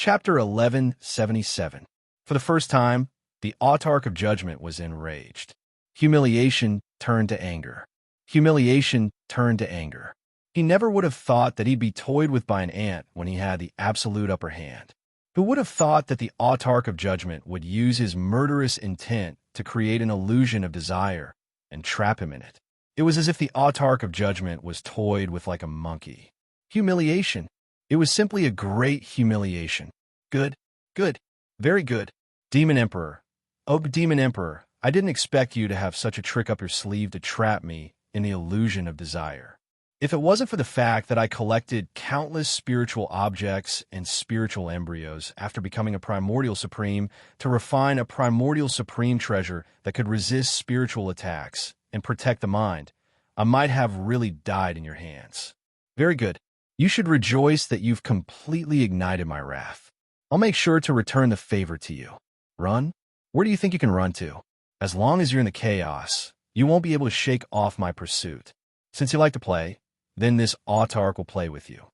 Chapter 1177. For the first time, the autarch of judgment was enraged. Humiliation turned to anger. Humiliation turned to anger. He never would have thought that he'd be toyed with by an ant when he had the absolute upper hand. Who would have thought that the autarch of judgment would use his murderous intent to create an illusion of desire and trap him in it? It was as if the autarch of judgment was toyed with like a monkey. Humiliation. It was simply a great humiliation. Good, good, very good. Demon Emperor. Oh, Demon Emperor, I didn't expect you to have such a trick up your sleeve to trap me in the illusion of desire. If it wasn't for the fact that I collected countless spiritual objects and spiritual embryos after becoming a primordial supreme to refine a primordial supreme treasure that could resist spiritual attacks and protect the mind, I might have really died in your hands. Very good. You should rejoice that you've completely ignited my wrath. I'll make sure to return the favor to you. Run? Where do you think you can run to? As long as you're in the chaos, you won't be able to shake off my pursuit. Since you like to play, then this autarch will play with you.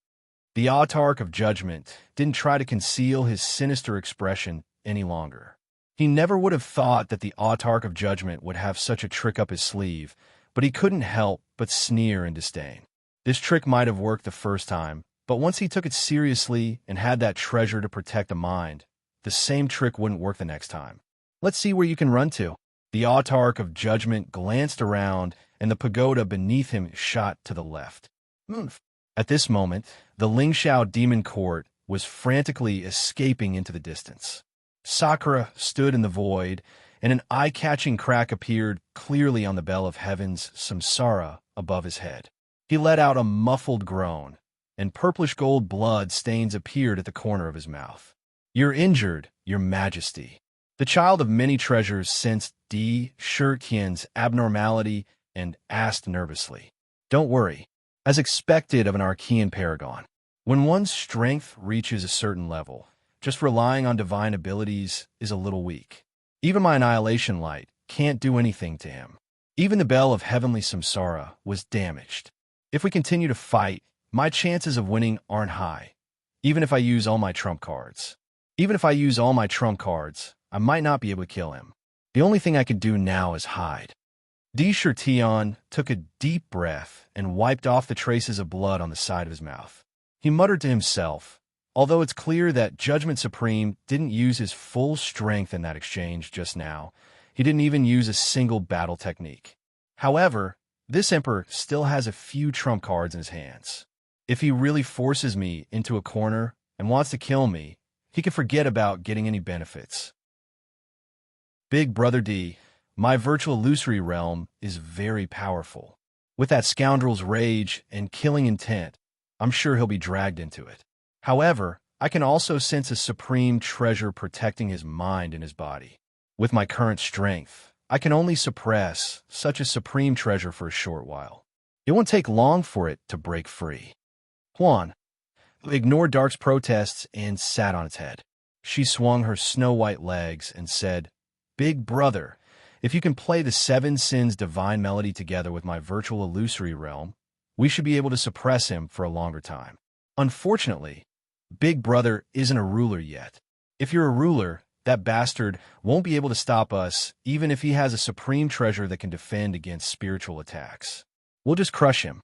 The autarch of judgment didn't try to conceal his sinister expression any longer. He never would have thought that the autarch of judgment would have such a trick up his sleeve, but he couldn't help but sneer in disdain. This trick might have worked the first time, but once he took it seriously and had that treasure to protect the mind, the same trick wouldn't work the next time. Let's see where you can run to. The autarch of judgment glanced around, and the pagoda beneath him shot to the left. At this moment, the Lingxiao demon court was frantically escaping into the distance. Sakura stood in the void, and an eye-catching crack appeared clearly on the bell of heaven's samsara above his head. He let out a muffled groan, and purplish-gold blood stains appeared at the corner of his mouth. "You're injured, your majesty." The child of many treasures sensed Di Shirqian's abnormality and asked nervously, "Don't worry." As expected of an Archean paragon, when one's strength reaches a certain level, just relying on divine abilities is a little weak. Even my annihilation light can't do anything to him. Even the bell of heavenly samsara was damaged. If we continue to fight, my chances of winning aren't high, even if I use all my trump cards. Even if I use all my trump cards, I might not be able to kill him. The only thing I can do now is hide. Di Shirqian took a deep breath and wiped off the traces of blood on the side of his mouth. He muttered to himself, although it's clear that Judgment Supreme didn't use his full strength in that exchange just now. He didn't even use a single battle technique. However, this emperor still has a few trump cards in his hands. If he really forces me into a corner and wants to kill me, he can forget about getting any benefits. Big Brother D, my virtual illusory realm is very powerful. With that scoundrel's rage and killing intent, I'm sure he'll be dragged into it. However, I can also sense a supreme treasure protecting his mind and his body. With my current strength, I can only suppress such a supreme treasure for a short while. It won't take long for it to break free. Huan ignored Dark's protests and sat on its head. She swung her snow-white legs and said, "Big Brother, if you can play the Seven Sins divine melody together with my virtual illusory realm, we should be able to suppress him for a longer time. Unfortunately, Big Brother isn't a ruler yet. If you're a ruler, that bastard won't be able to stop us, even if he has a supreme treasure that can defend against spiritual attacks. We'll just crush him."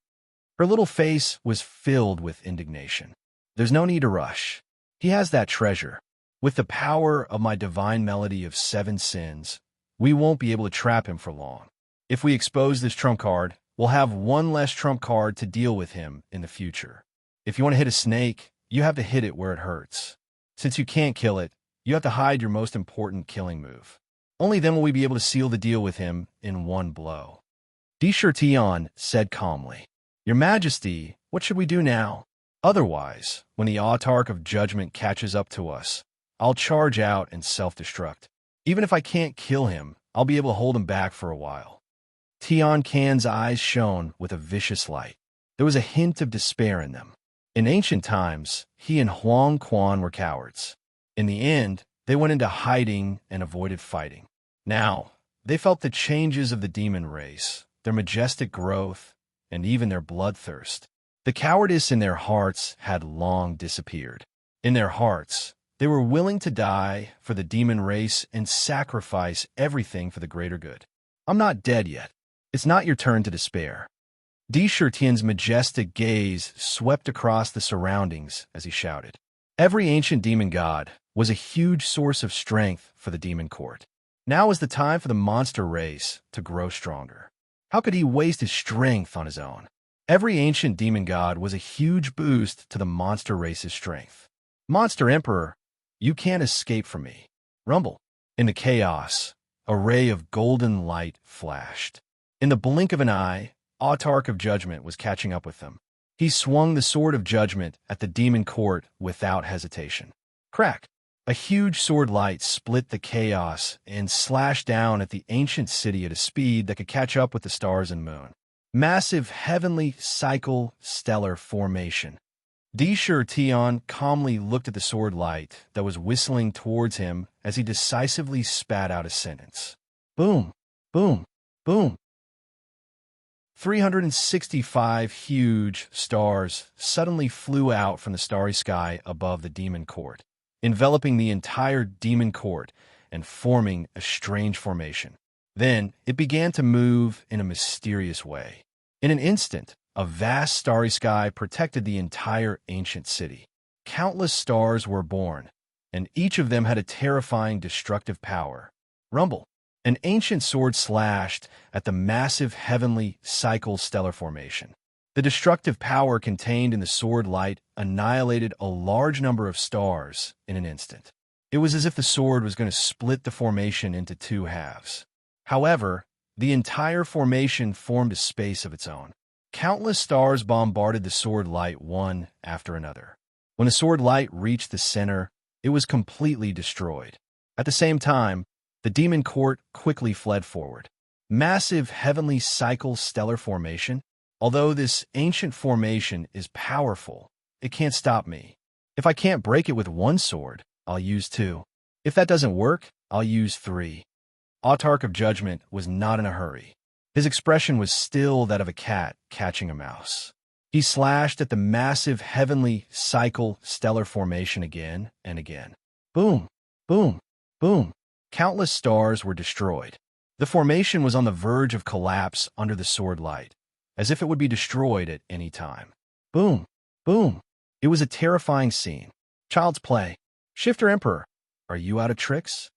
Her little face was filled with indignation. "There's no need to rush. He has that treasure. With the power of my divine melody of seven sins, we won't be able to trap him for long. If we expose this trump card, we'll have one less trump card to deal with him in the future. If you want to hit a snake, you have to hit it where it hurts. Since you can't kill it, you have to hide your most important killing move. Only then will we be able to seal the deal with him in one blow." Di Shirqian said calmly, "Your Majesty, what should we do now? Otherwise, when the autarch of judgment catches up to us, I'll charge out and self-destruct. Even if I can't kill him, I'll be able to hold him back for a while." Tian Can's eyes shone with a vicious light. There was a hint of despair in them. In ancient times, he and Huang Quan were cowards. In the end, they went into hiding and avoided fighting. Now, they felt the changes of the demon race, their majestic growth, and even their bloodthirst. The cowardice in their hearts had long disappeared. In their hearts, They were willing to die for the demon race and sacrifice everything for the greater good. I'm not dead yet. It's not your turn to despair. Shurtian's majestic gaze swept across the surroundings as he shouted. Every ancient demon god was a huge source of strength for the demon court. Now was the time for the monster race to grow stronger. How could he waste his strength on his own? Every ancient demon god was a huge boost to the monster race's strength. Monster Emperor, you can't escape from me. Rumble. In the chaos, a ray of golden light flashed. In the blink of an eye, Autarch of Judgment was catching up with them. He swung the sword of judgment at the demon court without hesitation. Crack! A huge sword light split the chaos and slashed down at the ancient city at a speed that could catch up with the stars and moon. Massive heavenly cycle stellar formation. Shurtian calmly looked at the sword light that was whistling towards him as he decisively spat out a sentence. Boom! Boom! Boom! 365 huge stars suddenly flew out from the starry sky above the demon court, enveloping the entire demon court and forming a strange formation. Then it began to move in a mysterious way. In an instant, a vast starry sky protected the entire ancient city. Countless stars were born, and each of them had a terrifying destructive power. Rumble. An ancient sword slashed at the massive heavenly cycle stellar formation. The destructive power contained in the sword light annihilated a large number of stars in an instant. It was as if the sword was going to split the formation into two halves. However, the entire formation formed a space of its own. Countless stars bombarded the sword light one after another. When the sword light reached the center, it was completely destroyed. At the same time, the demon court quickly fled forward. Massive heavenly cycle stellar formation. Although this ancient formation is powerful, it can't stop me. If I can't break it with one sword, I'll use two. If that doesn't work, I'll use three. Autarch of Judgment was not in a hurry. His expression was still that of a cat catching a mouse. He slashed at the massive heavenly cycle stellar formation again and again. Boom! Boom! Boom! Countless stars were destroyed. The formation was on the verge of collapse under the sword light, as if it would be destroyed at any time. Boom! Boom! It was a terrifying scene. Child's play. Shifter Emperor, are you out of tricks?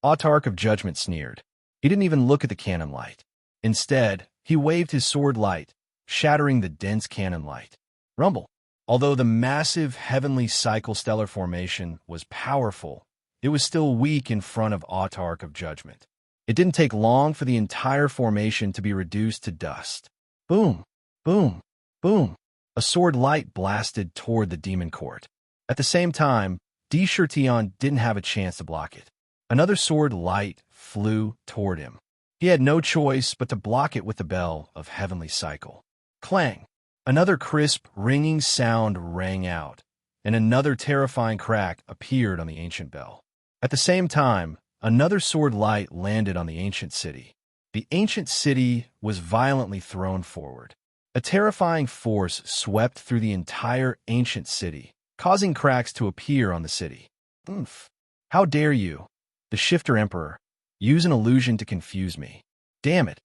Autarch of Judgment sneered. He didn't even look at the cannon light. Instead, he waved his sword light, shattering the dense cannon light. Rumble. Although the massive heavenly cycle stellar formation was powerful, it was still weak in front of Autarch of Judgment. It didn't take long for the entire formation to be reduced to dust. Boom! Boom! Boom! A sword light blasted toward the demon court. At the same time, Shurtian didn't have a chance to block it. Another sword light flew toward him. He had no choice but to block it with the bell of heavenly cycle. Clang! Another crisp, ringing sound rang out, and another terrifying crack appeared on the ancient bell. At the same time, another sword light landed on the ancient city. The ancient city was violently thrown forward. A terrifying force swept through the entire ancient city, causing cracks to appear on the city. Oomph! How dare you, the Shifter Emperor, use an illusion to confuse me? Damn it!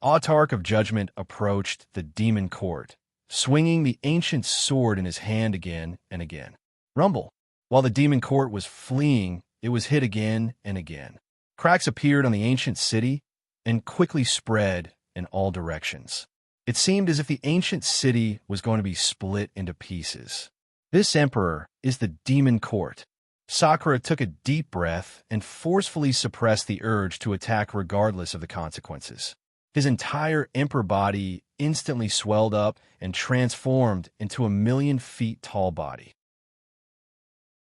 Autarch of Judgment approached the demon court, swinging the ancient sword in his hand again and again. Rumble! While the demon court was fleeing, it was hit again and again. Cracks appeared on the ancient city and quickly spread in all directions. It seemed as if the ancient city was going to be split into pieces. This emperor is the demon court. Sakura took a deep breath and forcefully suppressed the urge to attack regardless of the consequences. His entire emperor body instantly swelled up and transformed into a 1,000,000 feet tall body.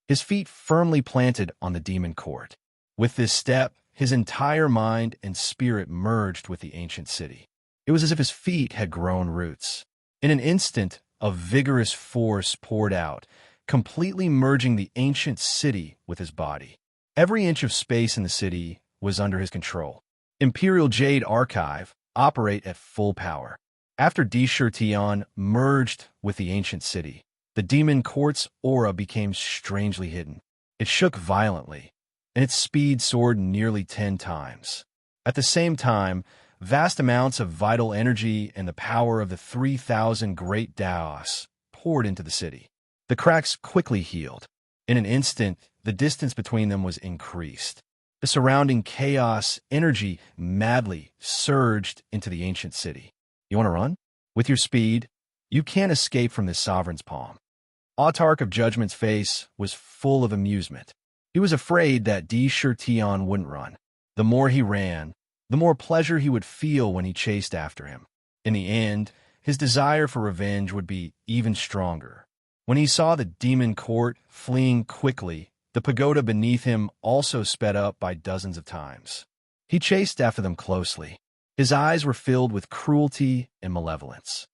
His feet firmly planted on the demon court. With this step, his entire mind and spirit merged with the ancient city. It was as if his feet had grown roots. In an instant, a vigorous force poured out, completely merging the ancient city with his body. Every inch of space in the city was under his control. Imperial Jade Archive operate at full power. After Shurtian merged with the ancient city, the demon court's aura became strangely hidden. It shook violently, and its speed soared nearly 10 times. At the same time, vast amounts of vital energy and the power of the 3,000 great Daos poured into the city. The cracks quickly healed. In an instant, the distance between them was increased. The surrounding chaos energy madly surged into the ancient city. You want to run? With your speed, you can't escape from this sovereign's palm. Autarch of Judgment's face was full of amusement. He was afraid that Di Shirtion wouldn't run. The more he ran, the more pleasure he would feel when he chased after him. In the end, his desire for revenge would be even stronger. When he saw the demon court fleeing quickly, the pagoda beneath him also sped up by dozens of times. He chased after them closely. His eyes were filled with cruelty and malevolence.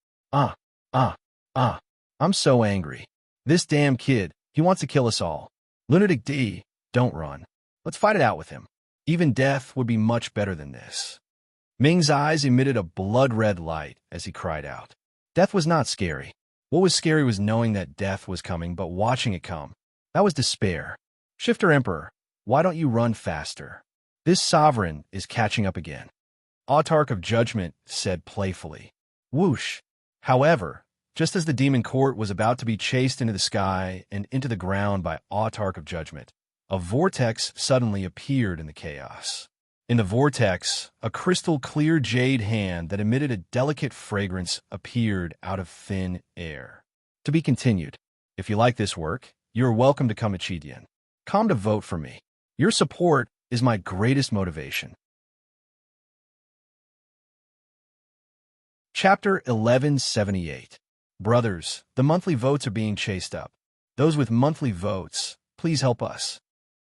I'm so angry. This damn kid, he wants to kill us all. Lunatic D, don't run. Let's fight it out with him. Even death would be much better than this. Ming's eyes emitted a blood-red light as he cried out. Death was not scary. What was scary was knowing that death was coming, but watching it come. That was despair. Shifter Emperor, why don't you run faster? This sovereign is catching up again. Autarch of Judgment said playfully. Whoosh. However, just as the demon court was about to be chased into the sky and into the ground by Autarch of Judgment, a vortex suddenly appeared in the chaos. In the vortex, a crystal-clear jade hand that emitted a delicate fragrance appeared out of thin air. To be continued. If you like this work, you are welcome to come Chidian. Come to vote for me. Your support is my greatest motivation. Chapter 1178. Brothers, the monthly votes are being chased up. Those with monthly votes, please help us.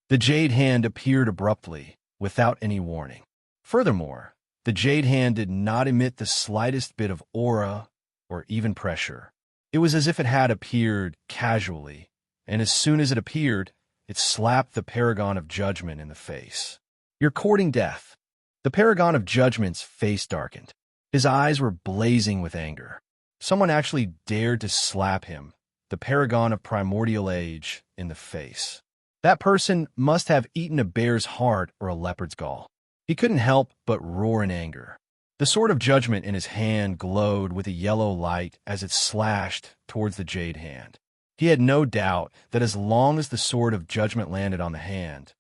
The jade hand appeared abruptly, without any warning. Furthermore, the jade hand did not emit the slightest bit of aura or even pressure. It was as if it had appeared casually, and as soon as it appeared, it slapped the Paragon of Judgment in the face. You're courting death. The Paragon of Judgment's face darkened. His eyes were blazing with anger. Someone actually dared to slap him, the Paragon of Primordial Age, in the face. That person must have eaten a bear's heart or a leopard's gall. He couldn't help but roar in anger. The sword of judgment in his hand glowed with a yellow light as it slashed towards the jade hand. He had no doubt that as long as the sword of judgment landed on the hand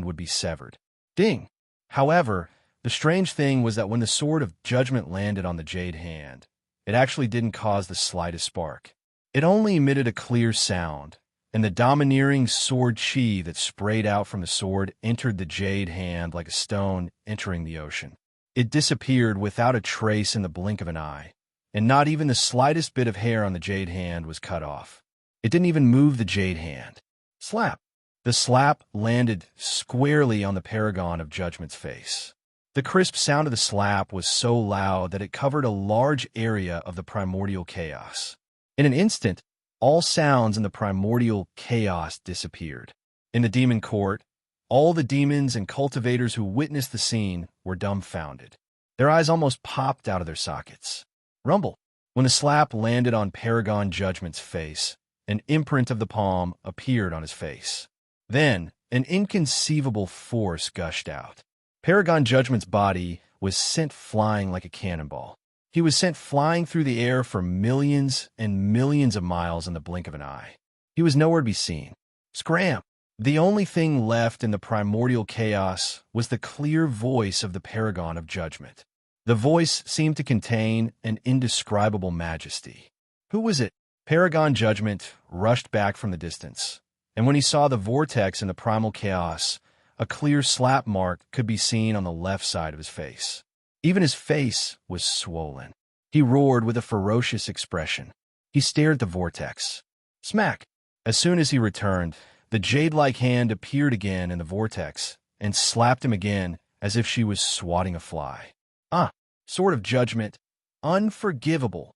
would be severed. Ding! However, the strange thing was that when the sword of judgment landed on the jade hand, it actually didn't cause the slightest spark. It only emitted a clear sound, and the domineering sword chi that sprayed out from the sword entered the jade hand like a stone entering the ocean. It disappeared without a trace in the blink of an eye, and not even the slightest bit of hair on the jade hand was cut off. It didn't even move the jade hand. Slap! The slap landed squarely on the Paragon of Judgment's face. The crisp sound of the slap was so loud that it covered a large area of the primordial chaos. In an instant, all sounds in the primordial chaos disappeared. In the demon court, all the demons and cultivators who witnessed the scene were dumbfounded. Their eyes almost popped out of their sockets. Rumble. When the slap landed on Paragon Judgment's face, an imprint of the palm appeared on his face. Then, an inconceivable force gushed out. Paragon Judgment's body was sent flying like a cannonball. He was sent flying through the air for millions and millions of miles in the blink of an eye. He was nowhere to be seen. Scram! The only thing left in the primordial chaos was the clear voice of the Paragon of Judgment. The voice seemed to contain an indescribable majesty. Who was it? Paragon Judgment rushed back from the distance, and when he saw the vortex in the primal chaos, a clear slap mark could be seen on the left side of his face. Even his face was swollen. He roared with a ferocious expression. He stared at the vortex. Smack! As soon as he returned, the jade-like hand appeared again in the vortex and slapped him again as if she was swatting a fly. Sword of Judgment, unforgivable.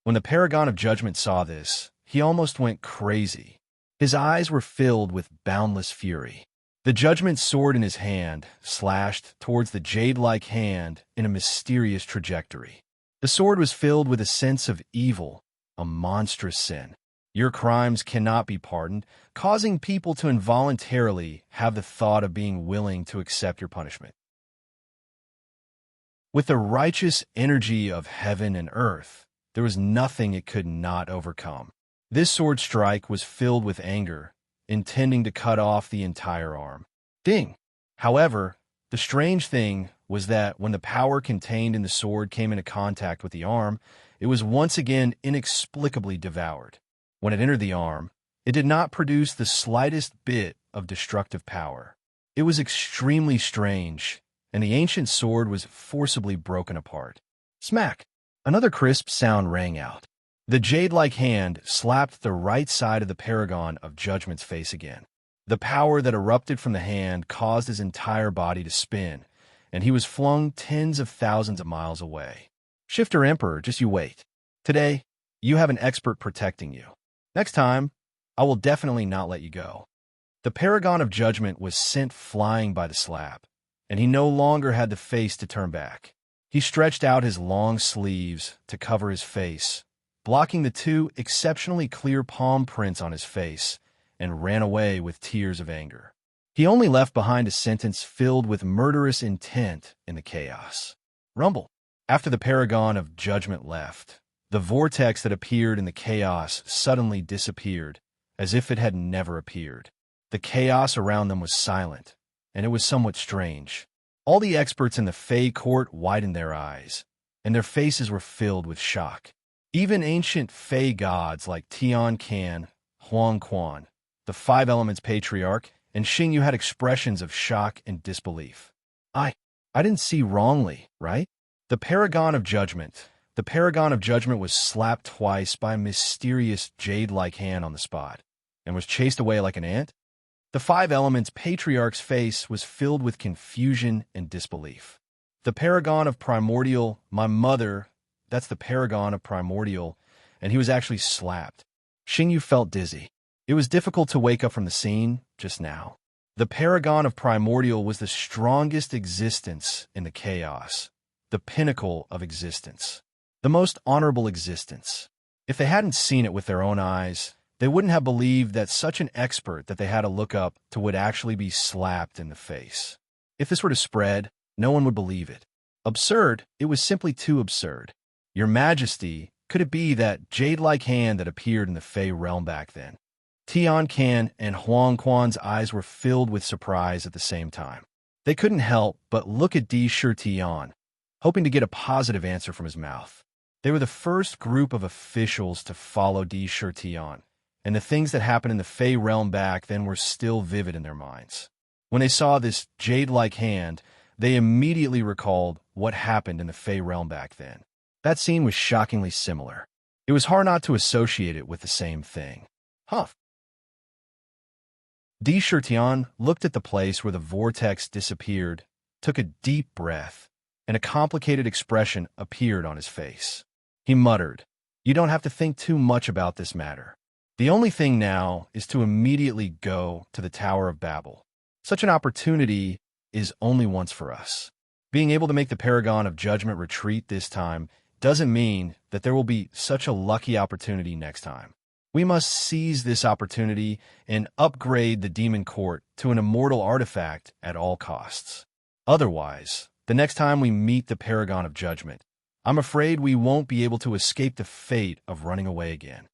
When the Paragon of Judgment saw this, he almost went crazy. His eyes were filled with boundless fury. The Judgment sword in his hand slashed towards the jade-like hand in a mysterious trajectory. The sword was filled with a sense of evil, a monstrous sin. Your crimes cannot be pardoned, causing people to involuntarily have the thought of being willing to accept your punishment. With the righteous energy of heaven and earth, there was nothing it could not overcome. This sword strike was filled with anger, intending to cut off the entire arm. Ding! However, the strange thing was that when the power contained in the sword came into contact with the arm, it was once again inexplicably devoured. When it entered the arm, it did not produce the slightest bit of destructive power. It was extremely strange, and the ancient sword was forcibly broken apart. Smack! Another crisp sound rang out. The jade-like hand slapped the right side of the paragon of Judgment's face again. The power that erupted from the hand caused his entire body to spin, and he was flung tens of thousands of miles away. Shifter Emperor, just you wait. Today, you have an expert protecting you. Next time, I will definitely not let you go. The paragon of Judgment was sent flying by the slap, and he no longer had the face to turn back. He stretched out his long sleeves to cover his face, blocking the two exceptionally clear palm prints on his face, and ran away with tears of anger. He only left behind a sentence filled with murderous intent in the chaos. Rumble. After the paragon of Judgment left, the vortex that appeared in the chaos suddenly disappeared, as if it had never appeared. The chaos around them was silent, and it was somewhat strange. All the experts in the Fey court widened their eyes, and their faces were filled with shock. Even ancient Fey gods like Tian Can, Huang Quan, the Five Elements Patriarch, and Xingyu had expressions of shock and disbelief. I didn't see wrongly, right? The paragon of Judgment was slapped twice by a mysterious jade-like hand on the spot, and was chased away like an ant. The Five Elements Patriarch's face was filled with confusion and disbelief. The paragon of Primordial, my mother, that's the paragon of Primordial, and he was actually slapped. Xingyu felt dizzy. It was difficult to wake up from the scene just now. The paragon of Primordial was the strongest existence in the chaos, the pinnacle of existence, the most honorable existence. If they hadn't seen it with their own eyes, they wouldn't have believed that such an expert that they had to look up to would actually be slapped in the face. If this were to spread, no one would believe it. Absurd, it was simply too absurd. Your Majesty, could it be that jade-like hand that appeared in the Fey realm back then? Tian Can and Huang Quan's eyes were filled with surprise at the same time. They couldn't help but look at Di Shi Tian, hoping to get a positive answer from his mouth. They were the first group of officials to follow Di Shi Tian, and the things that happened in the Fey realm back then were still vivid in their minds. When they saw this jade-like hand, they immediately recalled what happened in the Fey realm back then. That scene was shockingly similar. It was hard not to associate it with the same thing. Huff. Di Shi Tian looked at the place where the vortex disappeared, took a deep breath, and a complicated expression appeared on his face. He muttered, "You don't have to think too much about this matter. The only thing now is to immediately go to the Tower of Babel. Such an opportunity is only once for us. Being able to make the Paragon of Judgment retreat this time doesn't mean that there will be such a lucky opportunity next time. We must seize this opportunity and upgrade the Demon Court to an immortal artifact at all costs. Otherwise, the next time we meet the Paragon of Judgment, I'm afraid we won't be able to escape the fate of running away again."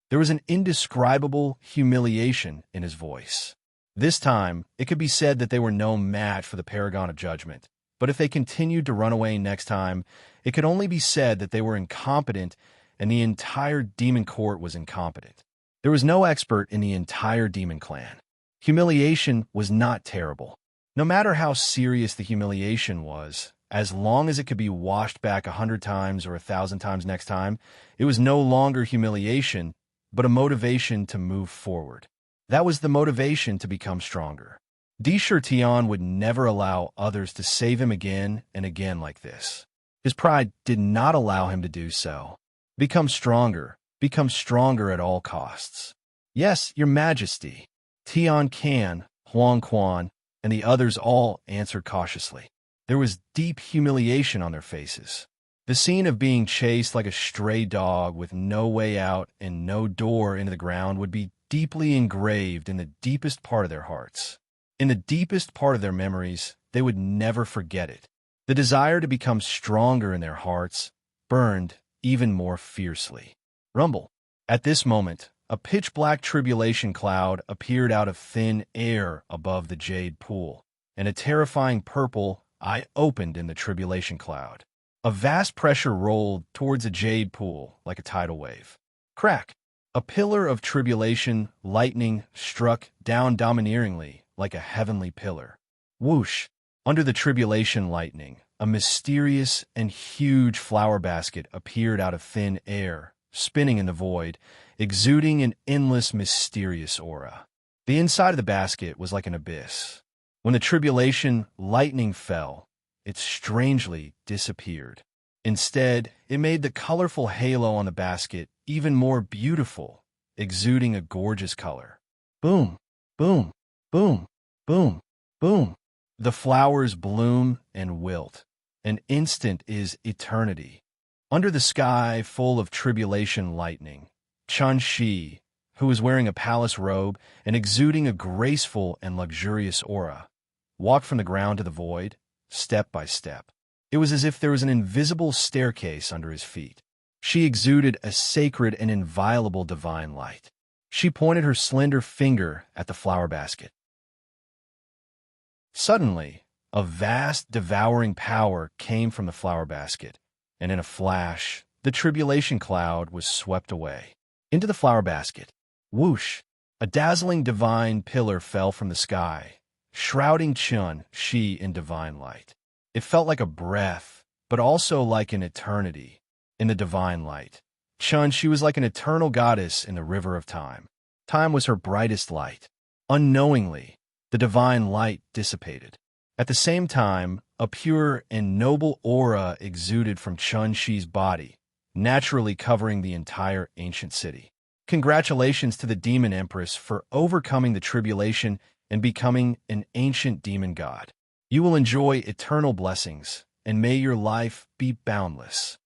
There was an indescribable humiliation in his voice. This time, it could be said that they were no match for the Paragon of Judgment, but if they continued to run away next time, it could only be said that they were incompetent and the entire Demon Court was incompetent. There was no expert in the entire Demon Clan. Humiliation was not terrible. No matter how serious the humiliation was, as long as it could be washed back 100 times or 1,000 times next time, it was no longer humiliation, but a motivation to move forward. That was the motivation to become stronger. Di Shi Tian would never allow others to save him again and again like this. His pride did not allow him to do so. Become stronger at all costs. Yes, Your Majesty. Tian Can, Huang Quan, and the others all answered cautiously. There was deep humiliation on their faces. The scene of being chased like a stray dog with no way out and no door into the ground would be deeply engraved in the deepest part of their hearts. In the deepest part of their memories, they would never forget it. The desire to become stronger in their hearts burned even more fiercely. Rumble. At this moment, a pitch-black tribulation cloud appeared out of thin air above the jade pool, and a terrifying purple eye opened in the tribulation cloud. A vast pressure rolled towards a jade pool like a tidal wave. Crack! A pillar of tribulation lightning struck down domineeringly like a heavenly pillar. Whoosh! Under the tribulation lightning, a mysterious and huge flower basket appeared out of thin air, spinning in the void, exuding an endless mysterious aura. The inside of the basket was like an abyss. When the tribulation lightning fell, it strangely disappeared. Instead, it made the colorful halo on the basket even more beautiful, exuding a gorgeous color. Boom, boom, boom, boom, boom. The flowers bloom and wilt. An instant is eternity. Under the sky full of tribulation lightning, Chun-Shi, who was wearing a palace robe and exuding a graceful and luxurious aura, walked from the ground to the void, step by step. It was as if there was an invisible staircase under his feet. She exuded a sacred and inviolable divine light. She pointed her slender finger at the flower basket. Suddenly, a vast, devouring power came from the flower basket, and in a flash, the tribulation cloud was swept away. Into the flower basket. Whoosh! A dazzling divine pillar fell from the sky, shrouding Chun-Shi in divine light. It felt like a breath, but also like an eternity. In the divine light, Chun-Shi was like an eternal goddess in the river of time. Time was her brightest light. Unknowingly, the divine light dissipated. At the same time, a pure and noble aura exuded from Chun-Shi's body, naturally covering the entire ancient city. Congratulations to the Demon Empress for overcoming the tribulation and becoming an ancient demon god. You will enjoy eternal blessings, and may your life be boundless.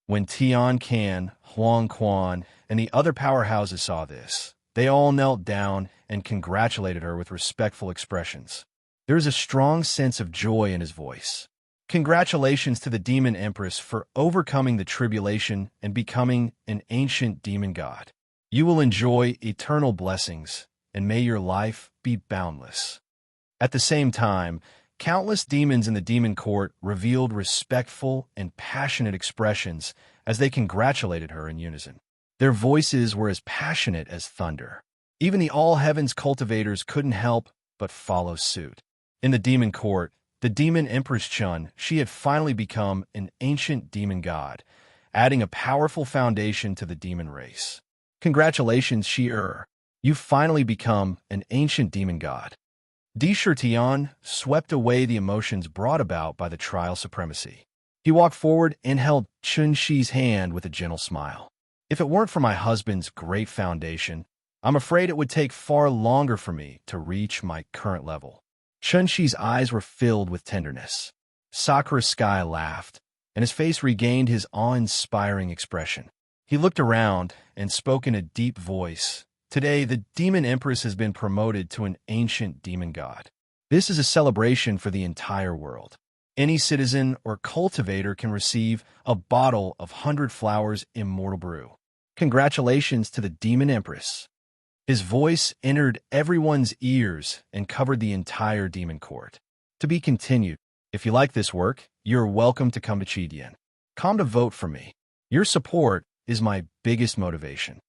When Tian Can, Huang Quan, and the other powerhouses saw this, they all knelt down and congratulated her with respectful expressions. There is a strong sense of joy in his voice. Congratulations to the Demon Empress for overcoming the tribulation and becoming an ancient demon god. You will enjoy eternal blessings, and may your life be boundless. At the same time, countless demons in the demon court revealed respectful and passionate expressions as they congratulated her in unison. Their voices were as passionate as thunder. Even the all-heavens cultivators couldn't help but follow suit. In the demon court, the demon Empress Chun-Shi had finally become an ancient demon god, adding a powerful foundation to the demon race. Congratulations, Shi-Er. You've finally become an ancient demon god. Di Shirtian swept away the emotions brought about by the trial supremacy. He walked forward and held Chun-Shi's hand with a gentle smile. If it weren't for my husband's great foundation, I'm afraid it would take far longer for me to reach my current level. Chun-Shi's eyes were filled with tenderness. Sakura Sky laughed, and his face regained his awe-inspiring expression. He looked around and spoke in a deep voice. Today, the Demon Empress has been promoted to an ancient demon god. This is a celebration for the entire world. Any citizen or cultivator can receive a bottle of 100 Flowers Immortal Brew. Congratulations to the Demon Empress. His voice entered everyone's ears and covered the entire demon court. To be continued. If you like this work, you're welcome to come to Chidian. Come to vote for me. Your support is my biggest motivation.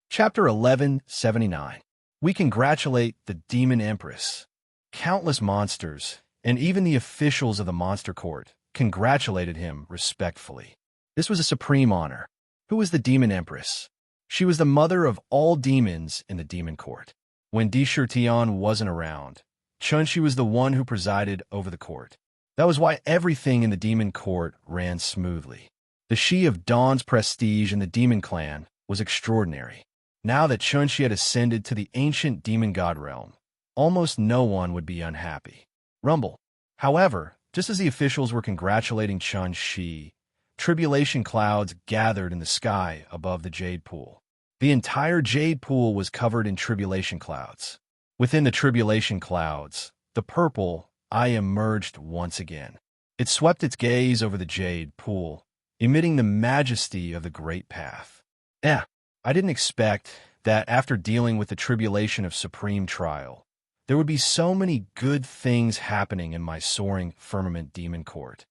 Chapter 1179. We congratulate the Demon Empress. Countless monsters, and even the officials of the Monster Court, congratulated him respectfully. This was a supreme honor. Who was the Demon Empress? She was the mother of all demons in the Demon Court. When Di Shirtian wasn't around, Chun-Shi was the one who presided over the court. That was why everything in the Demon Court ran smoothly. The Shi of Dawn's prestige in the Demon Clan was extraordinary. Now that Chun-Shi had ascended to the ancient demon god realm, almost no one would be unhappy. Rumble. However, just as the officials were congratulating Chun Shi, tribulation clouds gathered in the sky above the jade pool. The entire jade pool was covered in tribulation clouds. Within the tribulation clouds, the purple eye emerged once again. It swept its gaze over the jade pool, emitting the majesty of the great path. I didn't expect that after dealing with the tribulation of supreme trial, there would be so many good things happening in my soaring firmament demon court.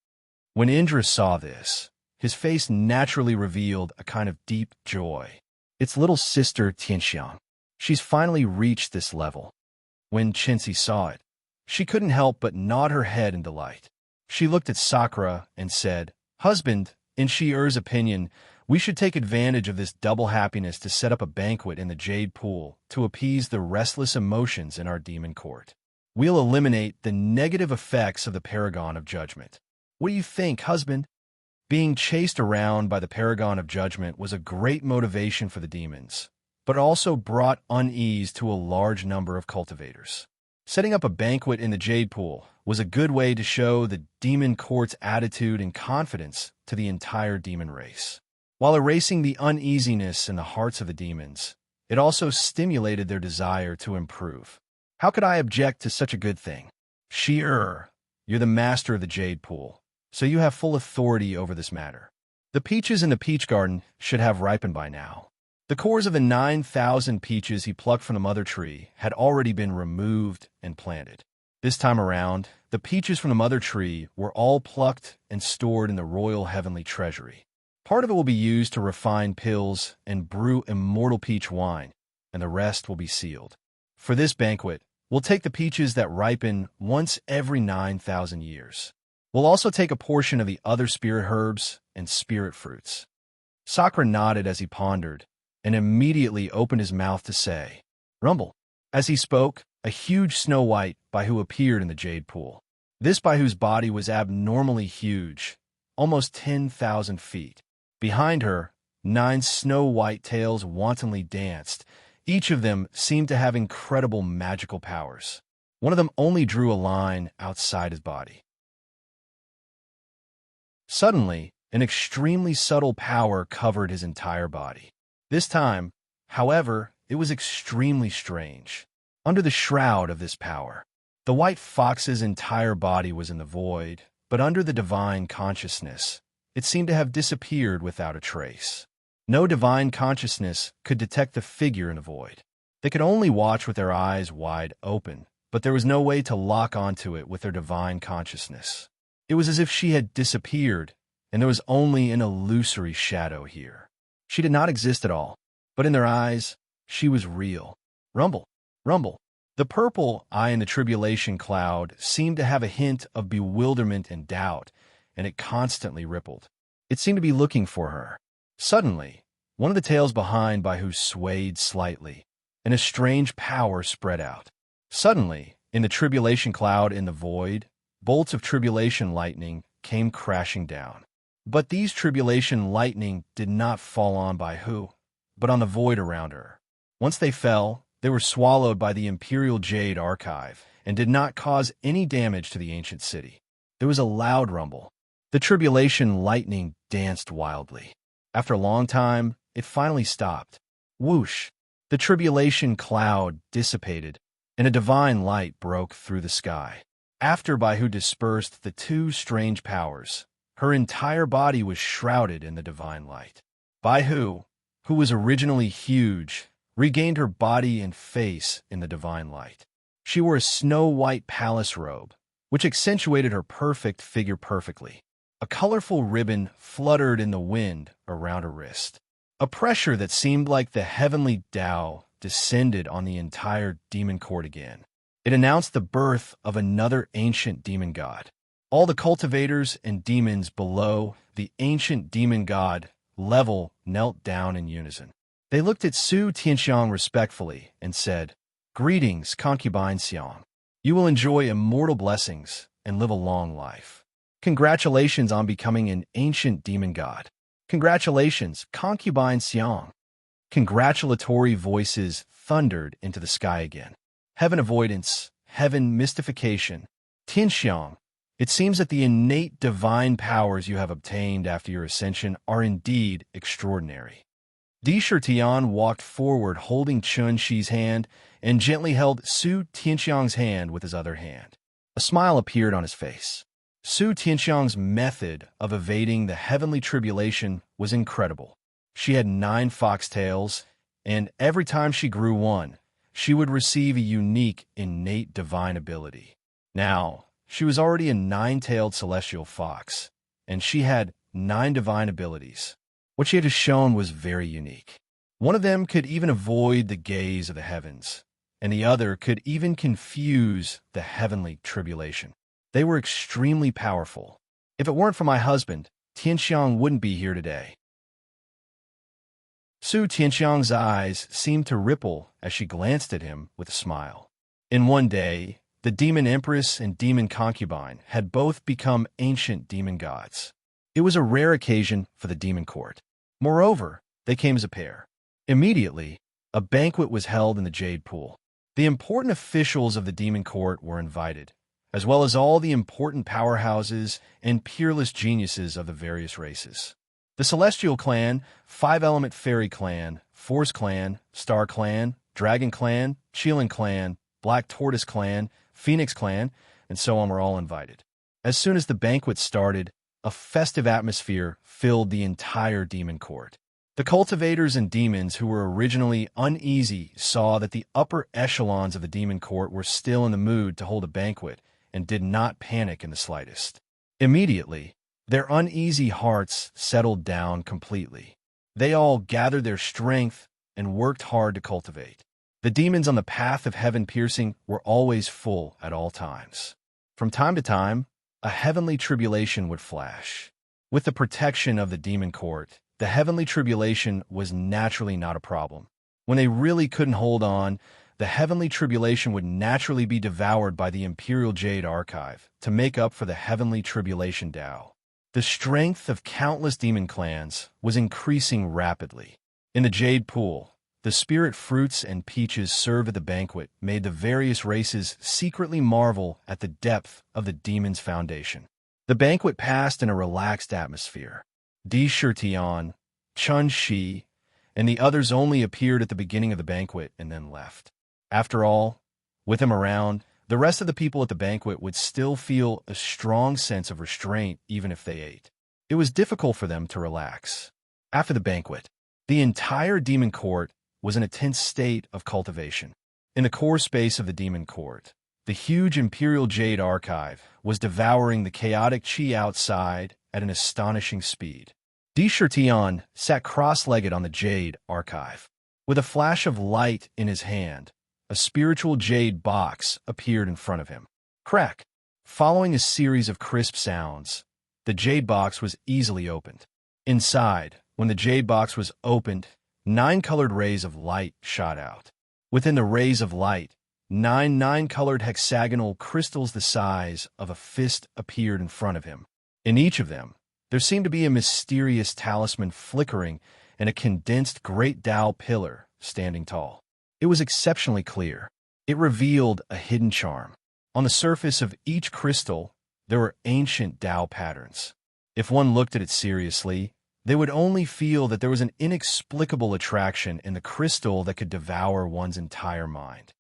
When Indra saw this, his face naturally revealed a kind of deep joy. Its little sister Tianxiang. She's finally reached this level. When Chinzi saw it, she couldn't help but nod her head in delight. She looked at Sakura and said, "Husband, in Shi-Er's opinion, we should take advantage of this double happiness to set up a banquet in the Jade Pool to appease the restless emotions in our demon court. We'll eliminate the negative effects of the Paragon of Judgment. What do you think, husband?" Being chased around by the Paragon of Judgment was a great motivation for the demons, but also brought unease to a large number of cultivators. Setting up a banquet in the Jade Pool was a good way to show the demon court's attitude and confidence to the entire demon race. While erasing the uneasiness in the hearts of the demons, it also stimulated their desire to improve. How could I object to such a good thing? Shi-Er, you're the master of the Jade Pool, so you have full authority over this matter. The peaches in the peach garden should have ripened by now. The cores of the 9,000 peaches he plucked from the mother tree had already been removed and planted. This time around, the peaches from the mother tree were all plucked and stored in the royal heavenly treasury. Part of it will be used to refine pills and brew immortal peach wine, and the rest will be sealed. For this banquet, we'll take the peaches that ripen once every 9,000 years. We'll also take a portion of the other spirit herbs and spirit fruits. Sakura nodded as he pondered, and immediately opened his mouth to say, "Rumble." As he spoke, a huge Snow White Baihu appeared in the Jade Pool. This Baihu's body was abnormally huge, almost 10,000 feet. Behind her, 9 snow-white tails wantonly danced. Each of them seemed to have incredible magical powers. One of them only drew a line outside his body. Suddenly, an extremely subtle power covered his entire body. This time, however, it was extremely strange. Under the shroud of this power, the white fox's entire body was in the void, but under the divine consciousness, it seemed to have disappeared without a trace. No divine consciousness could detect the figure in the void. They could only watch with their eyes wide open, but there was no way to lock onto it with their divine consciousness. It was as if she had disappeared, and there was only an illusory shadow here. She did not exist at all, but in their eyes, she was real. Rumble, rumble. The purple eye in the tribulation cloud seemed to have a hint of bewilderment and doubt, and it constantly rippled. It seemed to be looking for her. Suddenly, one of the tails behind Baihu swayed slightly, and a strange power spread out. Suddenly, in the tribulation cloud in the void, bolts of tribulation lightning came crashing down. But these tribulation lightning did not fall on Baihu, but on the void around her. Once they fell, they were swallowed by the Imperial Jade Archive and did not cause any damage to the ancient city. There was a loud rumble. The tribulation lightning danced wildly. After a long time, it finally stopped. Whoosh! The tribulation cloud dissipated, and a divine light broke through the sky. After Baihu dispersed the 2 strange powers, her entire body was shrouded in the divine light. Baihu, who was originally huge, regained her body and face in the divine light. She wore a snow-white palace robe, which accentuated her perfect figure perfectly. A colorful ribbon fluttered in the wind around her wrist. A pressure that seemed like the heavenly Tao descended on the entire demon court again. It announced the birth of another ancient demon god. All the cultivators and demons below the ancient demon god level knelt down in unison. They looked at Su Tianxiang respectfully and said, "Greetings, concubine Xiang. You will enjoy immortal blessings and live a long life. Congratulations on becoming an ancient demon god. Congratulations, concubine Xiang." Congratulatory voices thundered into the sky again. Heaven avoidance, heaven mystification. Tianxiang, It seems that the innate divine powers you have obtained after your ascension are indeed extraordinary. Di Shirtian walked forward holding Chun Shi's hand and gently held Su Tianxiang's hand with his other hand. A smile appeared on his face. Su Tianxiang's method of evading the heavenly tribulation was incredible. She had 9 foxtails, and every time she grew one, she would receive a unique, innate divine ability. Now, she was already a 9-tailed celestial fox, and she had 9 divine abilities. What she had shown was very unique. One of them could even avoid the gaze of the heavens, and the other could even confuse the heavenly tribulation. They were extremely powerful. If it weren't for my husband, Tianxiang wouldn't be here today. Su Tianxiang's eyes seemed to ripple as she glanced at him with a smile. In one day, the demon empress and demon concubine had both become ancient demon gods. It was a rare occasion for the demon court. Moreover, they came as a pair. Immediately, a banquet was held in the Jade Pool. The important officials of the demon court were invited, as well as all the important powerhouses and peerless geniuses of the various races. The Celestial Clan, 5-Element Fairy Clan, Force Clan, Star Clan, Dragon Clan, Qilin Clan, Black Tortoise Clan, Phoenix Clan, and so on were all invited. As soon as the banquet started, a festive atmosphere filled the entire demon court. The cultivators and demons who were originally uneasy saw that the upper echelons of the demon court were still in the mood to hold a banquet and did not panic in the slightest. Immediately, their uneasy hearts settled down completely. They all gathered their strength and worked hard to cultivate. The demons on the path of heaven piercing were always full at all times. From time to time, a heavenly tribulation would flash. With the protection of the demon court, the heavenly tribulation was naturally not a problem. When they really couldn't hold on, the heavenly tribulation would naturally be devoured by the Imperial Jade Archive to make up for the heavenly tribulation Tao. The strength of countless demon clans was increasing rapidly. In the Jade Pool, the spirit fruits and peaches served at the banquet made the various races secretly marvel at the depth of the demon's foundation. The banquet passed in a relaxed atmosphere. Di Shirtian, Chun Shi, and the others only appeared at the beginning of the banquet and then left. After all, with him around, the rest of the people at the banquet would still feel a strong sense of restraint even if they ate. It was difficult for them to relax. After the banquet, the entire demon court was in a tense state of cultivation. In the core space of the demon court, the huge Imperial Jade Archive was devouring the chaotic chi outside at an astonishing speed. Di Shirtian sat cross-legged on the Jade Archive. With a flash of light in his hand, a spiritual jade box appeared in front of him. Crack! Following a series of crisp sounds, the jade box was easily opened. Inside, when the jade box was opened, 9 colored rays of light shot out. Within the rays of light, 9 colored hexagonal crystals the size of a fist appeared in front of him. In each of them, there seemed to be a mysterious talisman flickering and a condensed great Tao pillar standing tall. It was exceptionally clear. It revealed a hidden charm. On the surface of each crystal, there were ancient Tao patterns. If one looked at it seriously, they would only feel that there was an inexplicable attraction in the crystal that could devour one's entire mind.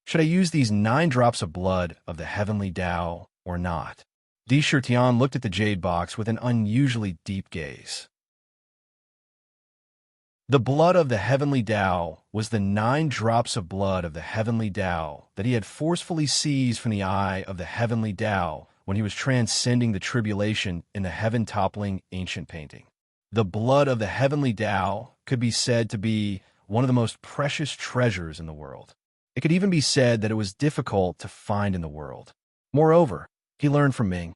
Should I use these 9 drops of blood of the heavenly Tao or not? Di Shirtian looked at the jade box with an unusually deep gaze. The blood of the heavenly Tao was the 9 drops of blood of the heavenly Tao that he had forcefully seized from the eye of the heavenly Tao when he was transcending the tribulation in the heaven-toppling ancient painting. The blood of the heavenly Tao could be said to be one of the most precious treasures in the world. It could even be said that it was difficult to find in the world. Moreover, he learned from Ming,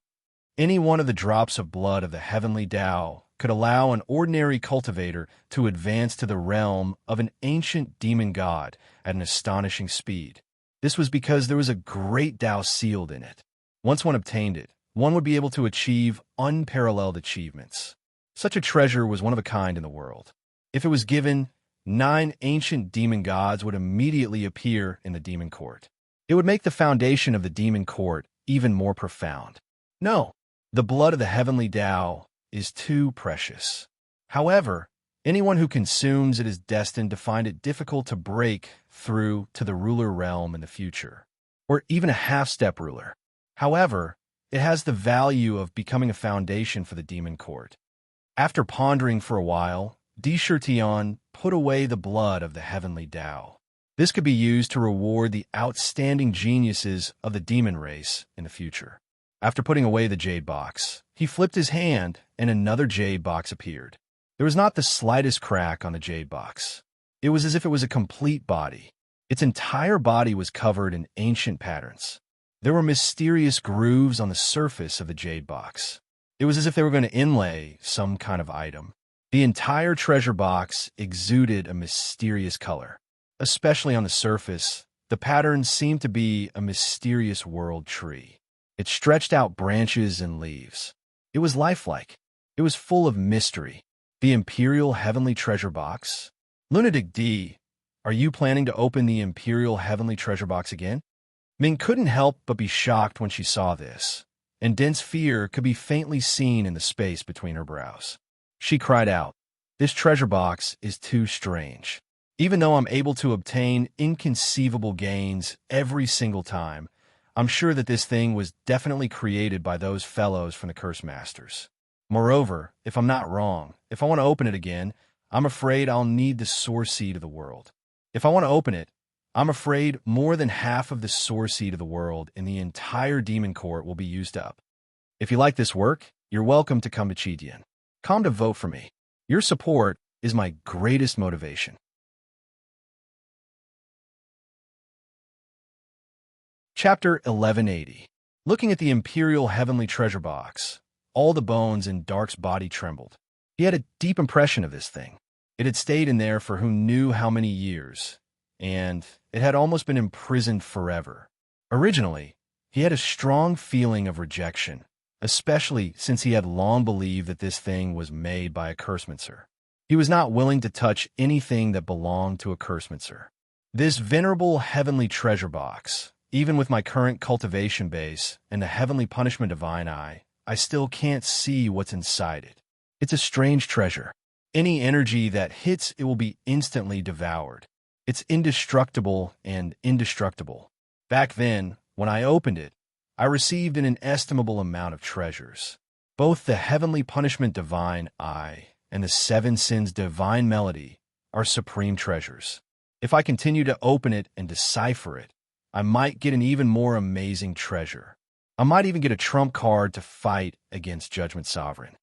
any one of the drops of blood of the heavenly Tao could allow an ordinary cultivator to advance to the realm of an ancient demon god at an astonishing speed. This was because there was a great Tao sealed in it. Once one obtained it, one would be able to achieve unparalleled achievements. Such a treasure was one of a kind in the world. If it was given, 9 ancient demon gods would immediately appear in the demon court. It would make the foundation of the demon court even more profound. No, the blood of the heavenly Tao is too precious. However, anyone who consumes it is destined to find it difficult to break through to the ruler realm in the future, or even a half-step ruler. However, it has the value of becoming a foundation for the demon court. After pondering for a while, Tion put away the blood of the heavenly Tao. This could be used to reward the outstanding geniuses of the demon race in the future. After putting away the jade box, he flipped his hand and another jade box appeared. There was not the slightest crack on the jade box. It was as if it was a complete body. Its entire body was covered in ancient patterns. There were mysterious grooves on the surface of the jade box. It was as if they were going to inlay some kind of item. The entire treasure box exuded a mysterious color. Especially on the surface, the patterns seemed to be a mysterious world tree. It stretched out branches and leaves. It was lifelike. It was full of mystery. The Imperial Heavenly Treasure Box? Lunatic D, are you planning to open the Imperial Heavenly Treasure Box again? Ming couldn't help but be shocked when she saw this, and dense fear could be faintly seen in the space between her brows. She cried out, "This treasure box is too strange. Even though I'm able to obtain inconceivable gains every single time, I'm sure that this thing was definitely created by those fellows from the Curse Masters. Moreover, if I'm not wrong, if I want to open it again, I'm afraid I'll need the source seed of the world. If I want to open it, I'm afraid more than half of the source seed of the world in the entire demon court will be used up. If you like this work, you're welcome to come to Chidian. Come to vote for me. Your support is my greatest motivation." Chapter 1180. Looking at the Imperial Heavenly Treasure Box, all the bones in Dark's body trembled. He had a deep impression of this thing. It had stayed in there for who knew how many years, and it had almost been imprisoned forever. Originally, he had a strong feeling of rejection, especially since he had long believed that this thing was made by a Cursemancer. He was not willing to touch anything that belonged to a Cursemancer. This venerable Heavenly Treasure Box, even with my current cultivation base and the Heavenly Punishment Divine Eye, I still can't see what's inside it. It's a strange treasure. Any energy that hits it will be instantly devoured. It's indestructible and indestructible. Back then, when I opened it, I received an inestimable amount of treasures. Both the Heavenly Punishment Divine Eye and the Seven Sins Divine Melody are supreme treasures. If I continue to open it and decipher it, I might get an even more amazing treasure. I might even get a trump card to fight against Judgment Sovereign.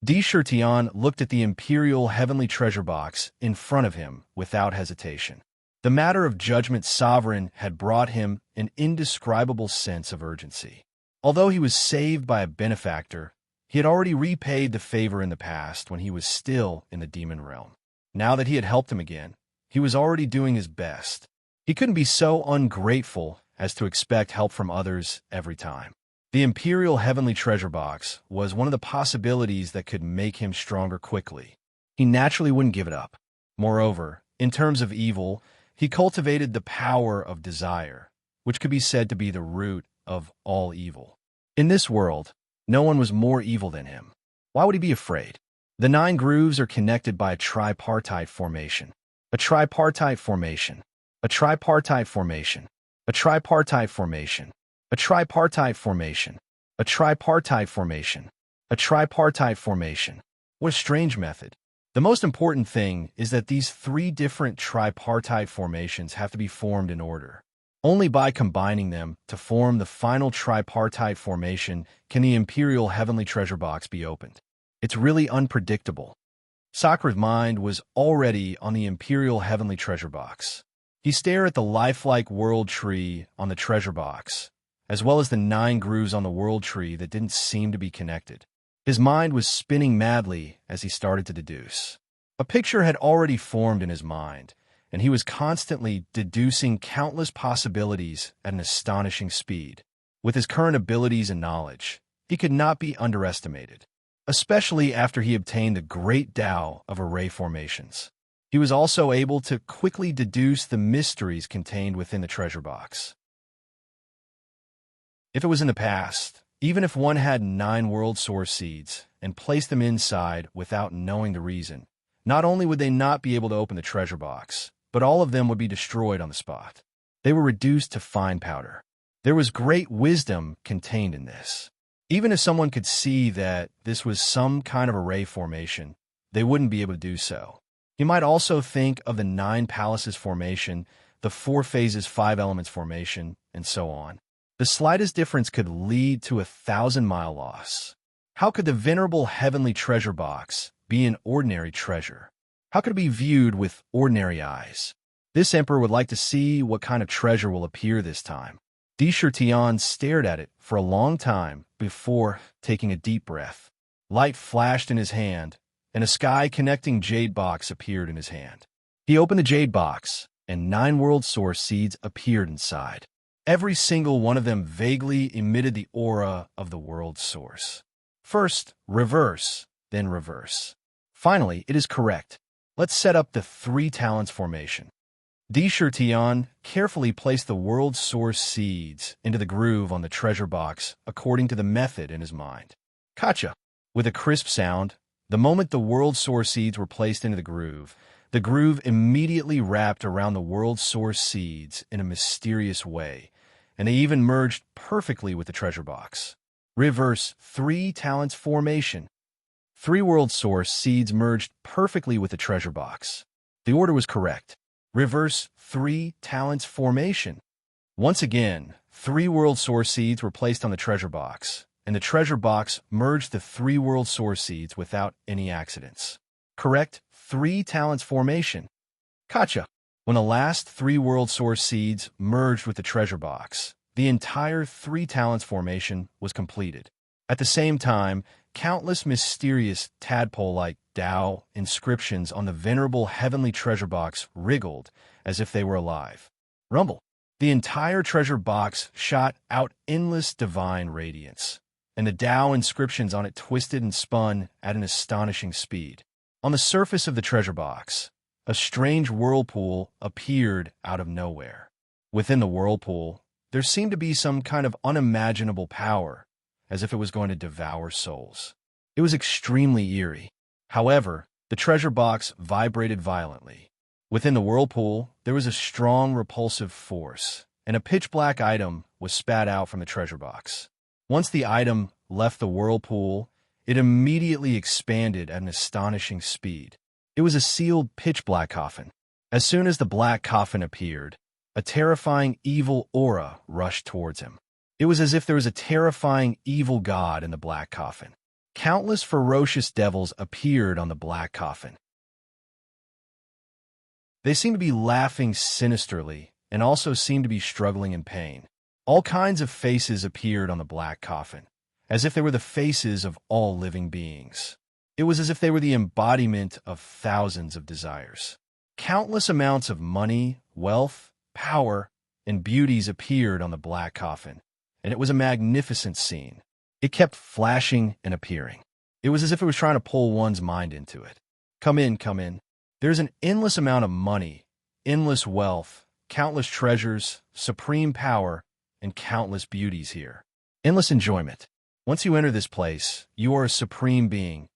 Tion looked at the Imperial Heavenly Treasure Box in front of him without hesitation. The matter of Judgment Sovereign had brought him an indescribable sense of urgency. Although he was saved by a benefactor, he had already repaid the favor in the past when he was still in the demon realm. Now that he had helped him again, he was already doing his best. He couldn't be so ungrateful as to expect help from others every time. The Imperial Heavenly Treasure Box was one of the possibilities that could make him stronger quickly. He naturally wouldn't give it up. Moreover, in terms of evil, he cultivated the power of desire, which could be said to be the root of all evil. In this world, no one was more evil than him. Why would he be afraid? The 9 grooves are connected by a tripartite formation. A tripartite formation. A tripartite formation. A tripartite formation. A tripartite formation. A tripartite formation. A tripartite formation. What a strange method. The most important thing is that these 3 different tripartite formations have to be formed in order. Only by combining them to form the final tripartite formation can the Imperial Heavenly Treasure Box be opened. It's really unpredictable. Sakura's mind was already on the Imperial Heavenly Treasure Box. He stared at the lifelike world tree on the treasure box, as well as the 9 grooves on the world tree that didn't seem to be connected. His mind was spinning madly as he started to deduce. A picture had already formed in his mind, and he was constantly deducing countless possibilities at an astonishing speed. With his current abilities and knowledge, he could not be underestimated, especially after he obtained the great Tao of array formations. He was also able to quickly deduce the mysteries contained within the treasure box. If it was in the past, Even if one had 9 world source seeds and placed them inside without knowing the reason, not only would they not be able to open the treasure box, but all of them would be destroyed on the spot. They were reduced to fine powder. There was great wisdom contained in this. Even if someone could see that this was some kind of array formation, they wouldn't be able to do so. You might also think of the 9 palaces formation, the 4 phases 5 elements formation, and so on. The slightest difference could lead to a 1,000-mile loss. How could the venerable heavenly treasure box be an ordinary treasure? How could it be viewed with ordinary eyes? This emperor would like to see what kind of treasure will appear this time. Tian stared at it for a long time before taking a deep breath. Light flashed in his hand, and a sky-connecting jade box appeared in his hand. He opened the jade box, and 9 world source seeds appeared inside. Every single one of them vaguely emitted the aura of the world source. First, reverse, then reverse. Finally, it is correct. Let's set up the 3 talents formation. Tian carefully placed the world source seeds into the groove on the treasure box according to the method in his mind. Gotcha! With a crisp sound, the moment the world source seeds were placed into the groove immediately wrapped around the world source seeds in a mysterious way, and they even merged perfectly with the treasure box. Reverse 3 talents formation. 3 world source seeds merged perfectly with the treasure box. The order was correct. Reverse 3 talents formation. Once again, 3 world source seeds were placed on the treasure box, and the treasure box merged the 3 world source seeds without any accidents. Correct 3 talents formation. Gotcha! When the last 3 world source seeds merged with the treasure box, the entire 3 talents formation was completed. At the same time, countless mysterious tadpole-like Tao inscriptions on the venerable heavenly treasure box wriggled as if they were alive. Rumble! The entire treasure box shot out endless divine radiance, and the Tao inscriptions on it twisted and spun at an astonishing speed. On the surface of the treasure box, a strange whirlpool appeared out of nowhere. Within the whirlpool, there seemed to be some kind of unimaginable power, as if it was going to devour souls. It was extremely eerie. However, the treasure box vibrated violently. Within the whirlpool, there was a strong repulsive force, and a pitch-black item was spat out from the treasure box. Once the item left the whirlpool, it immediately expanded at an astonishing speed. It was a sealed pitch-black coffin. As soon as the black coffin appeared, a terrifying evil aura rushed towards him. It was as if there was a terrifying evil god in the black coffin. Countless ferocious devils appeared on the black coffin. They seemed to be laughing sinisterly and also seemed to be struggling in pain. All kinds of faces appeared on the black coffin, as if they were the faces of all living beings. It was as if they were the embodiment of thousands of desires. Countless amounts of money, wealth, power, and beauties appeared on the black coffin, and it was a magnificent scene. It kept flashing and appearing. It was as if it was trying to pull one's mind into it. Come in, come in. There's an endless amount of money, endless wealth, countless treasures, supreme power, and countless beauties here. Endless enjoyment. Once you enter this place, you are a supreme being.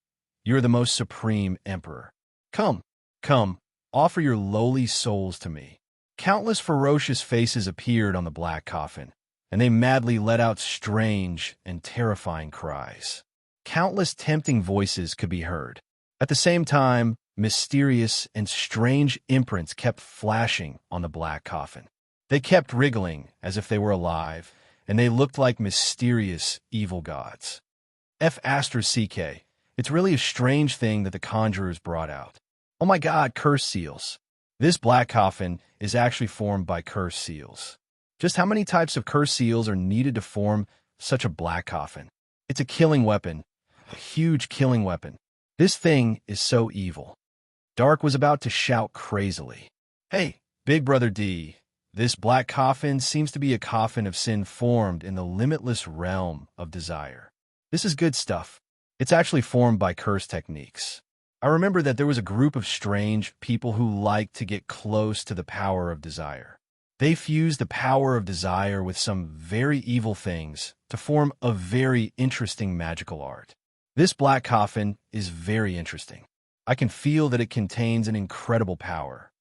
You are the most supreme emperor. Come, come, offer your lowly souls to me. Countless ferocious faces appeared on the black coffin, and they madly let out strange and terrifying cries. Countless tempting voices could be heard. At the same time, mysterious and strange imprints kept flashing on the black coffin. They kept wriggling as if they were alive, and they looked like mysterious evil gods. CK, it's really a strange thing that the conjurers brought out. Oh my god, curse seals. This black coffin is actually formed by curse seals. Just how many types of curse seals are needed to form such a black coffin? It's a killing weapon, a huge killing weapon. This thing is so evil. Dark was about to shout crazily. Hey, Big Brother D, this black coffin seems to be a coffin of sin formed in the limitless realm of desire. This is good stuff. It's actually formed by curse techniques. I remember that there was a group of strange people who liked to get close to the power of desire. They fused the power of desire with some very evil things to form a very interesting magical art. This black coffin is very interesting. I can feel that it contains an incredible power.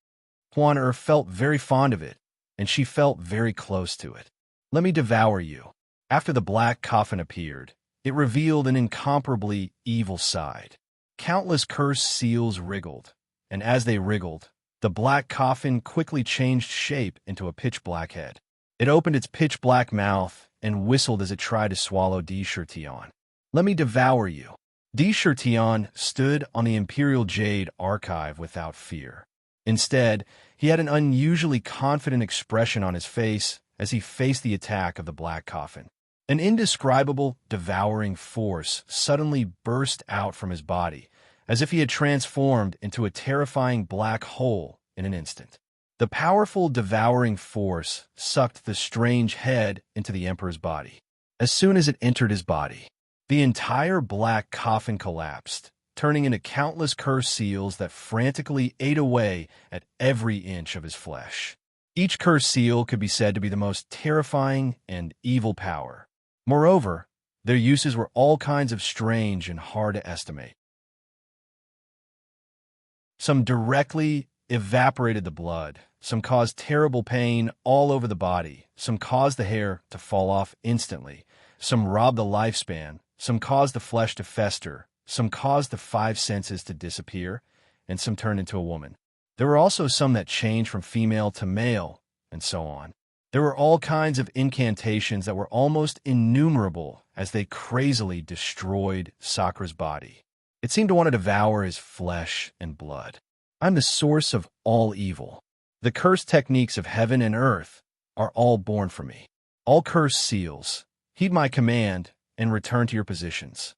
Huan felt very fond of it, and she felt very close to it. Let me devour you. After the black coffin appeared, it revealed an incomparably evil side. Countless cursed seals wriggled, and as they wriggled, the black coffin quickly changed shape into a pitch-black head. It opened its pitch-black mouth and whistled as it tried to swallow Di-Shirtion. Let me devour you. Di-Shirtion stood on the Imperial Jade archive without fear. Instead, he had an unusually confident expression on his face as he faced the attack of the black coffin. An indescribable, devouring force suddenly burst out from his body, as if he had transformed into a terrifying black hole in an instant. The powerful, devouring force sucked the strange head into the Emperor's body. As soon as it entered his body, the entire black coffin collapsed, turning into countless cursed seals that frantically ate away at every inch of his flesh. Each cursed seal could be said to be the most terrifying and evil power. Moreover, their uses were all kinds of strange and hard to estimate. Some directly evaporated the blood, some caused terrible pain all over the body, some caused the hair to fall off instantly, some robbed the lifespan, some caused the flesh to fester, some caused the five senses to disappear, and some turned into a woman. There were also some that changed from female to male, and so on. There were all kinds of incantations that were almost innumerable as they crazily destroyed Sakura's body. It seemed to want to devour his flesh and blood. I'm the source of all evil. The cursed techniques of heaven and earth are all born from me. All cursed seals, heed my command and return to your positions.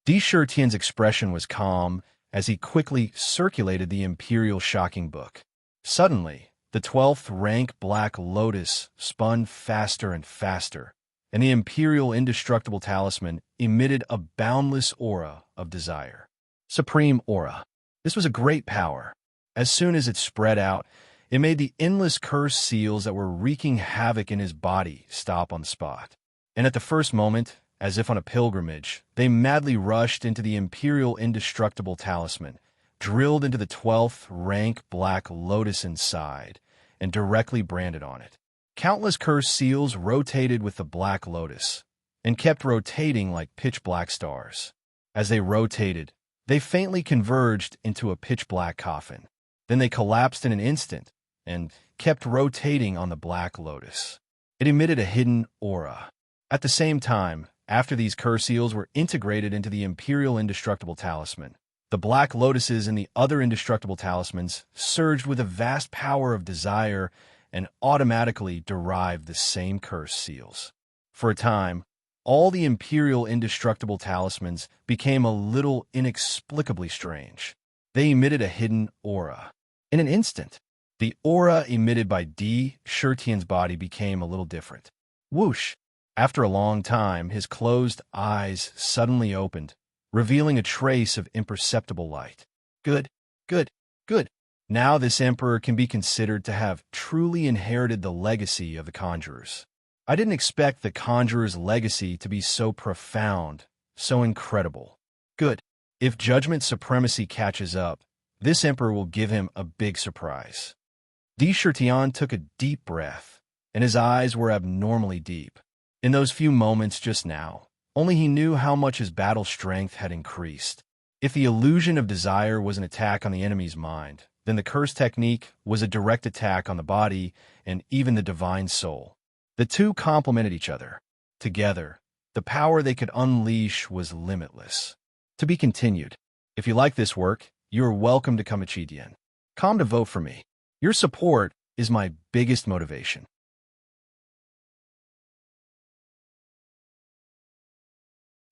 Di-Shirtian's expression was calm as he quickly circulated the Imperial Shocking Book. Suddenly, the 12th rank Black Lotus spun faster and faster, and the Imperial Indestructible Talisman emitted a boundless aura of desire. Supreme Aura. This was a great power. As soon as it spread out, it made the endless cursed seals that were wreaking havoc in his body stop on the spot. And at the first moment, as if on a pilgrimage, they madly rushed into the Imperial Indestructible Talisman, drilled into the 12th rank Black Lotus inside, and directly branded on it. Countless cursed seals rotated with the Black Lotus, and kept rotating like pitch-black stars. As they rotated, they faintly converged into a pitch-black coffin. Then they collapsed in an instant, and kept rotating on the Black Lotus. It emitted a hidden aura. At the same time, after these cursed seals were integrated into the Imperial Indestructible Talisman, the Black Lotuses and the other indestructible talismans surged with a vast power of desire and automatically derived the same cursed seals. For a time, all the Imperial Indestructible Talismans became a little inexplicably strange. They emitted a hidden aura. In an instant, the aura emitted by Di-Shirtian's body became a little different. Whoosh! After a long time, his closed eyes suddenly opened, revealing a trace of imperceptible light. Good, good, good. Now this emperor can be considered to have truly inherited the legacy of the conjurers. I didn't expect the conjurer's legacy to be so profound, so incredible. Good. If judgment supremacy catches up, this emperor will give him a big surprise. Di-Shirtian took a deep breath, and his eyes were abnormally deep. In those few moments just now, only he knew how much his battle strength had increased. If the illusion of desire was an attack on the enemy's mind, then the curse technique was a direct attack on the body and even the divine soul. The two complemented each other. Together, the power they could unleash was limitless. To be continued. If you like this work, you are welcome to come to Chidian. Come to vote for me. Your support is my biggest motivation.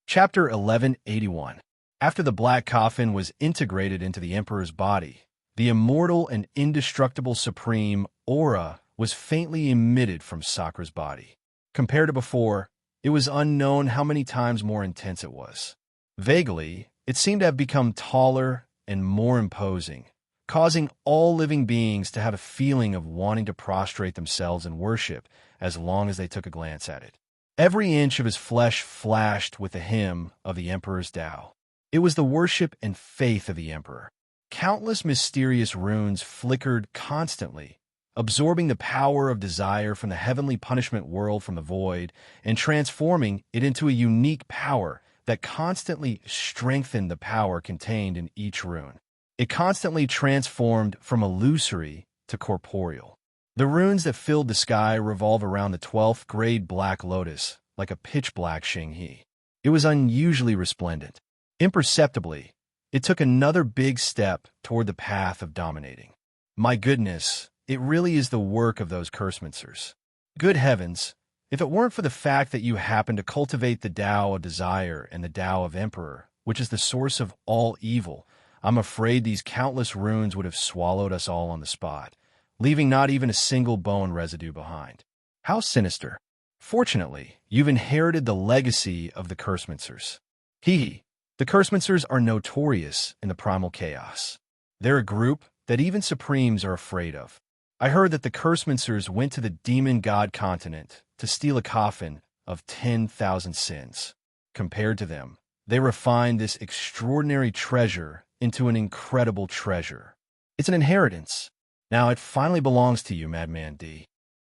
Chapter 1181. After the black coffin was integrated into the Emperor's body, the immortal and indestructible supreme aura was faintly emitted from Sakura's body. Compared to before, it was unknown how many times more intense it was. Vaguely, it seemed to have become taller and more imposing, causing all living beings to have a feeling of wanting to prostrate themselves in worship as long as they took a glance at it. Every inch of his flesh flashed with the hymn of the Emperor's Tao. It was the worship and faith of the Emperor. Countless mysterious runes flickered constantly, absorbing the power of desire from the heavenly punishment world from the void and transforming it into a unique power that constantly strengthened the power contained in each rune. It constantly transformed from illusory to corporeal. The runes that filled the sky revolve around the 12th grade black lotus like a pitch-black Xinghe. It was unusually resplendent. Imperceptibly, it took another big step toward the path of dominating. My goodness, it really is the work of those cursementers. Good heavens, if it weren't for the fact that you happen to cultivate the Tao of desire and the Tao of Emperor, which is the source of all evil, I'm afraid these countless runes would have swallowed us all on the spot, leaving not even a single bone residue behind. How sinister. Fortunately, you've inherited the legacy of the cursementers. Hee. The cursementers are notorious in the primal chaos. They're a group that even Supremes are afraid of. I heard that the cursementers went to the demon god continent to steal a coffin of 10,000 sins. Compared to them, they refined this extraordinary treasure into an incredible treasure. It's an inheritance. Now it finally belongs to you, Madman D.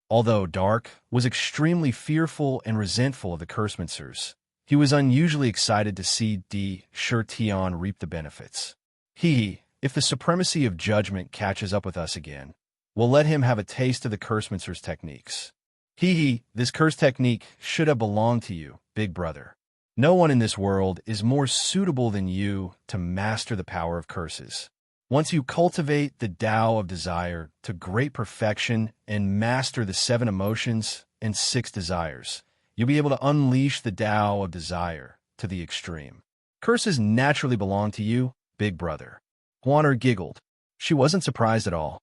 Although Dark was extremely fearful and resentful of the cursementers, he was unusually excited to see D. Shurtion reap the benefits. If the supremacy of judgment catches up with us again, we'll let him have a taste of the cursementers' techniques. This curse technique should have belonged to you, big brother. No one in this world is more suitable than you to master the power of curses. Once you cultivate the Tao of desire to great perfection and master the 7 emotions and 6 desires, you'll be able to unleash the Tao of desire to the extreme. Curses naturally belong to you, big brother. Huaner giggled. She wasn't surprised at all.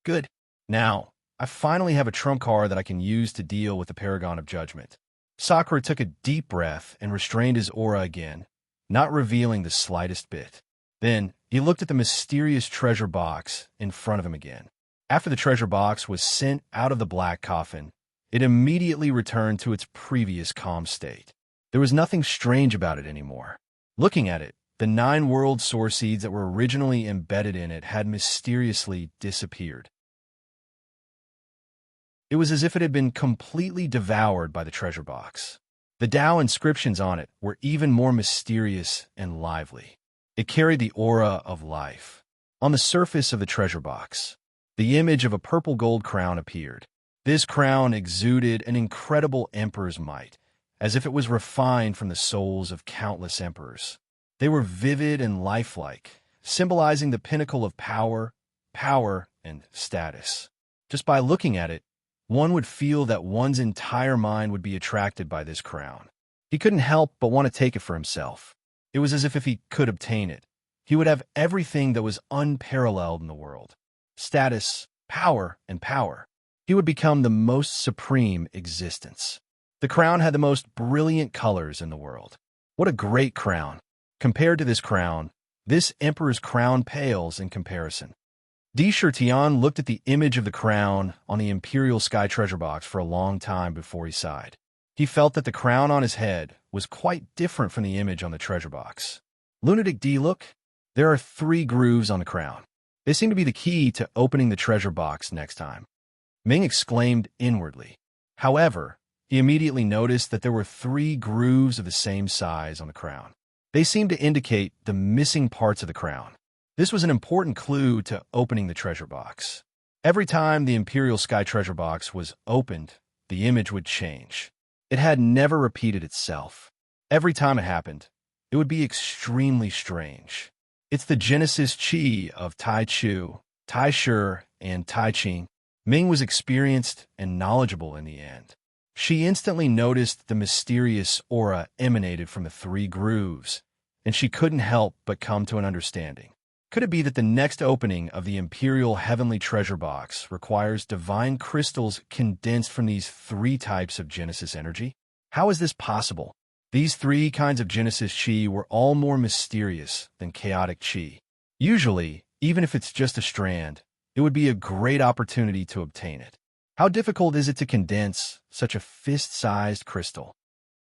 Good. Now, I finally have a trump card that I can use to deal with the Paragon of Judgment. Sakura took a deep breath and restrained his aura again, not revealing the slightest bit. Then, he looked at the mysterious treasure box in front of him again. After the treasure box was sent out of the black coffin, it immediately returned to its previous calm state. There was nothing strange about it anymore. Looking at it, the 9 world source seeds that were originally embedded in it had mysteriously disappeared. It was as if it had been completely devoured by the treasure box. The Tao inscriptions on it were even more mysterious and lively. It carried the aura of life. On the surface of the treasure box, the image of a purple gold crown appeared. This crown exuded an incredible emperor's might, as if it was refined from the souls of countless emperors. They were vivid and lifelike, symbolizing the pinnacle of power, and status. Just by looking at it, one would feel that one's entire mind would be attracted by this crown. He couldn't help but want to take it for himself. It was as if he could obtain it, he would have everything that was unparalleled in the world. Status, power, and power. He would become the most supreme existence. The crown had the most brilliant colors in the world. What a great crown. Compared to this crown, this emperor's crown pales in comparison. D. Shurtion looked at the image of the crown on the Imperial Sky treasure box for a long time before he sighed. He felt that the crown on his head was quite different from the image on the treasure box. Lunatic D, look. There are 3 grooves on the crown. They seem to be the key to opening the treasure box next time. Ming exclaimed inwardly. However, he immediately noticed that there were 3 grooves of the same size on the crown. They seemed to indicate the missing parts of the crown. This was an important clue to opening the treasure box. Every time the Imperial Sky treasure box was opened, the image would change. It had never repeated itself. Every time it happened, it would be extremely strange. It's the Genesis Qi of Tai Chu, Tai Shi, and Tai Ching. Ming was experienced and knowledgeable in the end. She instantly noticed the mysterious aura emanated from the 3 grooves, and she couldn't help but come to an understanding. Could it be that the next opening of the Imperial Heavenly Treasure Box requires divine crystals condensed from these 3 types of Genesis energy? How is this possible? These 3 kinds of Genesis Qi were all more mysterious than chaotic Qi. Usually, Even if it's just a strand, it would be a great opportunity to obtain it. How difficult is it to condense such a fist-sized crystal?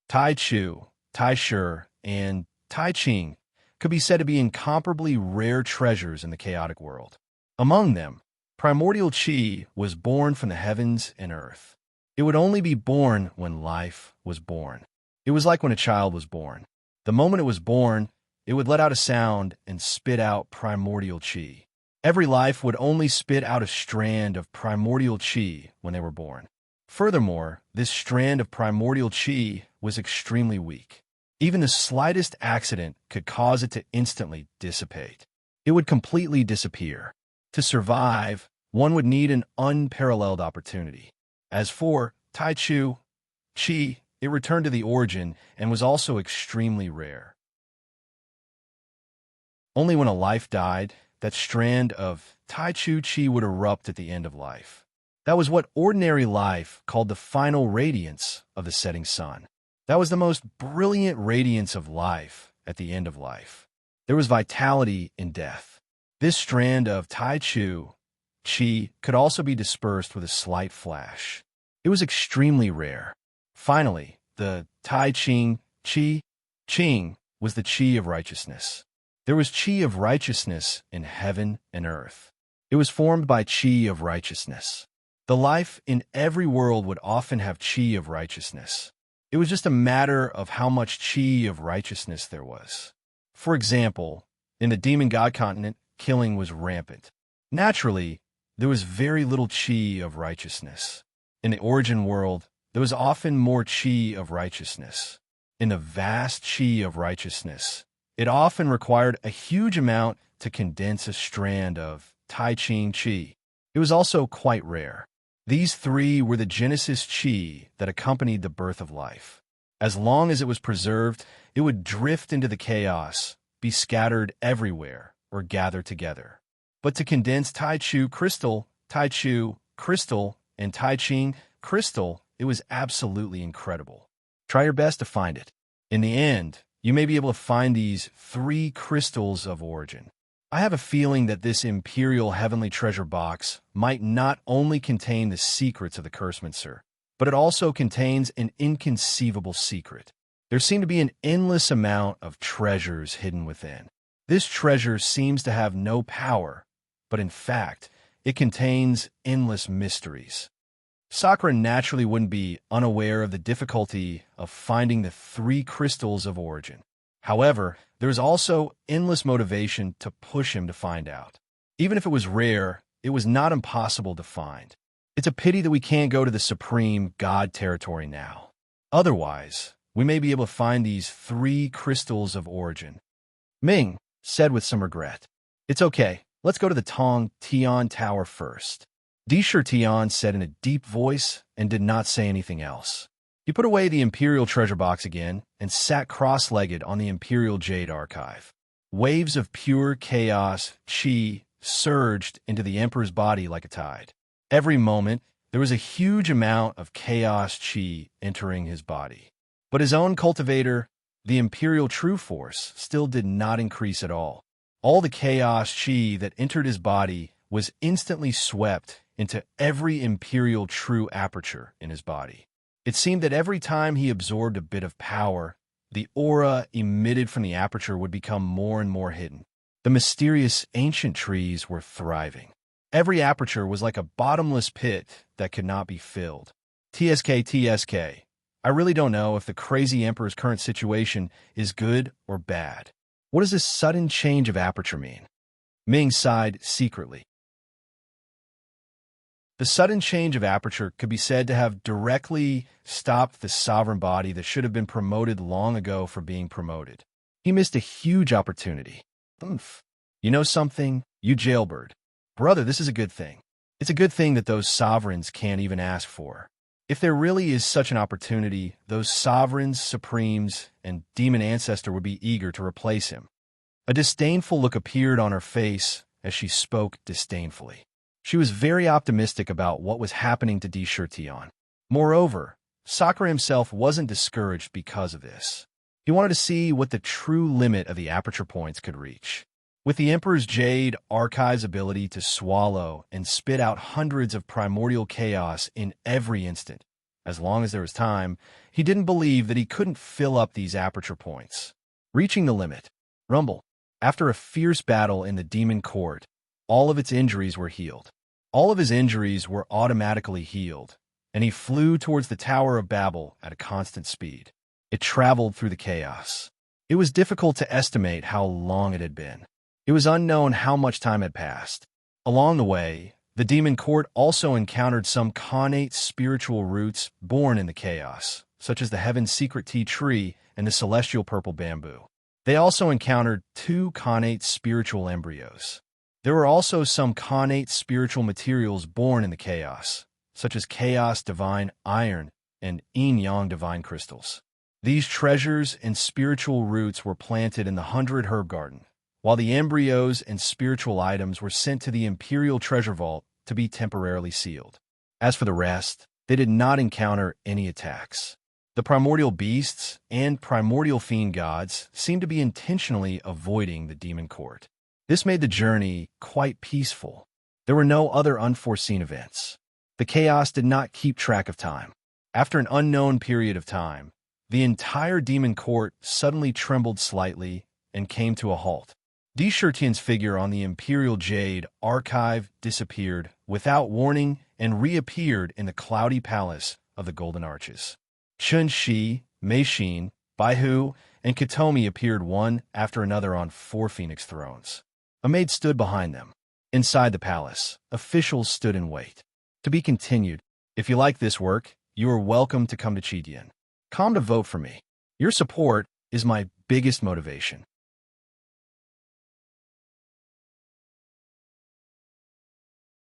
Tai Chu, Tai Shi, and Tai Ching could be said to be incomparably rare treasures in the chaotic world. Among them, primordial Qi was born from the heavens and earth. It would only be born when life was born. It was like when a child was born. The moment it was born, it would let out a sound and spit out primordial Qi. Every life would only spit out a strand of primordial Qi when they were born. Furthermore, this strand of primordial Qi was extremely weak. Even the slightest accident could cause it to instantly dissipate. It would completely disappear. To survive, one would need an unparalleled opportunity. As for Tai Chu, Qi, it returned to the origin and was also extremely rare. Only when a life died, that strand of Tai Chu Qi would erupt at the end of life. That was what ordinary life called the final radiance of the setting sun. That was the most brilliant radiance of life at the end of life. There was vitality in death. This strand of Tai Chu Qi could also be dispersed with a slight flash. It was extremely rare. Finally, the Tai Ching Qi Ching was the Qi of righteousness. There was Qi of righteousness in heaven and earth. It was formed by Qi of righteousness. The life in every world would often have Qi of righteousness. It was just a matter of how much Qi of righteousness there was. For example, in the demon god continent, killing was rampant. Naturally, there was very little Qi of righteousness. In the origin world, there was often more Qi of righteousness. In the vast Qi of righteousness, it often required a huge amount to condense a strand of Tai Ching Qi. It was also quite rare. These three were the Genesis Qi that accompanied the birth of life. As long as it was preserved, it would drift into the chaos, be scattered everywhere, or gather together. But to condense Tai Chu crystal, and Tai Ching crystal, it was absolutely incredible. Try your best to find it. In the end, you may be able to find these three crystals of origin. I have a feeling that this imperial heavenly treasure box might not only contain the secrets of the Cursemancer, but it also contains an inconceivable secret. There seem to be an endless amount of treasures hidden within. This treasure seems to have no power, but in fact, it contains endless mysteries. Sakura naturally wouldn't be unaware of the difficulty of finding the three crystals of origin. However, there is also endless motivation to push him to find out. Even if it was rare, it was not impossible to find. It's a pity that we can't go to the supreme God territory now. Otherwise, we may be able to find these three crystals of origin. Ming said with some regret, "It's okay, let's go to the Tong Tian Tower first." Dishir Tian said in a deep voice and did not say anything else. He put away the Imperial treasure box again and sat cross-legged on the Imperial Jade Archive. Waves of pure chaos, Qi, surged into the Emperor's body like a tide. Every moment, there was a huge amount of chaos Qi entering his body. But his own cultivator, the Imperial True Force, still did not increase at all. All the chaos Qi that entered his body was instantly swept into every Imperial True aperture in his body. It seemed that every time he absorbed a bit of power, the aura emitted from the aperture would become more and more hidden. The mysterious ancient trees were thriving. Every aperture was like a bottomless pit that could not be filled. TSK. I really don't know if the crazy Emperor's current situation is good or bad. What does this sudden change of aperture mean? Ming sighed secretly. The sudden change of aperture could be said to have directly stopped the sovereign body that should have been promoted long ago from being promoted. He missed a huge opportunity. Oomph. You know something? You jailbird. Brother, this is a good thing. It's a good thing that those sovereigns can't even ask for. If there really is such an opportunity, those sovereigns, supremes, and demon ancestor would be eager to replace him. A disdainful look appeared on her face as she spoke disdainfully. She was very optimistic about what was happening to Dishir Tian. Moreover, Sakura himself wasn't discouraged because of this. He wanted to see what the true limit of the aperture points could reach. With the Emperor's Jade Archive's ability to swallow and spit out hundreds of primordial chaos in every instant, as long as there was time, he didn't believe that he couldn't fill up these aperture points. Reaching the limit. Rumble. After a fierce battle in the demon court, all of its injuries were healed. All of his injuries were automatically healed, and he flew towards the Tower of Babel at a constant speed. It traveled through the chaos. It was difficult to estimate how long it had been. It was unknown how much time had passed. Along the way, the demon court also encountered some connate spiritual roots born in the chaos, such as the Heaven's Secret Tea Tree and the Celestial Purple Bamboo. They also encountered 2 connate spiritual embryos. There were also some connate spiritual materials born in the chaos, such as Chaos Divine Iron and Yin-Yang Divine Crystals. These treasures and spiritual roots were planted in the 100 Herb Garden, while the embryos and spiritual items were sent to the Imperial Treasure Vault to be temporarily sealed. As for the rest, they did not encounter any attacks. The primordial beasts and primordial fiend gods seemed to be intentionally avoiding the demon court. This made the journey quite peaceful. There were no other unforeseen events. The chaos did not keep track of time. After an unknown period of time, the entire demon court suddenly trembled slightly and came to a halt. Deshertian's figure on the Imperial Jade Archive disappeared without warning and reappeared in the cloudy palace of the Golden Arches. Chun-Shi, Mei-Shin, Baihu, and Katomi appeared one after another on 4 phoenix thrones. A maid stood behind them. Inside the palace, officials stood in wait. To be continued. If you like this work, you are welcome to come to Chidian. Come to vote for me. Your support is my biggest motivation.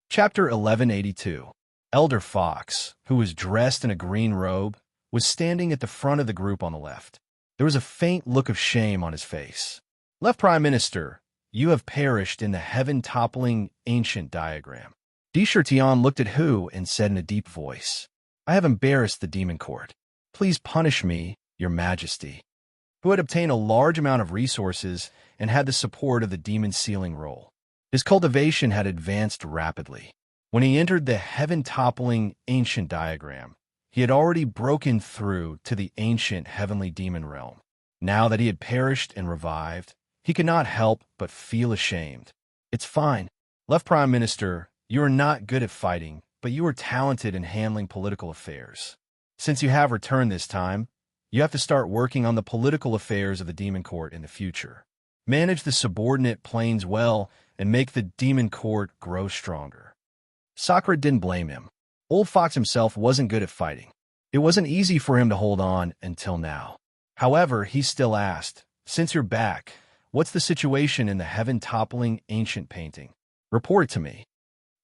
Chapter 1182. Elder Fox, who was dressed in a green robe, was standing at the front of the group on the left. There was a faint look of shame on his face. Left Prime Minister, you have perished in the heaven-toppling ancient diagram. Deshertian looked at Hu and said in a deep voice, I have embarrassed the demon court. Please punish me, your majesty. Who had obtained a large amount of resources and had the support of the demon sealing roll. His cultivation had advanced rapidly. When he entered the heaven-toppling ancient diagram, he had already broken through to the ancient heavenly demon realm. Now that he had perished and revived, he could not help but feel ashamed. It's fine. Left Prime Minister, you are not good at fighting, but you are talented in handling political affairs. Since you have returned this time, you have to start working on the political affairs of the demon court in the future. Manage the subordinate planes well and make the demon court grow stronger. Sakura didn't blame him. Old Fox himself wasn't good at fighting. It wasn't easy for him to hold on until now. However, he still asked, since you're back, what's the situation in the heaven-toppling ancient painting? Report to me.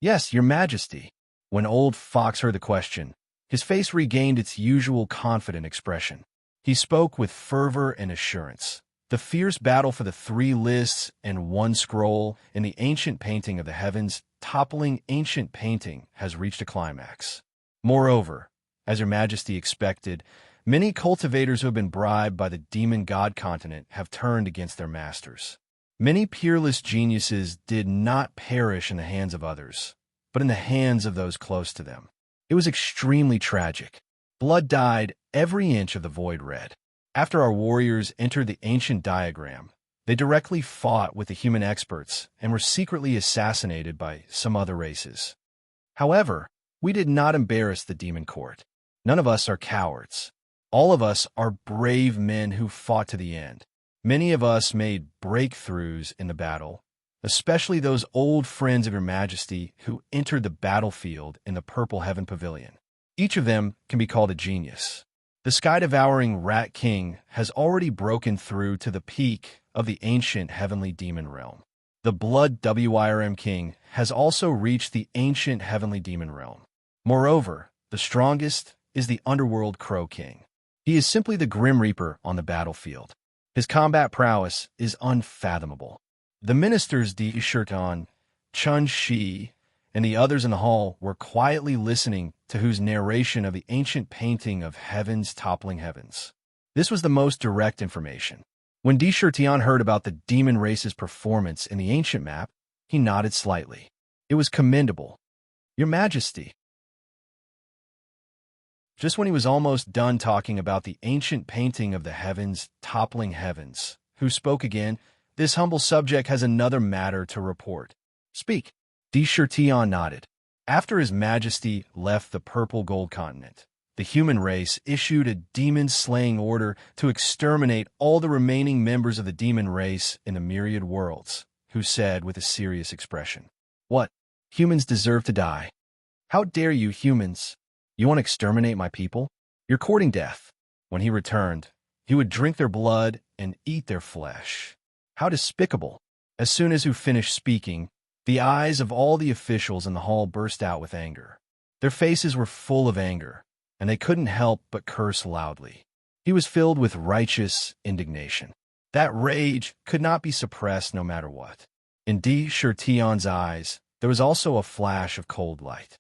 Yes, your majesty. When Old Fox heard the question, his face regained its usual confident expression. He spoke with fervor and assurance. The fierce battle for the 3 lists and 1 scroll in the ancient painting of the heavens toppling ancient painting has reached a climax. Moreover, as your majesty expected, many cultivators who have been bribed by the demon god continent have turned against their masters. Many peerless geniuses did not perish in the hands of others, but in the hands of those close to them. It was extremely tragic. Blood dyed every inch of the void red. After our warriors entered the ancient diagram, they directly fought with the human experts and were secretly assassinated by some other races. However, we did not embarrass the demon court. None of us are cowards. All of us are brave men who fought to the end. Many of us made breakthroughs in the battle, especially those old friends of your majesty who entered the battlefield in the Purple Heaven Pavilion. Each of them can be called a genius. The sky-devouring Rat King has already broken through to the peak of the ancient heavenly demon realm. The Blood Wirm King has also reached the ancient heavenly demon realm. Moreover, the strongest is the underworld Crow King. He is simply the Grim Reaper on the battlefield. His combat prowess is unfathomable. The ministers Deshertian, Chun-Shi, and the others in the hall were quietly listening to Hu's narration of the ancient painting of heaven's toppling heavens. This was the most direct information. When Chertion heard about the demon race's performance in the ancient map, he nodded slightly. It was commendable. Your Majesty. Just when he was almost done talking about the ancient painting of the heavens toppling heavens, who spoke again, this humble subject has another matter to report. Speak. Chertion nodded. After His Majesty left the purple gold continent, the human race issued a demon-slaying order to exterminate all the remaining members of the demon race in the myriad worlds, who said with a serious expression, "What? Humans deserve to die. How dare you, humans? You want to exterminate my people? You're courting death." When he returned, he would drink their blood and eat their flesh. How despicable. As soon as he finished speaking, the eyes of all the officials in the hall burst out with anger. Their faces were full of anger, and they couldn't help but curse loudly. He was filled with righteous indignation. That rage could not be suppressed no matter what. In Chertion's eyes, there was also a flash of cold light.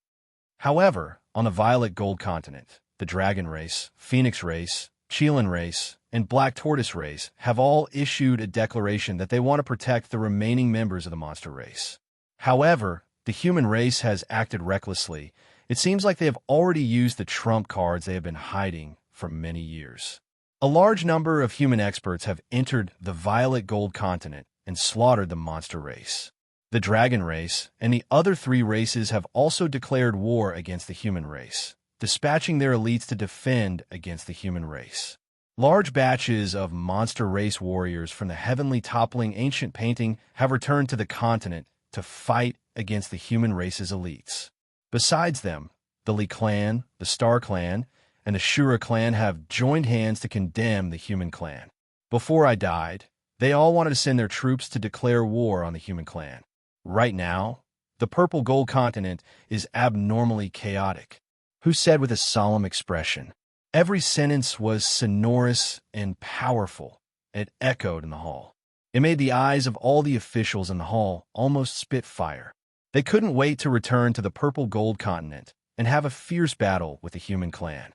However, on the violet gold continent, the dragon race, phoenix race, Chelan race, and black tortoise race have all issued a declaration that they want to protect the remaining members of the monster race. However, the human race has acted recklessly. It seems like they have already used the trump cards they have been hiding for many years. A large number of human experts have entered the violet gold continent and slaughtered the monster race. The dragon race and the other 3 races have also declared war against the human race, dispatching their elites to defend against the human race. Large batches of monster race warriors from the heavenly toppling ancient painting have returned to the continent to fight against the human race's elites. Besides them, the Li clan, the Star clan, and the Shura clan have joined hands to condemn the human clan. Before I died, they all wanted to send their troops to declare war on the human clan. Right now, the purple gold continent is abnormally chaotic. Who said with a solemn expression. Every sentence was sonorous and powerful. It echoed in the hall. It made the eyes of all the officials in the hall almost spit fire. They couldn't wait to return to the purple gold continent and have a fierce battle with the human clan.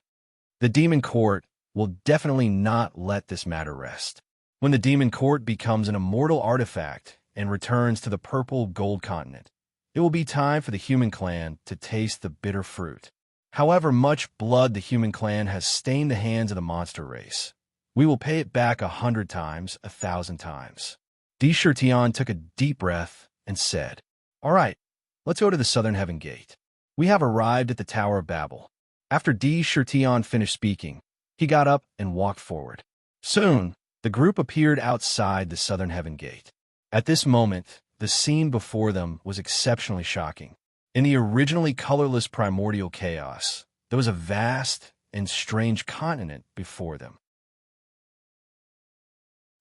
The demon court will definitely not let this matter rest. When the demon court becomes an immortal artifact and returns to the purple gold continent, it will be time for the human clan to taste the bitter fruit. However much blood the human clan has stained the hands of the monster race, we will pay it back 100 times, 1,000 times. Chertion took a deep breath and said, "All right, let's go to the southern heaven gate. We have arrived at the Tower of Babel." After Chertion finished speaking, he got up and walked forward. Soon, the group appeared outside the southern heaven gate. At this moment, the scene before them was exceptionally shocking. In the originally colorless primordial chaos, there was a vast and strange continent before them.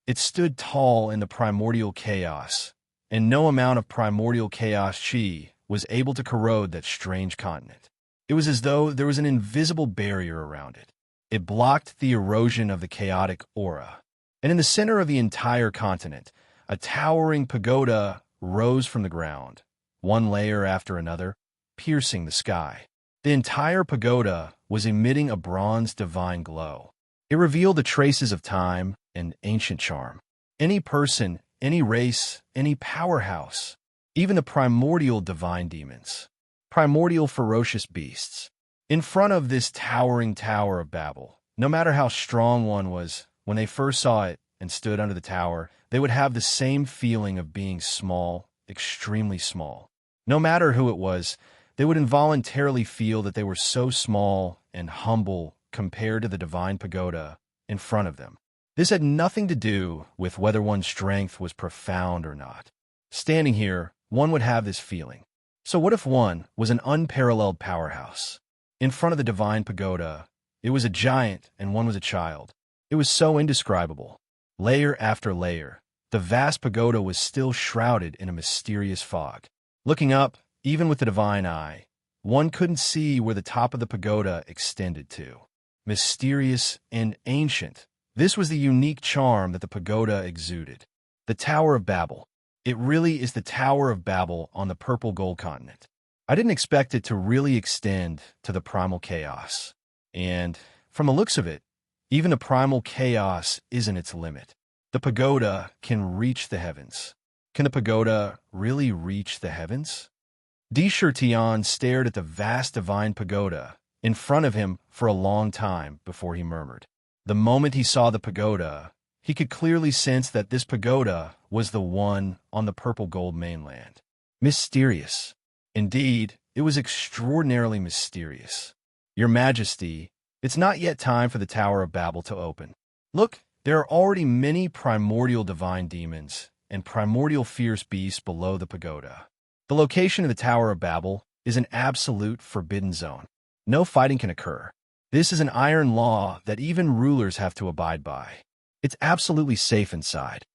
It stood tall in the primordial chaos, and no amount of primordial chaos chi was able to corrode that strange continent. It was as though there was an invisible barrier around it. It blocked the erosion of the chaotic aura. And in the center of the entire continent, a towering pagoda rose from the ground, one layer after another, piercing the sky. The entire pagoda was emitting a bronze divine glow. It revealed the traces of time and ancient charm. Any person, any race, any powerhouse, even the primordial divine demons, primordial ferocious beasts. In front of this towering Tower of Babel, no matter how strong one was, when they first saw it and stood under the tower, they would have the same feeling of being small, extremely small. No matter who it was, they would involuntarily feel that they were so small and humble compared to the divine pagoda in front of them. This had nothing to do with whether one's strength was profound or not. Standing here, one would have this feeling. So what if one was an unparalleled powerhouse? In front of the divine pagoda, it was a giant and one was a child. It was so indescribable. Layer after layer, the vast pagoda was still shrouded in a mysterious fog. Looking up, even with the divine eye, one couldn't see where the top of the pagoda extended to. Mysterious and ancient, this was the unique charm that the pagoda exuded. The Tower of Babel. It really is the Tower of Babel on the purple gold continent. I didn't expect it to really extend to the primal chaos. And, from the looks of it, even the primal chaos isn't its limit. The pagoda can reach the heavens. Can the pagoda really reach the heavens? Tion stared at the vast divine pagoda in front of him for a long time before he murmured. The moment he saw the pagoda, he could clearly sense that this pagoda was the one on the purple gold mainland. Mysterious. Indeed, it was extraordinarily mysterious. Your Majesty, it's not yet time for the Tower of Babel to open. Look, there are already many primordial divine demons and primordial fierce beasts below the pagoda. The location of the Tower of Babel is an absolute forbidden zone. No fighting can occur. This is an iron law that even rulers have to abide by. It's absolutely safe inside.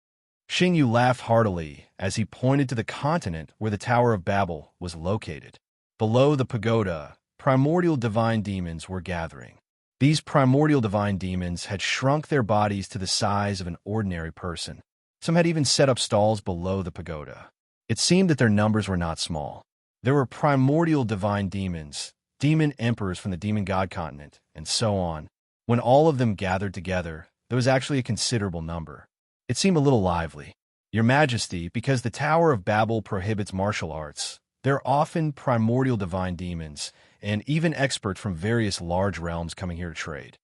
Xingyu laughed heartily as he pointed to the continent where the Tower of Babel was located. Below the pagoda, primordial divine demons were gathering. These primordial divine demons had shrunk their bodies to the size of an ordinary person. Some had even set up stalls below the pagoda. It seemed that their numbers were not small. There were primordial divine demons, demon emperors from the demon god continent, and so on. When all of them gathered together, there was actually a considerable number. It seemed a little lively. Your Majesty, because the Tower of Babel prohibits martial arts, there are often primordial divine demons, and even experts from various large realms coming here to trade.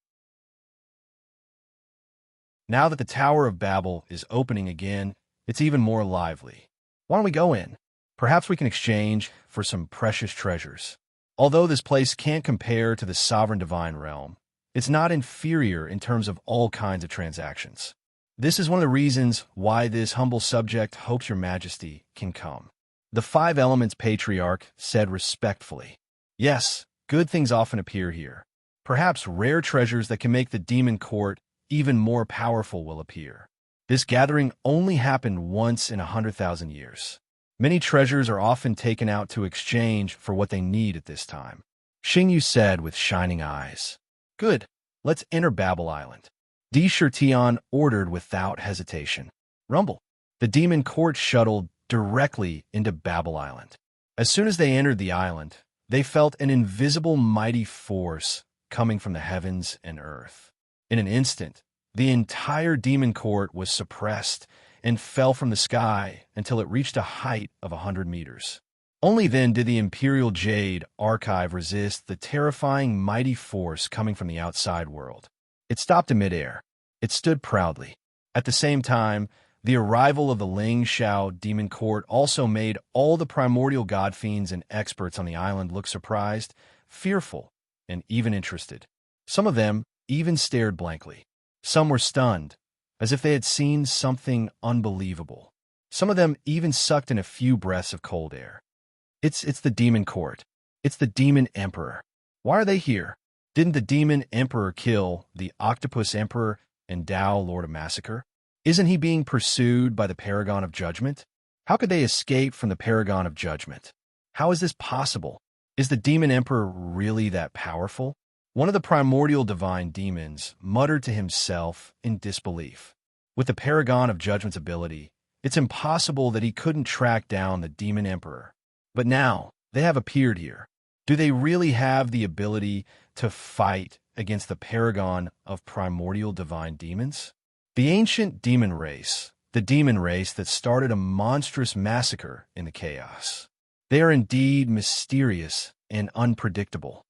Now that the Tower of Babel is opening again, it's even more lively. Why don't we go in? Perhaps we can exchange for some precious treasures. Although this place can't compare to the sovereign divine realm, it's not inferior in terms of all kinds of transactions. This is one of the reasons why this humble subject hopes your Majesty can come. The Five Elements Patriarch said respectfully. Yes, good things often appear here. Perhaps rare treasures that can make the demon court even more powerful will appear. This gathering only happened once in 100,000 years. Many treasures are often taken out to exchange for what they need at this time. Xingyu said with shining eyes. Good, let's enter Babel Island. Tion ordered without hesitation. Rumble. The demon court shuttled directly into Babel Island. As soon as they entered the island, they felt an invisible mighty force coming from the heavens and earth. In an instant, the entire demon court was suppressed and fell from the sky until it reached a height of 100 meters. Only then did the Imperial Jade Archive resist the terrifying mighty force coming from the outside world. It stopped in midair. It stood proudly. At the same time, the arrival of the Ling Shao Demon Court also made all the primordial god fiends and experts on the island look surprised, fearful, and even interested. Some of them even stared blankly. Some were stunned, as if they had seen something unbelievable. Some of them even sucked in a few breaths of cold air. It's the demon court. It's the demon emperor. Why are they here? Didn't the demon emperor kill the octopus emperor and Tao Lord of Massacre? Isn't he being pursued by the Paragon of Judgment? How could they escape from the Paragon of Judgment? How is this possible? Is the demon emperor really that powerful? One of the primordial divine demons muttered to himself in disbelief. With the Paragon of Judgment's ability, it's impossible that he couldn't track down the demon emperor. But now, they have appeared here. Do they really have the ability to fight against the Paragon of primordial divine demons? The ancient demon race, the demon race that started a monstrous massacre in the chaos. They are indeed mysterious and unpredictable.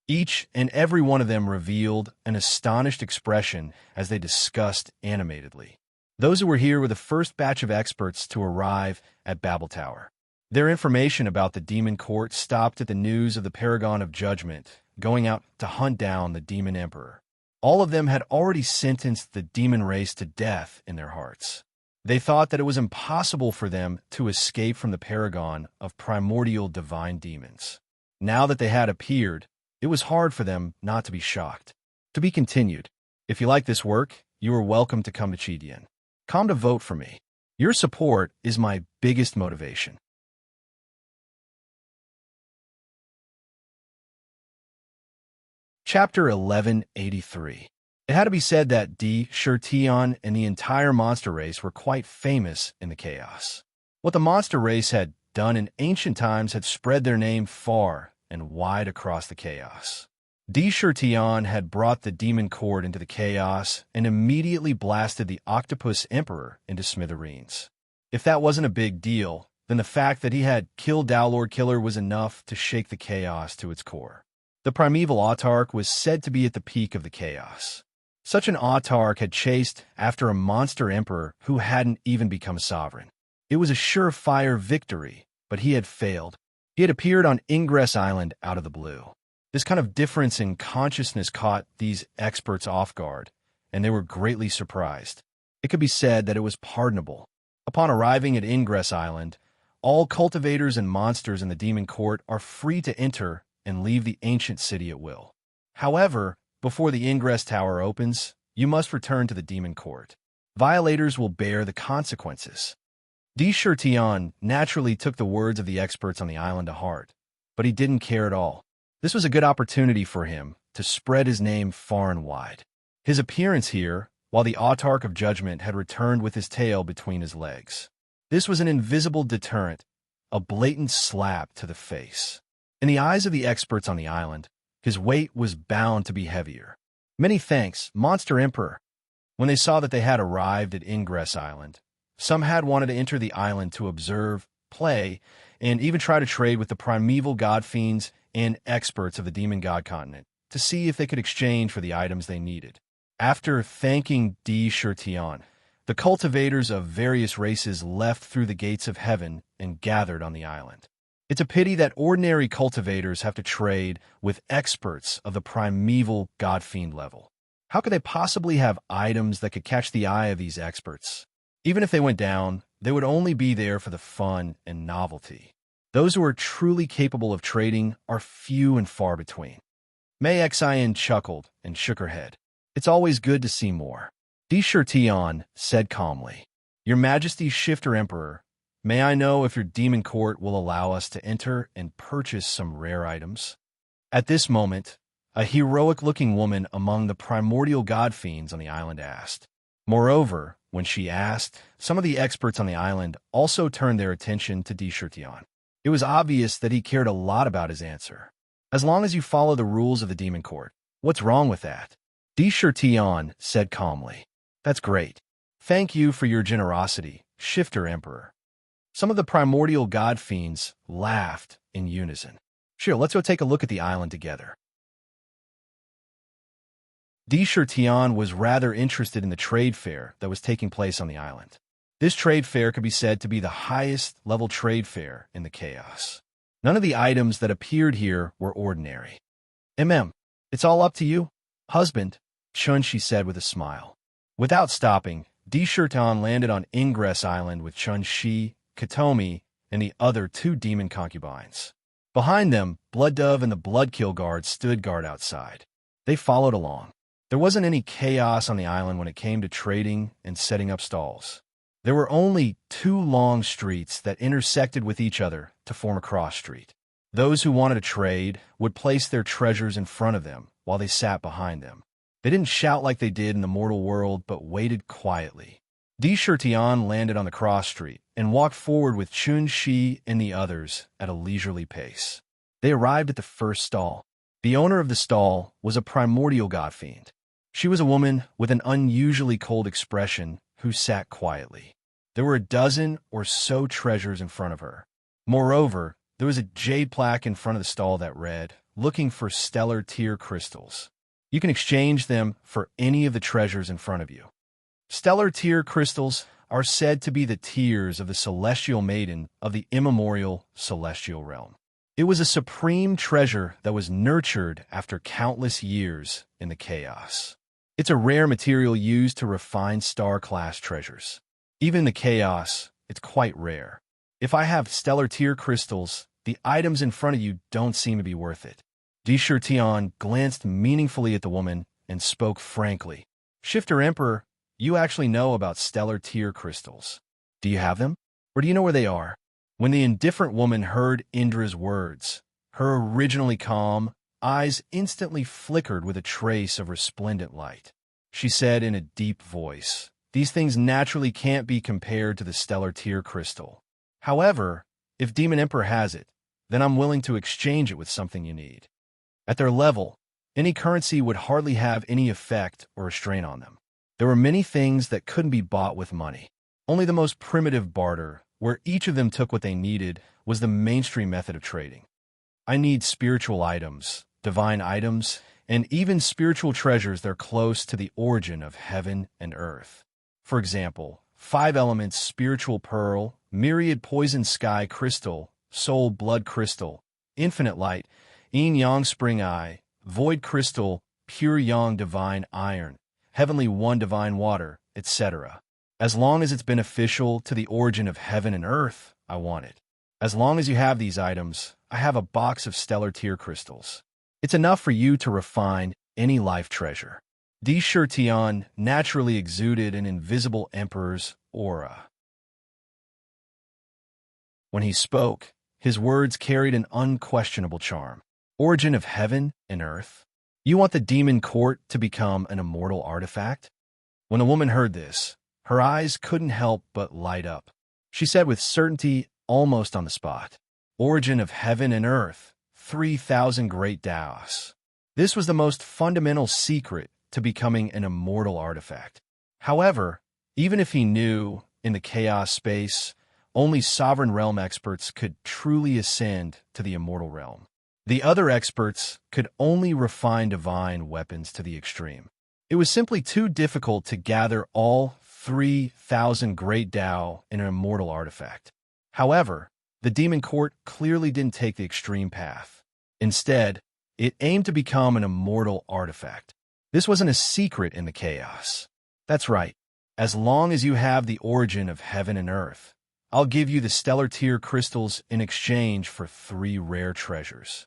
Each and every one of them revealed an astonished expression as they discussed animatedly. Those who were here were the first batch of experts to arrive at Babel Tower. Their information about the demon court stopped at the news of the Paragon of Judgment going out to hunt down the demon emperor. All of them had already sentenced the demon race to death in their hearts. They thought that it was impossible for them to escape from the Paragon of primordial divine demons. Now that they had appeared, it was hard for them not to be shocked. To be continued. If you like this work, you are welcome to come to Chidian. Come to vote for me. Your support is my biggest motivation. Chapter 1183. It had to be said that Tion and the entire monster race were quite famous in the chaos. What the monster race had done in ancient times had spread their name far and wide across the chaos. Tion had brought the demon court into the chaos and immediately blasted the Octopus Emperor into smithereens. If that wasn't a big deal, then the fact that he had killed Dowlord Killer was enough to shake the chaos to its core. The primeval autarch was said to be at the peak of the chaos. Such an autarch had chased after a monster emperor who hadn't even become sovereign. It was a surefire victory, but he had failed. He had appeared on Ingress Island out of the blue. This kind of difference in consciousness caught these experts off guard, and they were greatly surprised. It could be said that it was pardonable. Upon arriving at Ingress Island, all cultivators and monsters in the demon court are free to enter and leave the ancient city at will. However, before the Ingress Tower opens, you must return to the demon court. Violators will bear the consequences. Tion naturally took the words of the experts on the island to heart, but he didn't care at all. This was a good opportunity for him to spread his name far and wide. His appearance here, while the Autarch of Judgment had returned with his tail between his legs. This was an invisible deterrent, a blatant slap to the face. In the eyes of the experts on the island, his weight was bound to be heavier. Many thanks, Monster Emperor. When they saw that they had arrived at Ingress Island, some had wanted to enter the island to observe, play, and even try to trade with the primeval god fiends and experts of the demon god continent to see if they could exchange for the items they needed. After thanking Tion, the cultivators of various races left through the gates of heaven and gathered on the island. It's a pity that ordinary cultivators have to trade with experts of the primeval god-fiend level. How could they possibly have items that could catch the eye of these experts? Even if they went down, they would only be there for the fun and novelty. Those who are truly capable of trading are few and far between. May Xin chuckled and shook her head. It's always good to see more. Tion said calmly, Your Majesty's Shifter Emperor, may I know if your demon court will allow us to enter and purchase some rare items? At this moment, a heroic-looking woman among the primordial god fiends on the island asked. Moreover, when she asked, some of the experts on the island also turned their attention to Tion. It was obvious that he cared a lot about his answer. As long as you follow the rules of the demon court, what's wrong with that? Tion said calmly. That's great. Thank you for your generosity, Shifter Emperor. Some of the primordial god fiends laughed in unison. Sure, let's go take a look at the island together. Tion was rather interested in the trade fair that was taking place on the island. This trade fair could be said to be the highest level trade fair in the chaos. None of the items that appeared here were ordinary. It's all up to you, husband, Chun-Shi said with a smile. Without stopping, Tion landed on Ingress Island with Chun-Shi, Katomi, and the other two demon concubines. Behind them, Blood Dove and the Bloodkill Guard stood guard outside. They followed along. There wasn't any chaos on the island when it came to trading and setting up stalls. There were only two long streets that intersected with each other to form a cross street. Those who wanted to trade would place their treasures in front of them while they sat behind them. They didn't shout like they did in the mortal world, but waited quietly. Tion landed on the cross street and walked forward with Chun-Shi and the others at a leisurely pace. They arrived at the first stall. The owner of the stall was a primordial god fiend. She was a woman with an unusually cold expression who sat quietly. There were a dozen or so treasures in front of her. Moreover, there was a jade plaque in front of the stall that read, "Looking for stellar tier crystals." You can exchange them for any of the treasures in front of you. Stellar tier crystals are said to be the tears of the celestial maiden of the immemorial celestial realm. It was a supreme treasure that was nurtured after countless years in the chaos. It's a rare material used to refine star-class treasures. Even in the chaos, it's quite rare. If I have stellar tier crystals, the items in front of you don't seem to be worth it. Tion glanced meaningfully at the woman and spoke frankly. Shifter Emperor, you actually know about stellar tier crystals. Do you have them? Or do you know where they are? When the indifferent woman heard Indra's words, her originally calm eyes instantly flickered with a trace of resplendent light. She said in a deep voice, "These things naturally can't be compared to the stellar tier crystal. However, if Demon Emperor has it, then I'm willing to exchange it with something you need." At their level, Any currency would hardly have any effect or restraint on them. There were many things that couldn't be bought with money. Only the most primitive barter, where each of them took what they needed, was the mainstream method of trading. I need spiritual items, divine items, and even spiritual treasures that are close to the origin of heaven and earth. For example, 5 elements spiritual pearl, myriad poison sky crystal, soul blood crystal, infinite light, yin-yang spring eye, void crystal, pure yang divine iron, heavenly one divine water, etc. As long as it's beneficial to the origin of heaven and earth, I want it. As long as you have these items, I have a box of stellar tier crystals. It's enough for you to refine any life treasure. Di Shirtian naturally exuded an invisible emperor's aura. When he spoke, his words carried an unquestionable charm. Origin of heaven and earth? You want the demon court to become an immortal artifact? When the woman heard this, her eyes couldn't help but light up. She said with certainty, almost on the spot, origin of heaven and earth, 3,000 great Taos. This was the most fundamental secret to becoming an immortal artifact. However, even if he knew, in the chaos space, only sovereign realm experts could truly ascend to the immortal realm. The other experts could only refine divine weapons to the extreme. It was simply too difficult to gather all 3,000 great Tao in an immortal artifact. However, the demon court clearly didn't take the extreme path. Instead, it aimed to become an immortal artifact. This wasn't a secret in the chaos. That's right. As long as you have the origin of heaven and earth, I'll give you the stellar tier crystals in exchange for 3 rare treasures.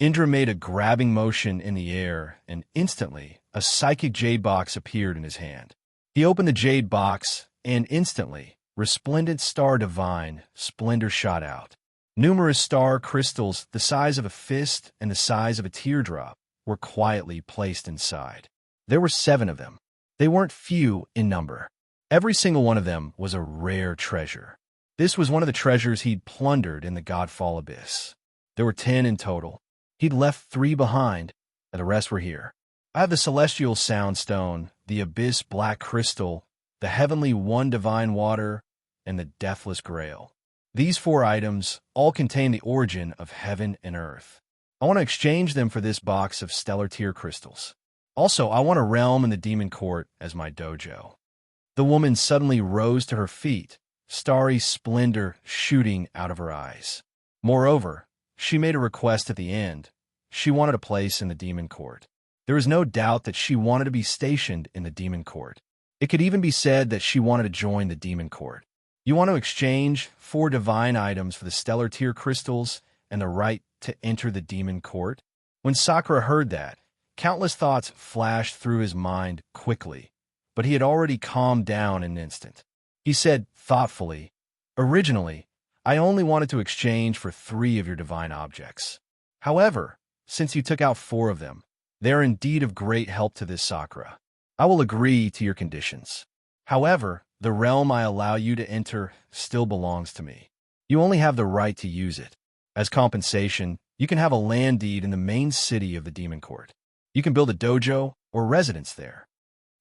Indra made a grabbing motion in the air, and instantly, a psychic jade box appeared in his hand. He opened the jade box, and instantly, resplendent star divine splendor shot out. Numerous star crystals the size of a fist and the size of a teardrop were quietly placed inside. There were 7 of them. They weren't few in number. Every single one of them was a rare treasure. This was one of the treasures he'd plundered in the Godfall Abyss. There were 10 in total. He'd left 3 behind, and the rest were here. I have the Celestial Soundstone, the Abyss Black Crystal, the Heavenly One Divine Water, and the Deathless Grail. These 4 items all contain the origin of heaven and earth. I want to exchange them for this box of stellar tier crystals. Also, I want a realm in the demon court as my dojo. The woman suddenly rose to her feet, starry splendor shooting out of her eyes. Moreover, she made a request at the end. She wanted a place in the demon court. There is no doubt that she wanted to be stationed in the demon court. It could even be said that she wanted to join the demon court. You want to exchange 4 divine items for the stellar tier crystals and the right to enter the demon court? When Sakura heard that, countless thoughts flashed through his mind quickly, but he had already calmed down in an instant. He said thoughtfully, originally, I only wanted to exchange for 3 of your divine objects. However, since you took out 4 of them, they are indeed of great help to this Sakura. I will agree to your conditions. However, the realm I allow you to enter still belongs to me. You only have the right to use it. As compensation, you can have a land deed in the main city of the demon court. You can build a dojo or residence there.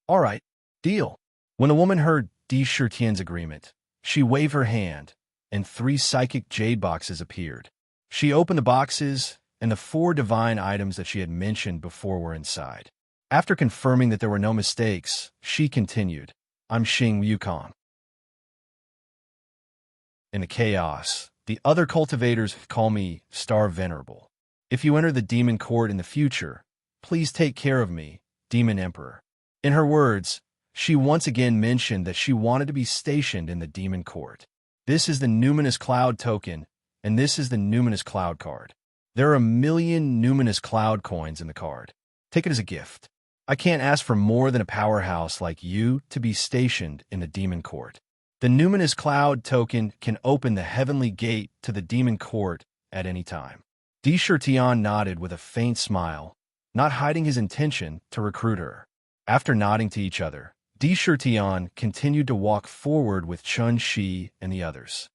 All right, deal. When the woman heard Di Shirtian's agreement, she waved her hand, and 3 psychic jade boxes appeared. She opened the boxes, and the 4 divine items that she had mentioned before were inside. After confirming that there were no mistakes, she continued, I'm Xing Yukong. In the chaos, the other cultivators call me Star Venerable. If you enter the demon court in the future, please take care of me, Demon Emperor. In her words, she once again mentioned that she wanted to be stationed in the demon court. This is the Numinous Cloud token, and this is the Numinous Cloud card. There are 1,000,000 Numinous Cloud coins in the card. Take it as a gift. I can't ask for more than a powerhouse like you to be stationed in the demon court. The Numinous Cloud token can open the heavenly gate to the demon court at any time. Di Shirtian nodded with a faint smile, not hiding his intention to recruit her. After nodding to each other, Di Shirtian continued to walk forward with Chun Shi and the others.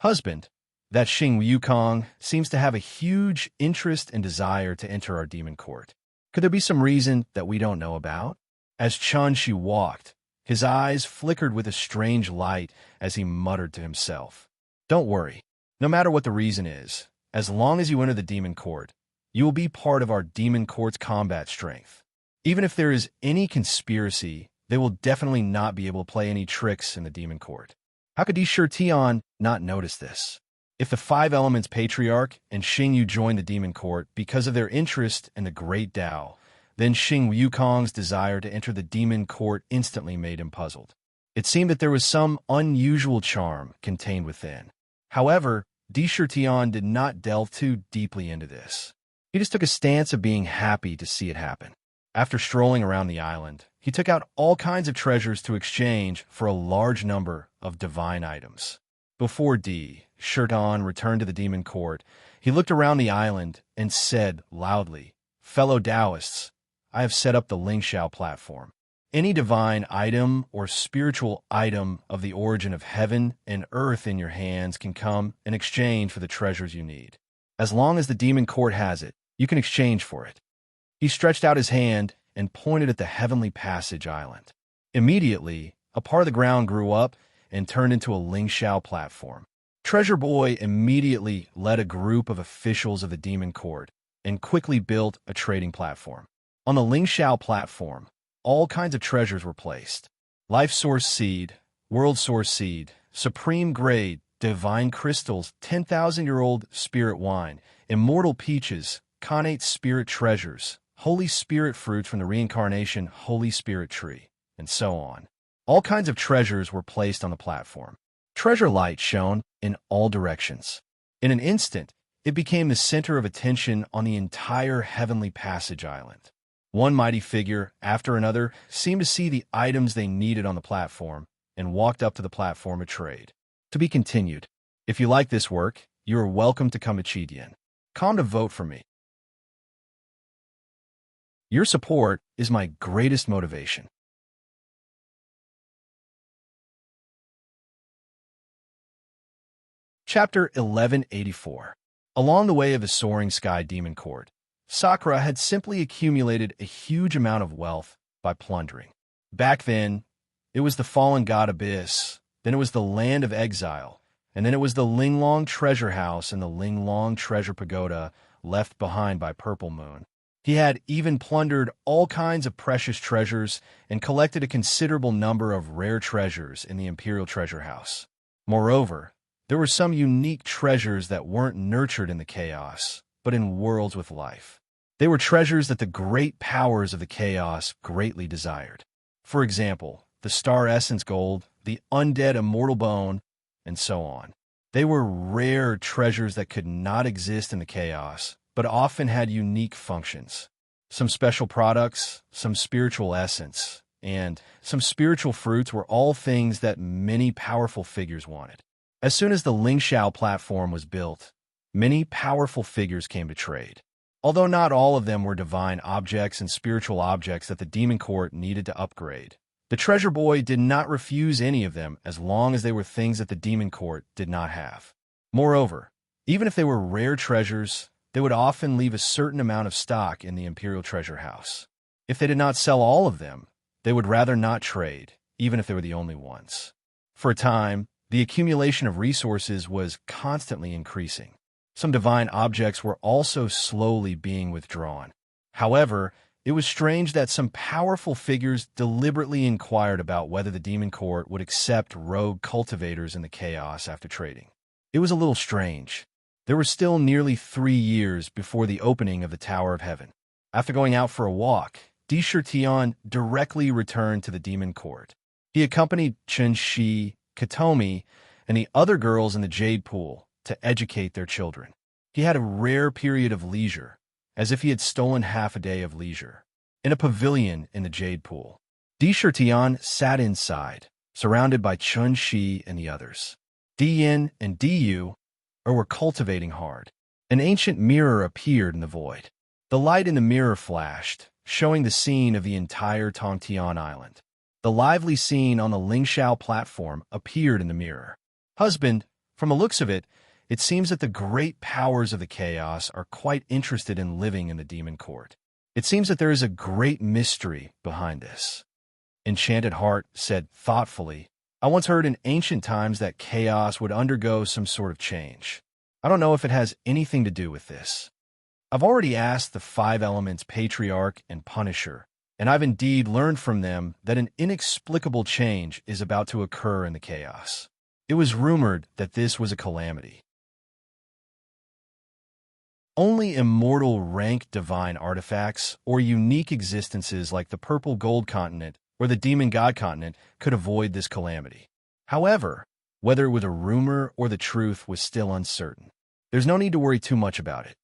Husband, that Xing Yukong seems to have a huge interest and desire to enter our demon court. Could there be some reason that we don't know about? As Chun-Shi walked, his eyes flickered with a strange light as he muttered to himself. Don't worry. No matter what the reason is, as long as you enter the demon court, you will be part of our demon court's combat strength. Even if there is any conspiracy, they will definitely not be able to play any tricks in the demon court. How could Di Tian not notice this? If the Five Elements Patriarch and Xing Yu joined the demon court because of their interest in the Great Tao, then Xing Wukong's desire to enter the demon court instantly made him puzzled. It seemed that there was some unusual charm contained within. However, Di Tian did not delve too deeply into this. He just took a stance of being happy to see it happen. After strolling around the island, he took out all kinds of treasures to exchange for a large number of divine items. Before Di Tian returned to the demon court, he looked around the island and said loudly, "Fellow Taoists, I have set up the Lingxiao platform. Any divine item or spiritual item of the origin of heaven and earth in your hands can come in exchange for the treasures you need. As long as the demon court has it, you can exchange for it." He stretched out his hand and pointed at the heavenly passage island. Immediately, a part of the ground grew up and turned into a Lingxiao platform. Treasure Boy immediately led a group of officials of the demon court and quickly built a trading platform. On the Lingxiao platform, all kinds of treasures were placed. Life Source Seed, World Source Seed, Supreme Grade, Divine Crystals, 10,000-year-old Spirit Wine, Immortal Peaches, Connate Spirit Treasures, Holy Spirit Fruits from the Reincarnation Holy Spirit Tree, and so on. All kinds of treasures were placed on the platform. Treasure light shone in all directions. In an instant, it became the center of attention on the entire heavenly passage island. One mighty figure after another seemed to see the items they needed on the platform and walked up to the platform to trade. To be continued. If you like this work, you are welcome to come to Chidian. Come to vote for me. Your support is my greatest motivation. Chapter 1184. Along the way of the soaring sky demon court, Sakura had simply accumulated a huge amount of wealth by plundering. Back then, it was the fallen god Abyss, then it was the land of exile, and then it was the Linglong treasure house and the Linglong treasure pagoda left behind by Purple Moon. He had even plundered all kinds of precious treasures and collected a considerable number of rare treasures in the Imperial Treasure House. Moreover, there were some unique treasures that weren't nurtured in the chaos, but in worlds with life. They were treasures that the great powers of the chaos greatly desired. For example, the Star Essence Gold, the Undead Immortal Bone, and so on. They were rare treasures that could not exist in the chaos, but often had unique functions. Some special products, some spiritual essence, and some spiritual fruits were all things that many powerful figures wanted. As soon as the Lingxiao platform was built, many powerful figures came to trade. Although not all of them were divine objects and spiritual objects that the demon court needed to upgrade, the treasure boy did not refuse any of them as long as they were things that the demon court did not have. Moreover, even if they were rare treasures, they would often leave a certain amount of stock in the Imperial Treasure House. If they did not sell all of them, they would rather not trade, even if they were the only ones. For a time, the accumulation of resources was constantly increasing. Some divine objects were also slowly being withdrawn. However, it was strange that some powerful figures deliberately inquired about whether the demon court would accept rogue cultivators in the chaos after trading. It was a little strange. There were still nearly 3 years before the opening of the Tower of Heaven. After going out for a walk, Di Tian directly returned to the demon court. He accompanied Chun-Shi, Katomi, and the other girls in the Jade Pool to educate their children. He had a rare period of leisure, as if he had stolen half a day of leisure. In a pavilion in the Jade Pool, Di Tian sat inside, surrounded by Chun-Shi and the others. Di-Yin and Di-Yu were cultivating hard. An ancient mirror appeared in the void. The light in the mirror flashed, showing the scene of the entire Tongtian Island. The lively scene on the Lingxiao platform appeared in the mirror. Husband, from the looks of it, it seems that the great powers of the chaos are quite interested in living in the demon court. It seems that there is a great mystery behind this. Enchanted Heart said thoughtfully, I once heard in ancient times that chaos would undergo some sort of change. I don't know if it has anything to do with this. I've already asked the 5 elements Patriarch and Punisher, and I've indeed learned from them that an inexplicable change is about to occur in the chaos. It was rumored that this was a calamity. Only immortal rank divine artifacts or unique existences like the purple gold continent or the demon god continent could avoid this calamity. However, whether it was a rumor or the truth was still uncertain. There's no need to worry too much about it.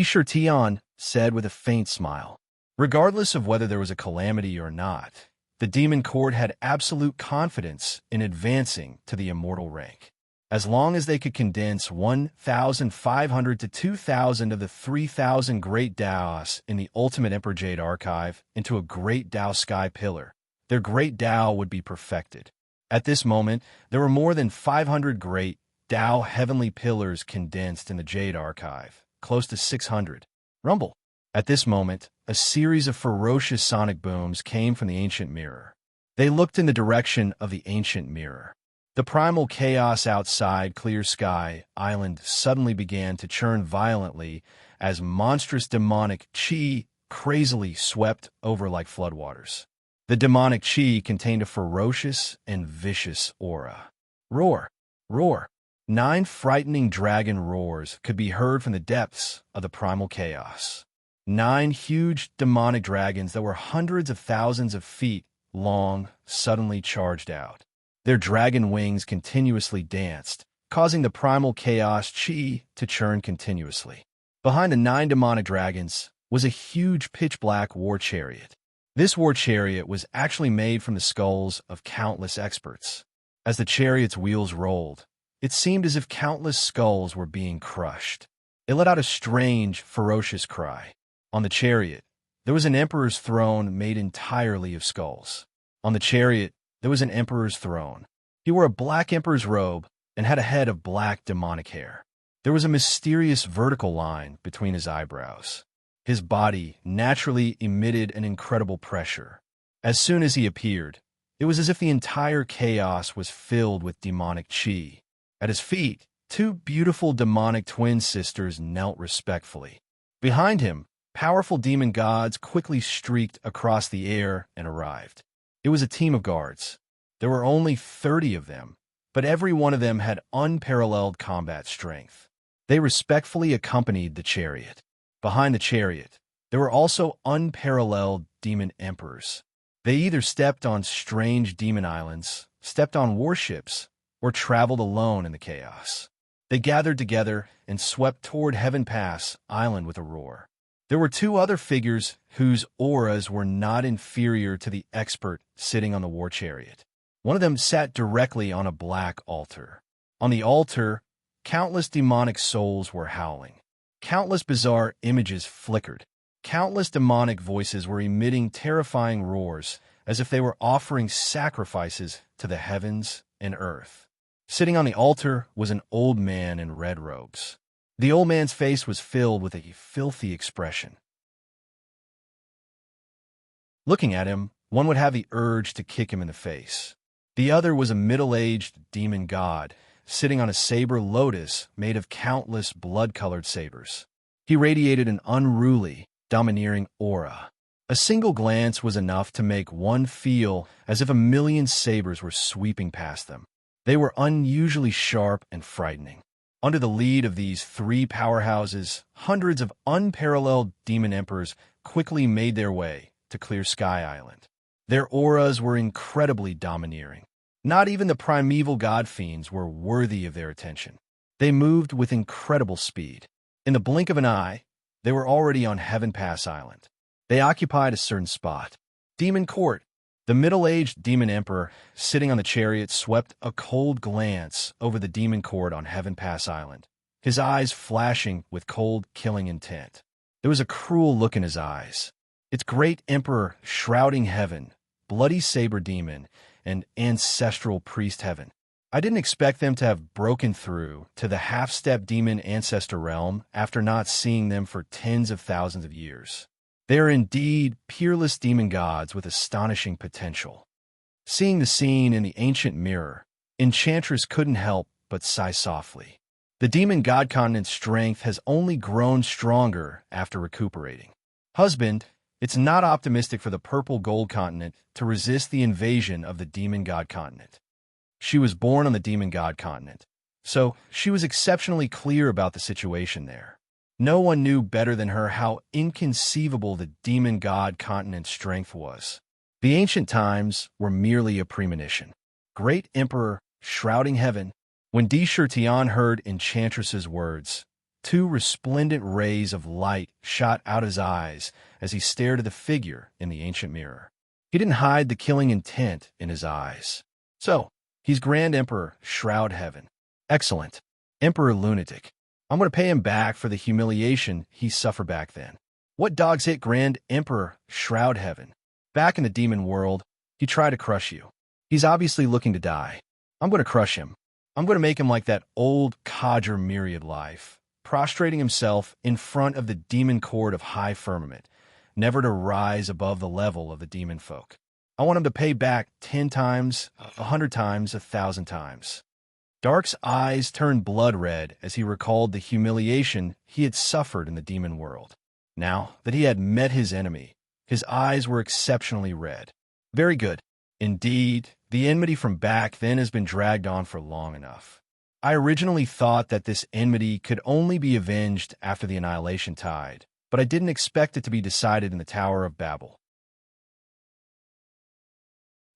Tion said with a faint smile. Regardless of whether there was a calamity or not, the demon court had absolute confidence in advancing to the immortal rank. As long as they could condense 1,500 to 2,000 of the 3,000 great Daos in the Ultimate Emperor Jade Archive into a great Dao Sky Pillar, their great Dao would be perfected. At this moment, there were more than 500 great Dao Heavenly Pillars condensed in the Jade Archive, close to 600. Rumble. At this moment, a series of ferocious sonic booms came from the ancient mirror. They looked in the direction of the ancient mirror. The primal chaos outside Clear Sky Island suddenly began to churn violently as monstrous demonic chi crazily swept over like floodwaters. The demonic chi contained a ferocious and vicious aura. Roar! Roar! 9 frightening dragon roars could be heard from the depths of the primal chaos. 9 huge demonic dragons that were hundreds of thousands of feet long suddenly charged out. Their dragon wings continuously danced, causing the primal chaos chi to churn continuously. Behind the 9 demonic dragons was a huge pitch-black war chariot. This war chariot was actually made from the skulls of countless experts. As the chariot's wheels rolled, it seemed as if countless skulls were being crushed. It let out a strange, ferocious cry. On the chariot, there was an emperor's throne made entirely of skulls. On the chariot, there was an emperor's throne. He wore a black emperor's robe and had a head of black demonic hair. There was a mysterious vertical line between his eyebrows. His body naturally emitted an incredible pressure. As soon as he appeared, it was as if the entire chaos was filled with demonic chi. At his feet, 2 beautiful demonic twin sisters knelt respectfully. Behind him, powerful demon gods quickly streaked across the air and arrived. It was a team of guards. There were only 30 of them, but every one of them had unparalleled combat strength. They respectfully accompanied the chariot. Behind the chariot, there were also unparalleled demon emperors. They either stepped on strange demon islands, stepped on warships, or traveled alone in the chaos. They gathered together and swept toward Heaven Pass Island with a roar. There were 2 other figures whose auras were not inferior to the expert sitting on the war chariot. One of them sat directly on a black altar. On the altar, countless demonic souls were howling. Countless bizarre images flickered. Countless demonic voices were emitting terrifying roars as if they were offering sacrifices to the heavens and earth. Sitting on the altar was an old man in red robes. The old man's face was filled with a filthy expression. Looking at him, one would have the urge to kick him in the face. The other was a middle-aged demon god, sitting on a saber lotus made of countless blood-colored sabers. He radiated an unruly, domineering aura. A single glance was enough to make one feel as if a million sabers were sweeping past them. They were unusually sharp and frightening. Under the lead of these 3 powerhouses, hundreds of unparalleled demon emperors quickly made their way to Clear Sky Island. Their auras were incredibly domineering. Not even the primeval god fiends were worthy of their attention. They moved with incredible speed. In the blink of an eye, they were already on Heaven Pass Island. They occupied a certain spot. Demon Court. The middle-aged demon emperor sitting on the chariot swept a cold glance over the demon court on Heaven Pass Island, his eyes flashing with cold, killing intent. There was a cruel look in his eyes. Its great emperor shrouding heaven, bloody saber demon, and ancestral priest heaven. I didn't expect them to have broken through to the half-step demon ancestor realm after not seeing them for tens of thousands of years. They are indeed peerless demon gods with astonishing potential. Seeing the scene in the ancient mirror, Enchantress couldn't help but sigh softly. The demon god continent's strength has only grown stronger after recuperating. Husband, it's not optimistic for the purple gold continent to resist the invasion of the demon god continent. She was born on the demon god continent, so she was exceptionally clear about the situation there. No one knew better than her how inconceivable the demon god continent's strength was. The ancient times were merely a premonition. Great Emperor, shrouding heaven. When Di Tian heard Enchantress's words, two resplendent rays of light shot out his eyes as he stared at the figure in the ancient mirror. He didn't hide the killing intent in his eyes. So, he's Grand Emperor, shroud heaven. Excellent. Emperor lunatic. I'm going to pay him back for the humiliation he suffered back then. What dogs hit Grand Emperor, shroud heaven? Back in the demon world, he tried to crush you. He's obviously looking to die. I'm going to crush him. I'm going to make him like that old codger myriad life, prostrating himself in front of the demon court of high firmament, never to rise above the level of the demon folk. I want him to pay back 10 times, 100 times, 1,000 times. Dark's eyes turned blood red as he recalled the humiliation he had suffered in the demon world. Now that he had met his enemy, his eyes were exceptionally red. Very good. Indeed, the enmity from back then has been dragged on for long enough. I originally thought that this enmity could only be avenged after the annihilation tide, but I didn't expect it to be decided in the Tower of Babel.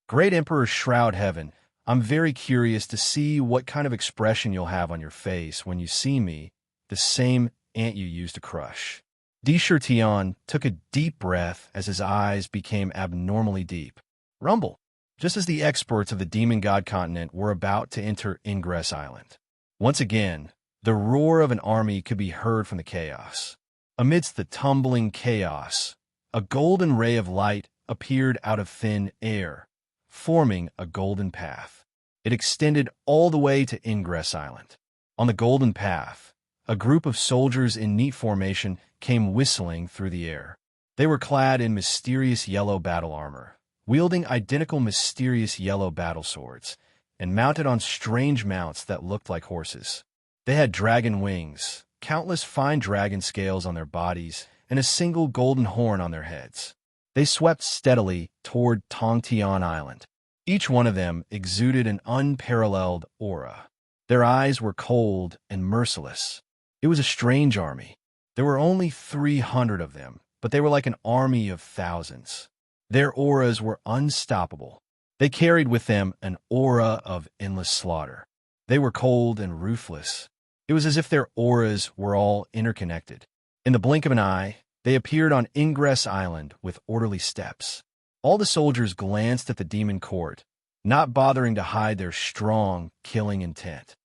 Great Emperor Shroud Heaven, I'm very curious to see what kind of expression you'll have on your face when you see me, the same ant you used to crush. Di Tian took a deep breath as his eyes became abnormally deep. Rumble. Just as the experts of the Demon God continent were about to enter Ingress Island. Once again, the roar of an army could be heard from the chaos. Amidst the tumbling chaos, a golden ray of light appeared out of thin air, forming a golden path. It extended all the way to Ingress Island. On the golden path, a group of soldiers in neat formation came whistling through the air. They were clad in mysterious yellow battle armor, wielding identical mysterious yellow battle swords, and mounted on strange mounts that looked like horses. They had dragon wings, countless fine dragon scales on their bodies, and a single golden horn on their heads. They swept steadily toward Tongtian Island. Each one of them exuded an unparalleled aura. Their eyes were cold and merciless. It was a strange army. There were only 300 of them, but they were like an army of thousands. Their auras were unstoppable. They carried with them an aura of endless slaughter. They were cold and ruthless. It was as if their auras were all interconnected. In the blink of an eye, they appeared on Ingress Island with orderly steps. All the soldiers glanced at the demon court, not bothering to hide their strong, killing intent.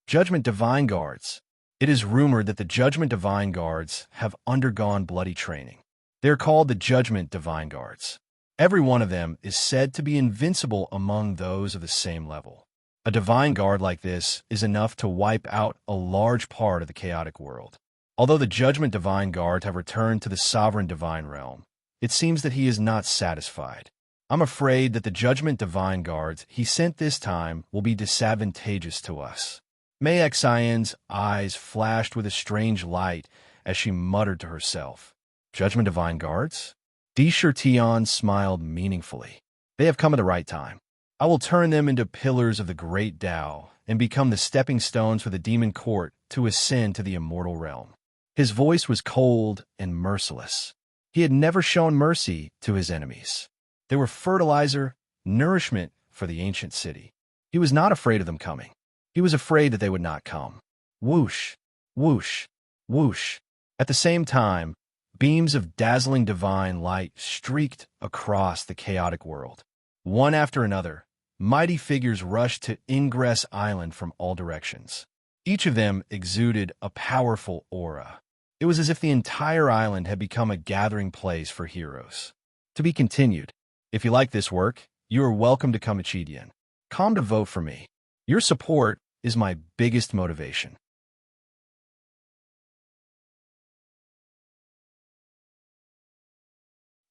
Judgment Divine Guards. It is rumored that the Judgment Divine Guards have undergone bloody training. They are called the Judgment Divine Guards. Every one of them is said to be invincible among those of the same level. A divine guard like this is enough to wipe out a large part of the chaotic world. Although the Judgment Divine Guard have returned to the Sovereign Divine Realm, it seems that he is not satisfied. I'm afraid that the Judgment Divine Guards he sent this time will be disadvantageous to us. Mei Xian's eyes flashed with a strange light as she muttered to herself. Judgment Divine Guards? Di Tian smiled meaningfully. They have come at the right time. I will turn them into pillars of the great Tao and become the stepping stones for the demon court to ascend to the immortal realm. His voice was cold and merciless. He had never shown mercy to his enemies. They were fertilizer, nourishment for the ancient city. He was not afraid of them coming. He was afraid that they would not come. Whoosh, whoosh, whoosh. At the same time, beams of dazzling divine light streaked across the chaotic world. One after another, mighty figures rushed to Ingress Island from all directions. Each of them exuded a powerful aura. It was as if the entire island had become a gathering place for heroes. To be continued. If you like this work, you are welcome to come to Chidian. Come to vote for me. Your support is my biggest motivation.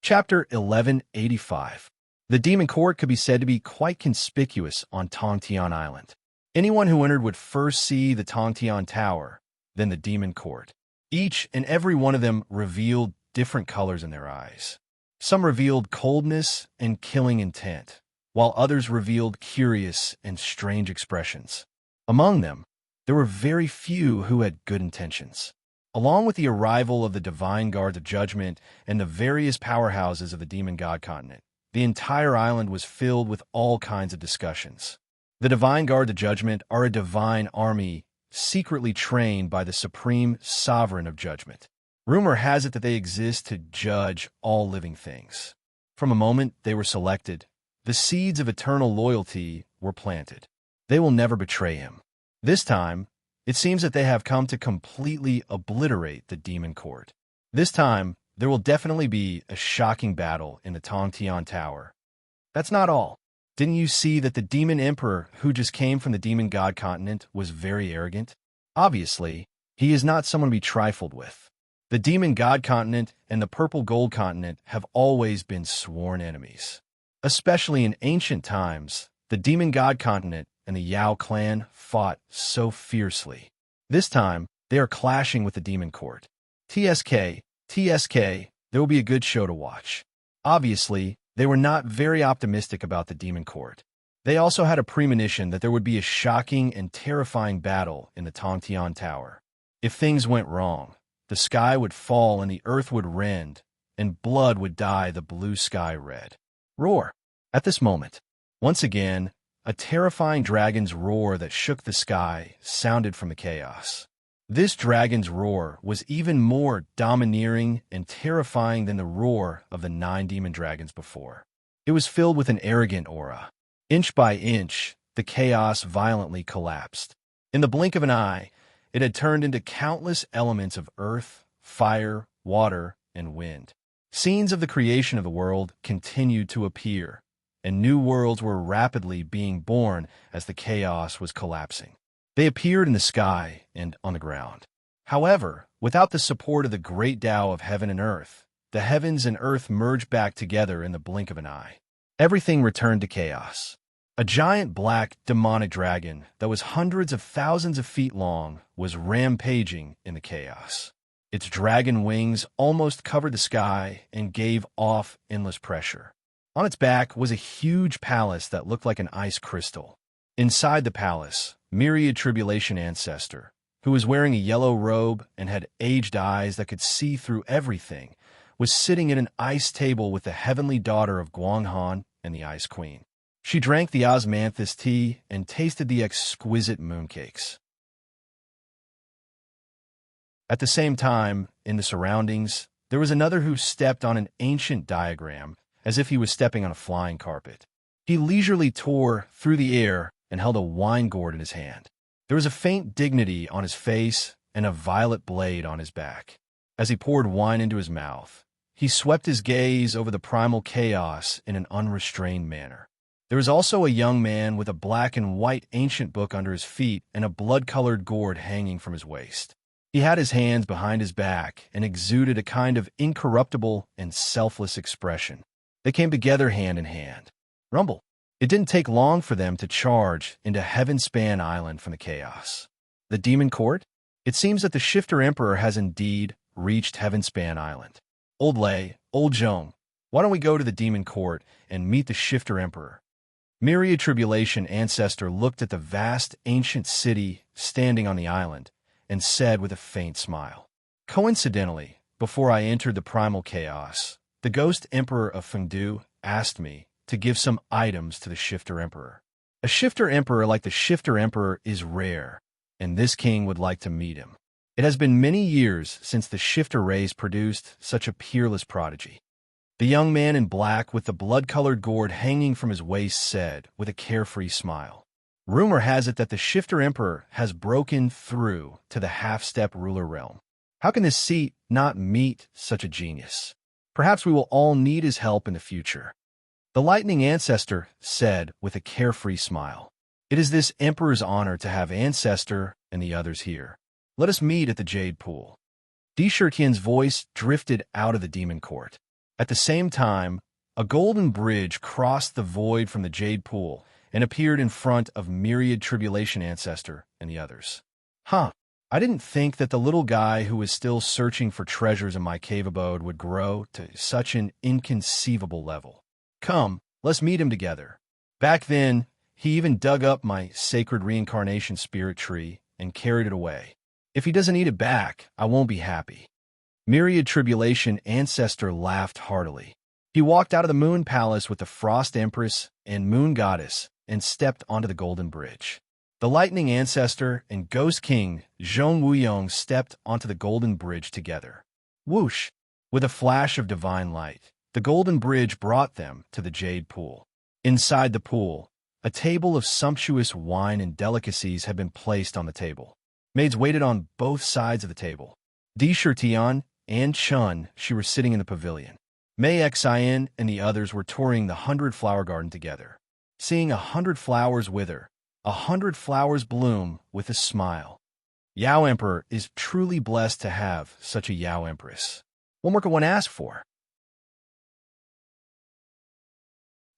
Chapter 1185. The Demon Court could be said to be quite conspicuous on Tongtian Island. Anyone who entered would first see the Tongtian Tower, then the Demon Court. Each and every one of them revealed different colors in their eyes. Some revealed coldness and killing intent, while others revealed curious and strange expressions. Among them, there were very few who had good intentions. Along with the arrival of the Divine Guards of Judgment and the various powerhouses of the Demon God Continent, the entire island was filled with all kinds of discussions. The Divine Guards of Judgment are a divine army secretly trained by the Supreme Sovereign of Judgment. Rumor has it that they exist to judge all living things. From the moment they were selected, the seeds of eternal loyalty were planted. They will never betray him. This time, it seems that they have come to completely obliterate the Demon Court. This time, there will definitely be a shocking battle in the Tongtian Tower. That's not all. Didn't you see that the Demon Emperor who just came from the Demon God Continent was very arrogant? Obviously, he is not someone to be trifled with. The Demon God Continent and the Purple Gold Continent have always been sworn enemies. Especially in ancient times, the Demon God Continent and the Yao clan fought so fiercely. This time, they are clashing with the Demon Court. TSK, there will be a good show to watch. Obviously, they were not very optimistic about the Demon Court. They also had a premonition that there would be a shocking and terrifying battle in the Tongtian Tower. If things went wrong, the sky would fall and the earth would rend, and blood would dye the blue sky red. Roar! At this moment, once again, a terrifying dragon's roar that shook the sky sounded from the chaos. This dragon's roar was even more domineering and terrifying than the roar of the 9 demon dragons before. It was filled with an arrogant aura. Inch by inch, the chaos violently collapsed. In the blink of an eye, it had turned into countless elements of earth, fire, water, and wind. Scenes of the creation of the world continued to appear, and new worlds were rapidly being born as the chaos was collapsing. They appeared in the sky and on the ground. However, without the support of the great Tao of heaven and earth, the heavens and earth merged back together in the blink of an eye. Everything returned to chaos. A giant black demonic dragon that was hundreds of thousands of feet long was rampaging in the chaos. Its dragon wings almost covered the sky and gave off endless pressure. On its back was a huge palace that looked like an ice crystal. Inside the palace, myriad tribulation Ancestor, who was wearing a yellow robe and had aged eyes that could see through everything, was sitting at an ice table with the heavenly daughter of Guanghan and the Ice Queen. She drank the osmanthus tea and tasted the exquisite mooncakes. At the same time, in the surroundings, there was another who stepped on an ancient diagram as if he was stepping on a flying carpet. He leisurely tore through the air and held a wine gourd in his hand. There was a faint dignity on his face and a violet blade on his back. As he poured wine into his mouth, he swept his gaze over the primal chaos in an unrestrained manner. There was also a young man with a black and white ancient book under his feet and a blood-colored gourd hanging from his waist. He had his hands behind his back and exuded a kind of incorruptible and selfless expression. They came together hand in hand. Rumble. It didn't take long for them to charge into Heavenspan Island from the chaos. The Demon Court? It seems that the Shifter Emperor has indeed reached Heavenspan Island. Old Lei, Old Zhong, why don't we go to the Demon Court and meet the Shifter Emperor? Myriad Tribulation Ancestor looked at the vast ancient city standing on the island and said with a faint smile. Coincidentally, before I entered the primal chaos, the Ghost Emperor of Fengdu asked me to give some items to the Shifter Emperor. A Shifter Emperor like the Shifter Emperor is rare, and this king would like to meet him. It has been many years since the Shifter race produced such a peerless prodigy. The young man in black with the blood-colored gourd hanging from his waist said with a carefree smile. Rumor has it that the Shifter Emperor has broken through to the half-step ruler realm. How can this seat not meet such a genius? Perhaps we will all need his help in the future. The Lightning Ancestor said with a carefree smile. It is this Emperor's honor to have Ancestor and the others here. Let us meet at the Jade Pool. Di Shirtian's voice drifted out of the Demon Court. At the same time, a golden bridge crossed the void from the jade pool and appeared in front of myriad tribulation ancestor and the others. Huh. I didn't think that the little guy who was still searching for treasures in my cave abode would grow to such an inconceivable level. Come, let's meet him together. Back then, he even dug up my sacred reincarnation spirit tree and carried it away. If he doesn't eat it back, I won't be happy. Myriad tribulation ancestor laughed heartily. He walked out of the moon palace with the frost empress and moon goddess and stepped onto the golden bridge. The lightning ancestor and ghost king Zhong Wuyong stepped onto the golden bridge together. Whoosh! With a flash of divine light, the golden bridge brought them to the jade pool. Inside the pool, a table of sumptuous wine and delicacies had been placed on the table. Maids waited on both sides of the table. Di Shirtian and Chun, she were sitting in the pavilion. Mei Xian and the others were touring the 100-flower garden together. Seeing 100 flowers wither, 100 flowers bloom with a smile. Yao Emperor is truly blessed to have such a Yao Empress. What more could one ask for?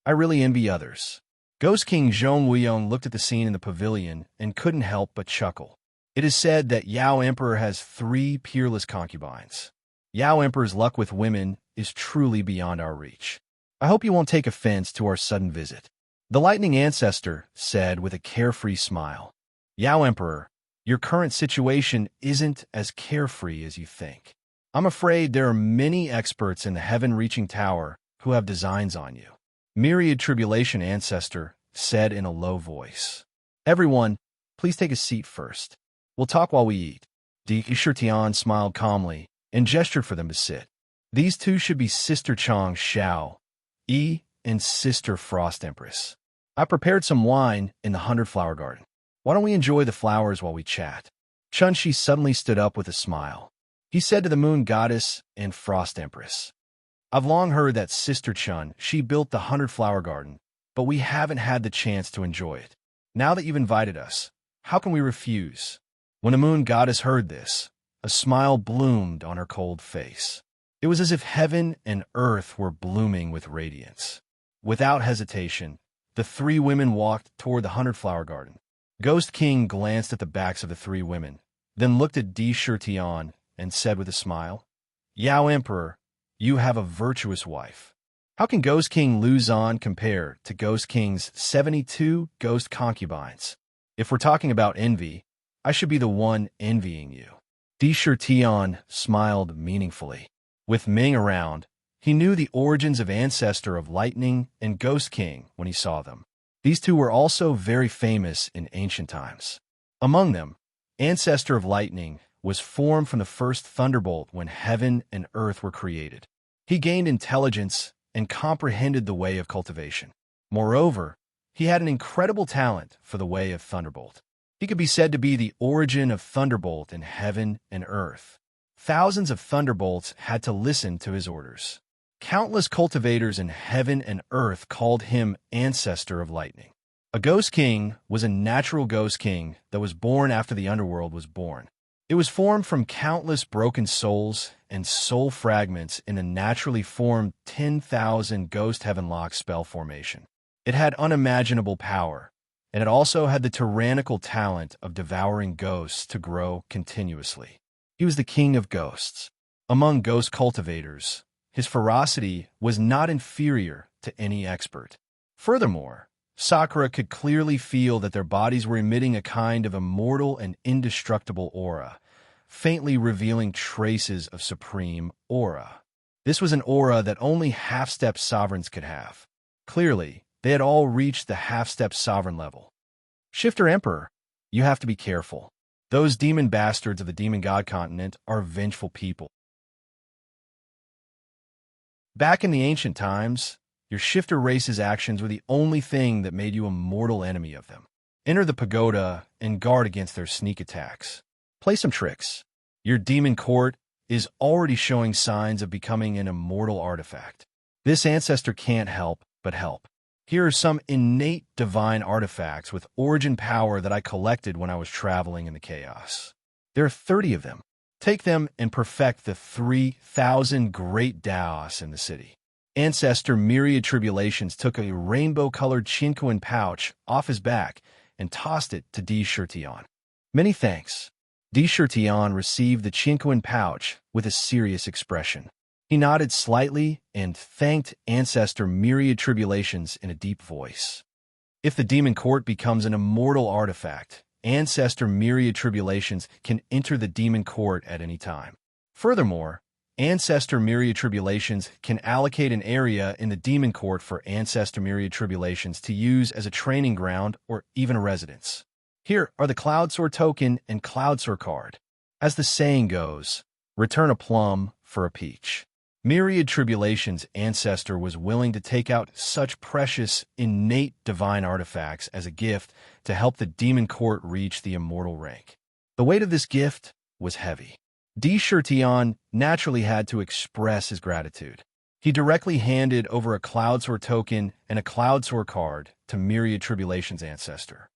I really envy others. Ghost King Zhong Wuyong looked at the scene in the pavilion and couldn't help but chuckle. It is said that Yao Emperor has 3 peerless concubines. Yao Emperor's luck with women is truly beyond our reach. I hope you won't take offense to our sudden visit. The lightning ancestor said with a carefree smile. Yao Emperor, your current situation isn't as carefree as you think. I'm afraid there are many experts in the heaven-reaching tower who have designs on you. Myriad tribulation ancestor said in a low voice. Everyone, please take a seat first. We'll talk while we eat. Di Shirtian smiled calmly and gestured for them to sit. These two should be Sister Chang Xiao, Yi, and Sister Frost Empress. I prepared some wine in the 100-flower garden. Why don't we enjoy the flowers while we chat? Chun-Shi suddenly stood up with a smile. He said to the moon goddess and Frost Empress, I've long heard that Sister Chun, she built the 100-flower garden, but we haven't had the chance to enjoy it. Now that you've invited us, how can we refuse? When the moon goddess heard this, a smile bloomed on her cold face. It was as if heaven and earth were blooming with radiance. Without hesitation, the 3 women walked toward the 100-flower garden. Ghost King glanced at the backs of the 3 women, then looked at Di Shirtian and said with a smile, Yao Emperor, you have a virtuous wife. How can Ghost King Luzon compare to Ghost King's 72 ghost concubines? If we're talking about envy, I should be the one envying you. Di Shirtian smiled meaningfully. With Ming around, he knew the origins of Ancestor of Lightning and Ghost King when he saw them. These two were also very famous in ancient times. Among them, Ancestor of Lightning was formed from the first thunderbolt when heaven and earth were created. He gained intelligence and comprehended the way of cultivation. Moreover, he had an incredible talent for the way of thunderbolt. He could be said to be the origin of thunderbolt in heaven and earth. Thousands of thunderbolts had to listen to his orders. Countless cultivators in heaven and earth called him Ancestor of Lightning. A ghost king was a natural ghost king that was born after the underworld was born. It was formed from countless broken souls and soul fragments in a naturally formed 10,000 ghost heavenlock spell formation. It had unimaginable power, and it also had the tyrannical talent of devouring ghosts to grow continuously. He was the king of ghosts. Among ghost cultivators, his ferocity was not inferior to any expert. Furthermore, Sakura could clearly feel that their bodies were emitting a kind of immortal and indestructible aura, faintly revealing traces of supreme aura. This was an aura that only half-step sovereigns could have. Clearly, they had all reached the half-step sovereign level. Shifter Emperor, you have to be careful. Those demon bastards of the demon god continent are vengeful people. Back in the ancient times, your shifter race's actions were the only thing that made you a mortal enemy of them. Enter the pagoda and guard against their sneak attacks. Play some tricks. Your demon court is already showing signs of becoming an immortal artifact. This ancestor can't help but help. Here are some innate divine artifacts with origin power that I collected when I was traveling in the chaos. There are 30 of them. Take them and perfect the 3,000 great Daos in the city. Ancestor Myriad Tribulations took a rainbow-colored chinquin pouch off his back and tossed it to D. Shirtion. Many thanks. D. Shirtion received the chinquin pouch with a serious expression. He nodded slightly and thanked Ancestor Myriad Tribulations in a deep voice. If the Demon Court becomes an immortal artifact, Ancestor Myriad Tribulations can enter the Demon Court at any time. Furthermore, Ancestor Myriad Tribulations can allocate an area in the Demon Court for Ancestor Myriad Tribulations to use as a training ground or even a residence. Here are the Cloudsword token and Cloudsword card. As the saying goes, return a plum for a peach. Myriad Tribulations' Ancestor was willing to take out such precious, innate divine artifacts as a gift to help the Demon Court reach the immortal rank. The weight of this gift was heavy. D. Shirtion naturally had to express his gratitude. He directly handed over a Cloudsword token and a Cloudsword card to Myriad Tribulations' Ancestor.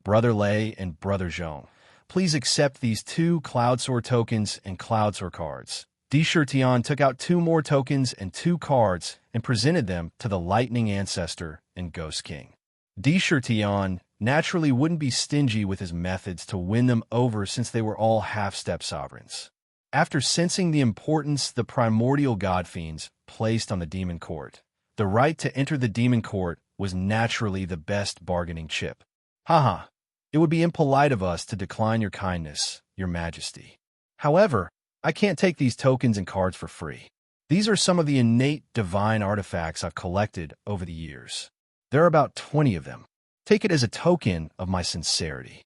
Brother Lei and Brother Zhong, please accept these 2 Cloudsword tokens and Cloudsword cards. D. Shirtion took out 2 more tokens and 2 cards and presented them to the Lightning Ancestor and Ghost King. D. Shirtion naturally wouldn't be stingy with his methods to win them over since they were all half-step sovereigns. After sensing the importance the primordial godfiends placed on the Demon Court, the right to enter the Demon Court was naturally the best bargaining chip. Haha, it would be impolite of us to decline your kindness, Your Majesty. However, I can't take these tokens and cards for free. These are some of the innate divine artifacts I've collected over the years. There are about 20 of them. Take it as a token of my sincerity.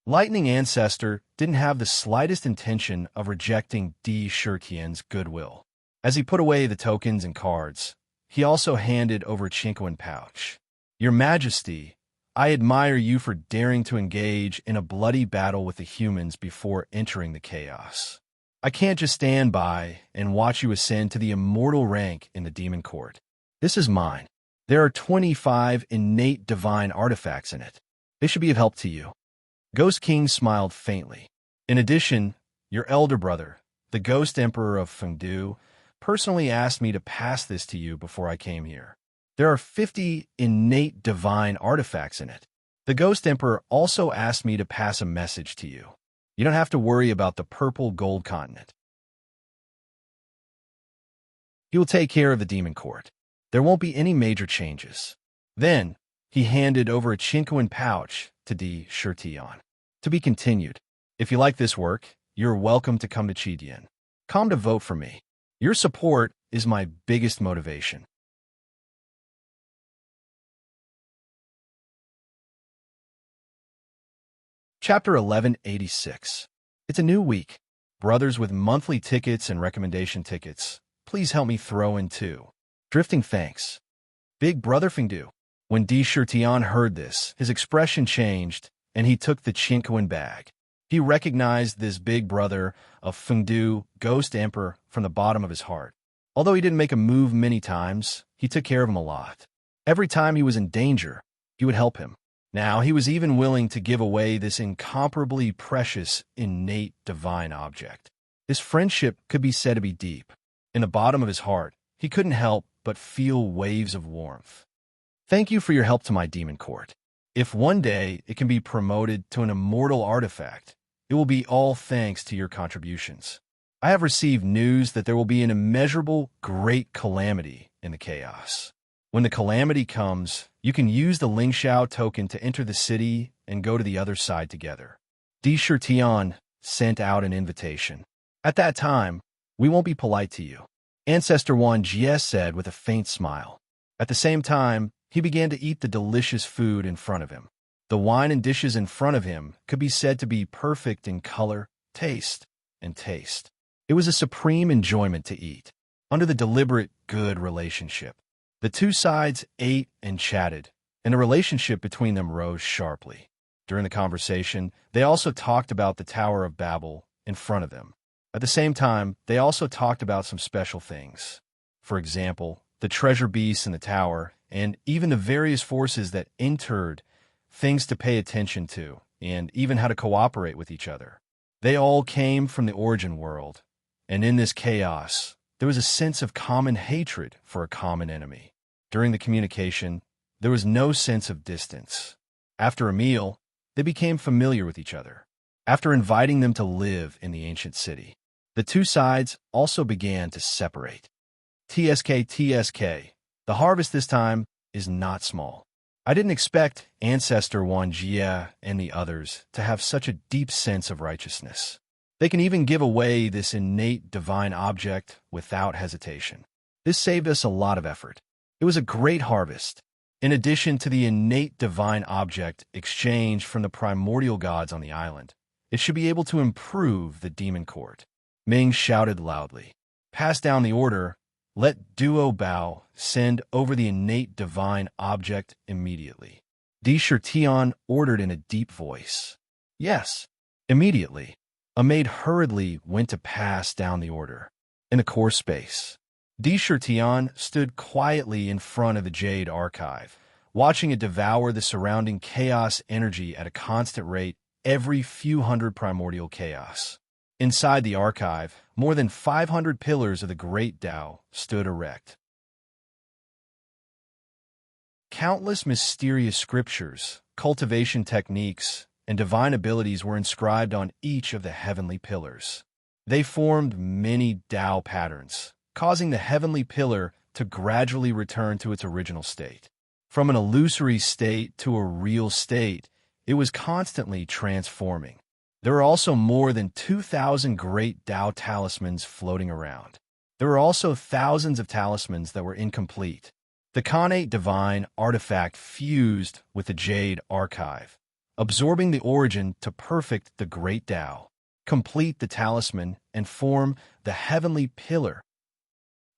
Lightning Ancestor didn't have the slightest intention of rejecting D. Shirtion's goodwill. As he put away the tokens and cards, he also handed over a chinquin pouch. Your Majesty, I admire you for daring to engage in a bloody battle with the humans before entering the chaos. I can't just stand by and watch you ascend to the immortal rank in the Demon Court. This is mine. There are 25 innate divine artifacts in it. They should be of help to you. Ghost King smiled faintly. In addition, your elder brother, the Ghost Emperor of Fengdu, personally asked me to pass this to you before I came here. There are 50 innate divine artifacts in it. The Ghost Emperor also asked me to pass a message to you. You don't have to worry about the purple gold continent. He will take care of the Demon Court. There won't be any major changes. Then, he handed over a chinquin pouch to D. Shirtion. To be continued. If you like this work, you're welcome to come to Chidian. Come to vote for me. Your support is my biggest motivation. Chapter 1186. It's a new week. Brothers with monthly tickets and recommendation tickets, please help me throw in 2. Drifting thanks. Big Brother Fengdu. When D. Shirtion heard this, his expression changed, and he took the chinquin bag. He recognized this big brother of Fengdu, Ghost Emperor, from the bottom of his heart. Although he didn't make a move many times, he took care of him a lot. Every time he was in danger, he would help him. Now, he was even willing to give away this incomparably precious, innate divine object. His friendship could be said to be deep. In the bottom of his heart, he couldn't help but feel waves of warmth. Thank you for your help to my Demon Court. If one day it can be promoted to an immortal artifact, it will be all thanks to your contributions. I have received news that there will be an immeasurable, great calamity in the chaos. When the calamity comes, you can use the Lingxiao token to enter the city and go to the other side together. D. Shirtion sent out an invitation. At that time, we won't be polite to you. Ancestor Wan Jie said with a faint smile. At the same time, he began to eat the delicious food in front of him. The wine and dishes in front of him could be said to be perfect in color, taste, and taste. It was a supreme enjoyment to eat, under the deliberate, good relationship. The two sides ate and chatted, and the relationship between them rose sharply. During the conversation, they also talked about the Tower of Babel in front of them. At the same time, they also talked about some special things. For example, the treasure beasts in the tower, and even the various forces that entered, things to pay attention to, and even how to cooperate with each other. They all came from the origin world, and in this chaos, there was a sense of common hatred for a common enemy. During the communication, there was no sense of distance. After a meal, they became familiar with each other. After inviting them to live in the ancient city, the two sides also began to separate. TSK, the harvest this time is not small. I didn't expect Ancestor One Jia and the others to have such a deep sense of righteousness. They can even give away this innate divine object without hesitation. This saved us a lot of effort. It was a great harvest. In addition to the innate divine object exchanged from the primordial gods on the island, it should be able to improve the demon court. Ming shouted loudly. Pass down the order. Let Duo Bao send over the innate divine object immediately. Di Shirtian ordered in a deep voice. Yes, immediately. A maid hurriedly went to pass down the order. In the core space, Di Shirtian stood quietly in front of the Jade Archive, watching it devour the surrounding chaos energy at a constant rate every few hundred primordial chaos. Inside the archive, more than 500 pillars of the Great Tao stood erect. Countless mysterious scriptures, cultivation techniques, and divine abilities were inscribed on each of the heavenly pillars. They formed many Tao patterns, causing the heavenly pillar to gradually return to its original state. From an illusory state to a real state, it was constantly transforming. There were also more than 2,000 great Tao talismans floating around. There were also thousands of talismans that were incomplete. The Khanate divine artifact fused with the Jade Archive, absorbing the origin to perfect the great Tao, complete the talisman, and form the heavenly pillar.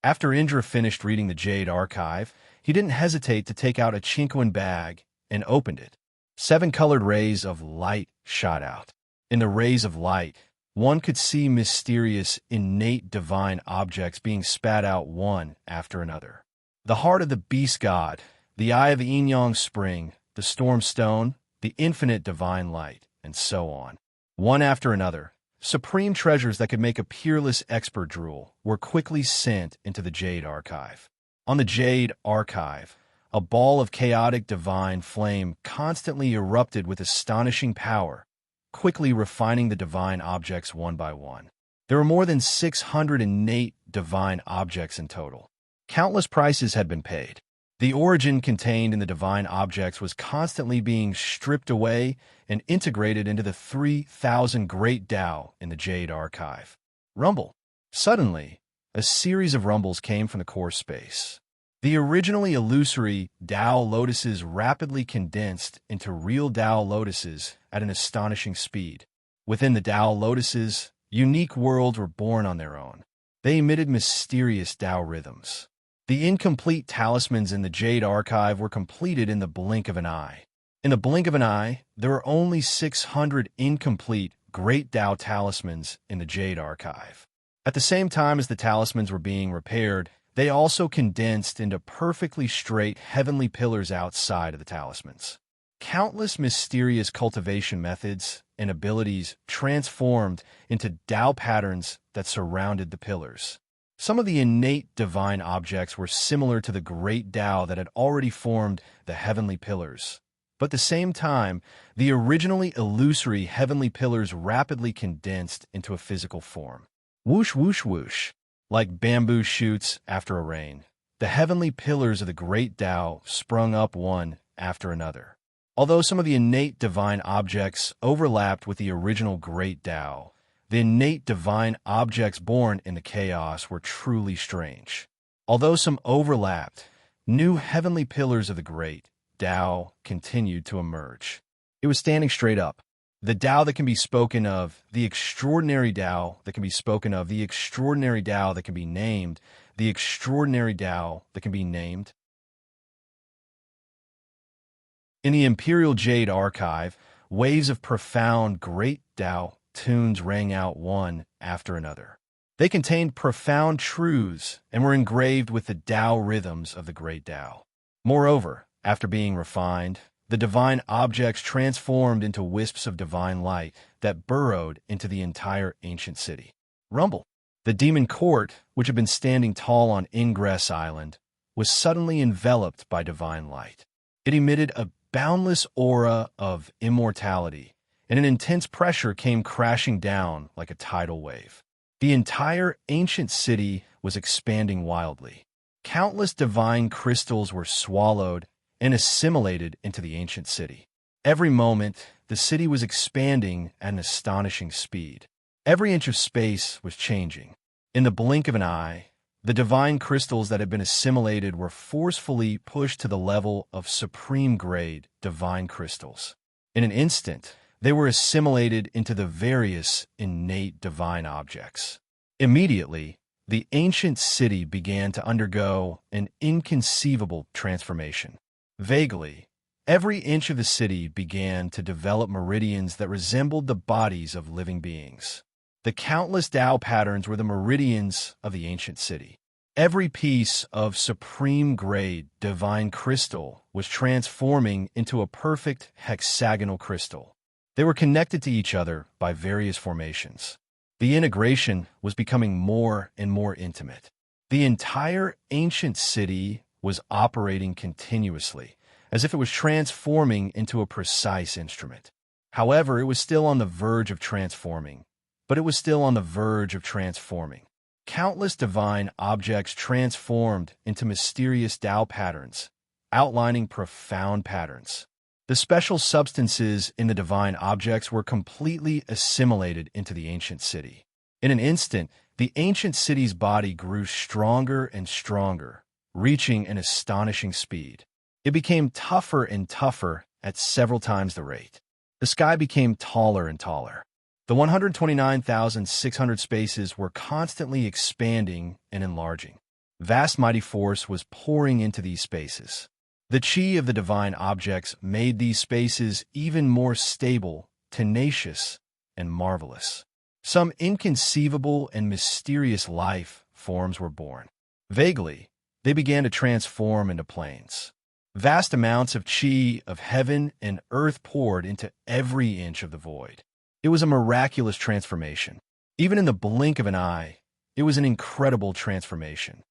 After Indra finished reading the Jade Archive, he didn't hesitate to take out a Chinquan bag and opened it. 7 colored rays of light shot out. In the rays of light, one could see mysterious, innate divine objects being spat out one after another. The heart of the beast god, the eye of the yin-yang spring, the storm stone, the infinite divine light, and so on. One after another, supreme treasures that could make a peerless expert drool were quickly sent into the Jade Archive. On the Jade Archive, a ball of chaotic divine flame constantly erupted with astonishing power, quickly refining the divine objects one by one. There were more than 600 innate divine objects in total. Countless prices had been paid. The origin contained in the divine objects was constantly being stripped away and integrated into the 3,000 great Tao in the Jade Archive. Rumble. Suddenly, a series of rumbles came from the core space. The originally illusory Tao lotuses rapidly condensed into real Tao lotuses at an astonishing speed. Within the Tao lotuses, unique worlds were born on their own. They emitted mysterious Tao rhythms. The incomplete talismans in the Jade Archive were completed in the blink of an eye. In the blink of an eye, there were only 600 incomplete Great Tao talismans in the Jade Archive. At the same time as the talismans were being repaired, they also condensed into perfectly straight heavenly pillars outside of the talismans. Countless mysterious cultivation methods and abilities transformed into Tao patterns that surrounded the pillars. Some of the innate divine objects were similar to the great Tao that had already formed the heavenly pillars. But at the same time, the originally illusory heavenly pillars rapidly condensed into a physical form. Whoosh, whoosh, whoosh. Like bamboo shoots after a rain, the heavenly pillars of the great Tao sprung up one after another. Although some of the innate divine objects overlapped with the original great Tao, the innate divine objects born in the chaos were truly strange. Although some overlapped, new heavenly pillars of the great Tao continued to emerge. It was standing straight up. The Tao that can be spoken of, the extraordinary Tao that can be spoken of, the extraordinary Tao that can be named, the extraordinary Tao that can be named. In the Imperial Jade Archive, waves of profound great Tao tunes rang out one after another. They contained profound truths and were engraved with the Tao rhythms of the great Tao. Moreover, after being refined, the divine objects transformed into wisps of divine light that burrowed into the entire ancient city. Rumble. The demon court, which had been standing tall on Ingress Island, was suddenly enveloped by divine light. It emitted a boundless aura of immortality, and an intense pressure came crashing down like a tidal wave. The entire ancient city was expanding wildly. Countless divine crystals were swallowed and assimilated into the ancient city. Every moment, the city was expanding at an astonishing speed. Every inch of space was changing. In the blink of an eye, the divine crystals that had been assimilated were forcefully pushed to the level of supreme-grade divine crystals. In an instant, they were assimilated into the various innate divine objects. Immediately, the ancient city began to undergo an inconceivable transformation. Vaguely, every inch of the city began to develop meridians that resembled the bodies of living beings. The countless Tao patterns were the meridians of the ancient city. Every piece of supreme-grade divine crystal was transforming into a perfect hexagonal crystal. They were connected to each other by various formations. The integration was becoming more and more intimate. The entire ancient city was operating continuously, as if it was transforming into a precise instrument. However, it was still on the verge of transforming. Countless divine objects transformed into mysterious Tao patterns, outlining profound patterns. The special substances in the divine objects were completely assimilated into the ancient city. In an instant, the ancient city's body grew stronger and stronger, reaching an astonishing speed. It became tougher and tougher at several times the rate. The sky became taller and taller. The 129,600 spaces were constantly expanding and enlarging. Vast mighty force was pouring into these spaces. The chi of the divine objects made these spaces even more stable, tenacious, and marvelous. Some inconceivable and mysterious life forms were born. Vaguely, they began to transform into planes. Vast amounts of chi of heaven and earth poured into every inch of the void. It was a miraculous transformation. Even in the blink of an eye, it was an incredible transformation.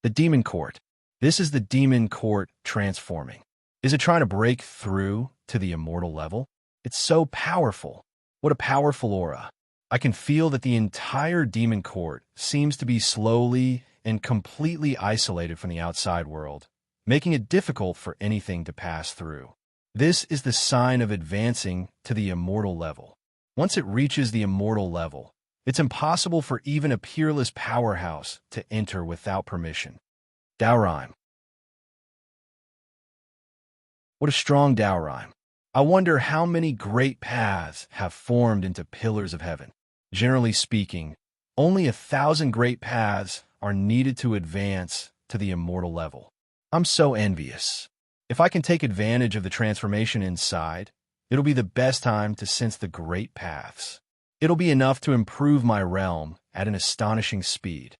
The demon court. This is the demon court transforming. Is it trying to break through to the immortal level? It's so powerful. What a powerful aura. I can feel that the entire demon court seems to be slowly and completely isolated from the outside world, making it difficult for anything to pass through. This is the sign of advancing to the immortal level. Once it reaches the immortal level, it's impossible for even a peerless powerhouse to enter without permission. Tao rhyme. What a strong Tao rhyme. I wonder how many great paths have formed into pillars of heaven. Generally speaking, only 1,000 great paths are needed to advance to the immortal level. I'm so envious. If I can take advantage of the transformation inside, it'll be the best time to sense the great paths. It'll be enough to improve my realm at an astonishing speed.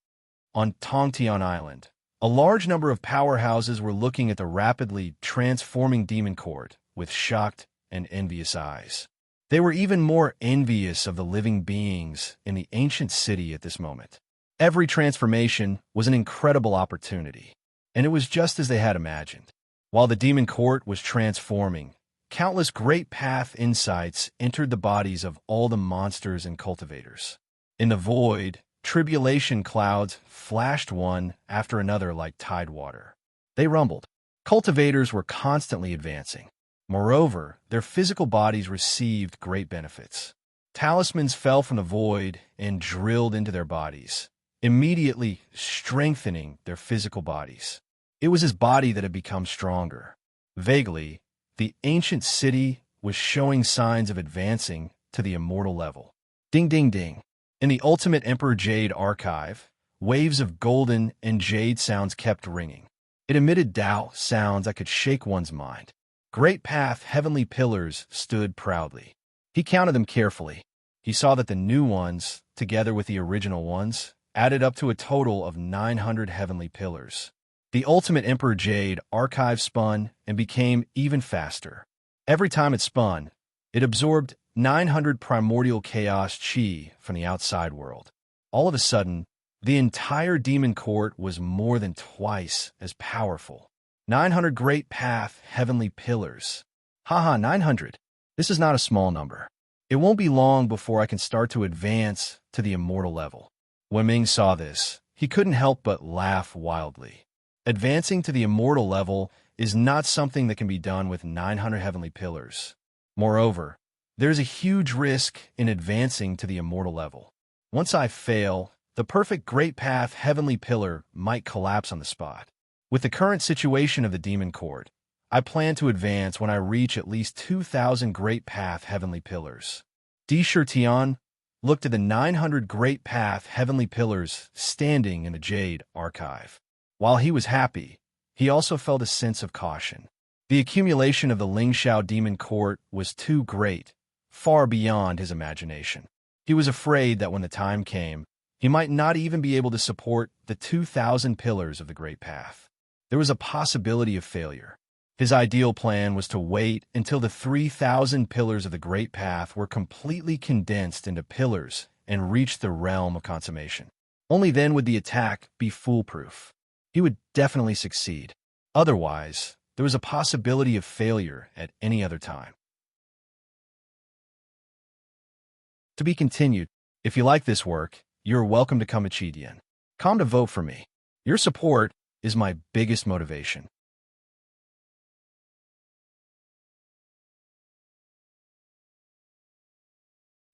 On Tongtian Island, a large number of powerhouses were looking at the rapidly transforming demon court with shocked and envious eyes. They were even more envious of the living beings in the ancient city at this moment. Every transformation was an incredible opportunity, and it was just as they had imagined. While the demon court was transforming, countless great path insights entered the bodies of all the monsters and cultivators. In the void, tribulation clouds flashed one after another like tidewater. They rumbled. Cultivators were constantly advancing. Moreover, their physical bodies received great benefits. Talismans fell from the void and drilled into their bodies, immediately strengthening their physical bodies. It was his body that had become stronger. Vaguely, the ancient city was showing signs of advancing to the immortal level. Ding, ding, ding. In the Ultimate Emperor Jade archive, waves of golden and jade sounds kept ringing. It emitted Tao sounds that could shake one's mind. Great path heavenly pillars stood proudly. He counted them carefully. He saw that the new ones, together with the original ones, added up to a total of 900 heavenly pillars. The Ultimate Emperor Jade archive spun and became even faster. Every time it spun, it absorbed 900 primordial chaos chi from the outside world. All of a sudden, the entire demon court was more than twice as powerful. 900 great path heavenly pillars. Haha, 900. This is not a small number. It won't be long before I can start to advance to the immortal level. When Ming saw this, he couldn't help but laugh wildly. Advancing to the immortal level is not something that can be done with 900 heavenly pillars. Moreover, there's a huge risk in advancing to the immortal level. Once I fail, the perfect great path heavenly pillar might collapse on the spot. With the current situation of the demon court, I plan to advance when I reach at least 2,000 great path heavenly pillars. Di Shirtian looked at the 900 great path heavenly pillars standing in the Jade archive. While he was happy, he also felt a sense of caution. The accumulation of the Lingxiao demon court was too great, far beyond his imagination. He was afraid that when the time came, he might not even be able to support the 2,000 pillars of the great path. There was a possibility of failure. His ideal plan was to wait until the 3,000 pillars of the great path were completely condensed into pillars and reached the realm of consummation. Only then would the attack be foolproof. He would definitely succeed. Otherwise, there was a possibility of failure at any other time. To be continued. If you like this work, you're welcome to come to Chidian. Come to vote for me. Your support is my biggest motivation.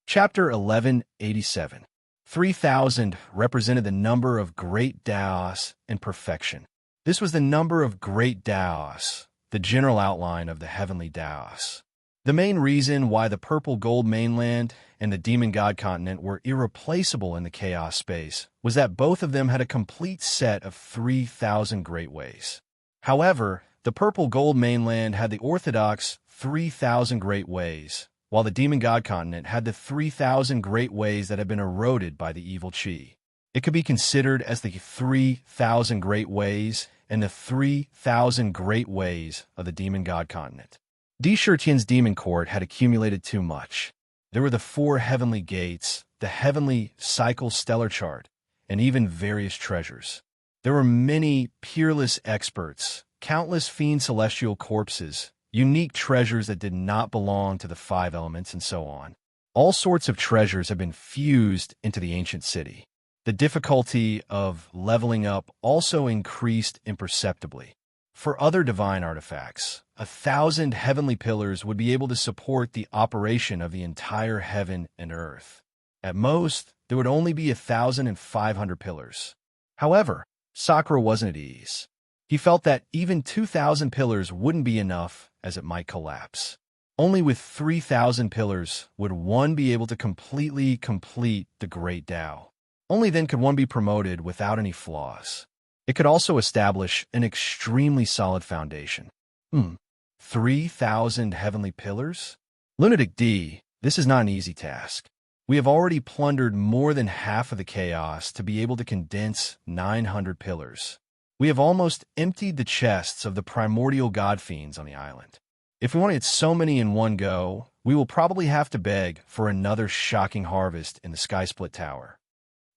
Chapter 1187. 3,000 represented the number of great Daos and perfection. This was the number of great Daos, the general outline of the heavenly Daos. The main reason why the purple gold mainland and the demon god continent were irreplaceable in the chaos space was that both of them had a complete set of 3,000 great ways. However, the purple gold mainland had the orthodox 3,000 great ways, while the demon god continent had the 3,000 great ways that had been eroded by the evil chi. It could be considered as the 3,000 great ways and the 3,000 great ways of the demon god continent. Di Shirtian's demon court had accumulated too much. There were the 4 heavenly gates, the heavenly cycle stellar chart, and even various treasures. There were many peerless experts, countless fiend celestial corpses, unique treasures that did not belong to the 5 elements, and so on. All sorts of treasures have been fused into the ancient city. The difficulty of leveling up also increased imperceptibly. For other divine artifacts, 1,000 heavenly pillars would be able to support the operation of the entire heaven and earth. At most, there would only be 1,500 pillars. However, Sakura wasn't at ease. He felt that even 2,000 pillars wouldn't be enough, as it might collapse. Only with 3,000 pillars would one be able to completely complete the Great Tao. Only then could one be promoted without any flaws. It could also establish an extremely solid foundation. 3,000 heavenly pillars? Lunatic D, this is not an easy task. We have already plundered more than half of the chaos to be able to condense 900 pillars. We have almost emptied the chests of the primordial god fiends on the island. If we want to get so many in one go, we will probably have to beg for another shocking harvest in the Sky Split Tower.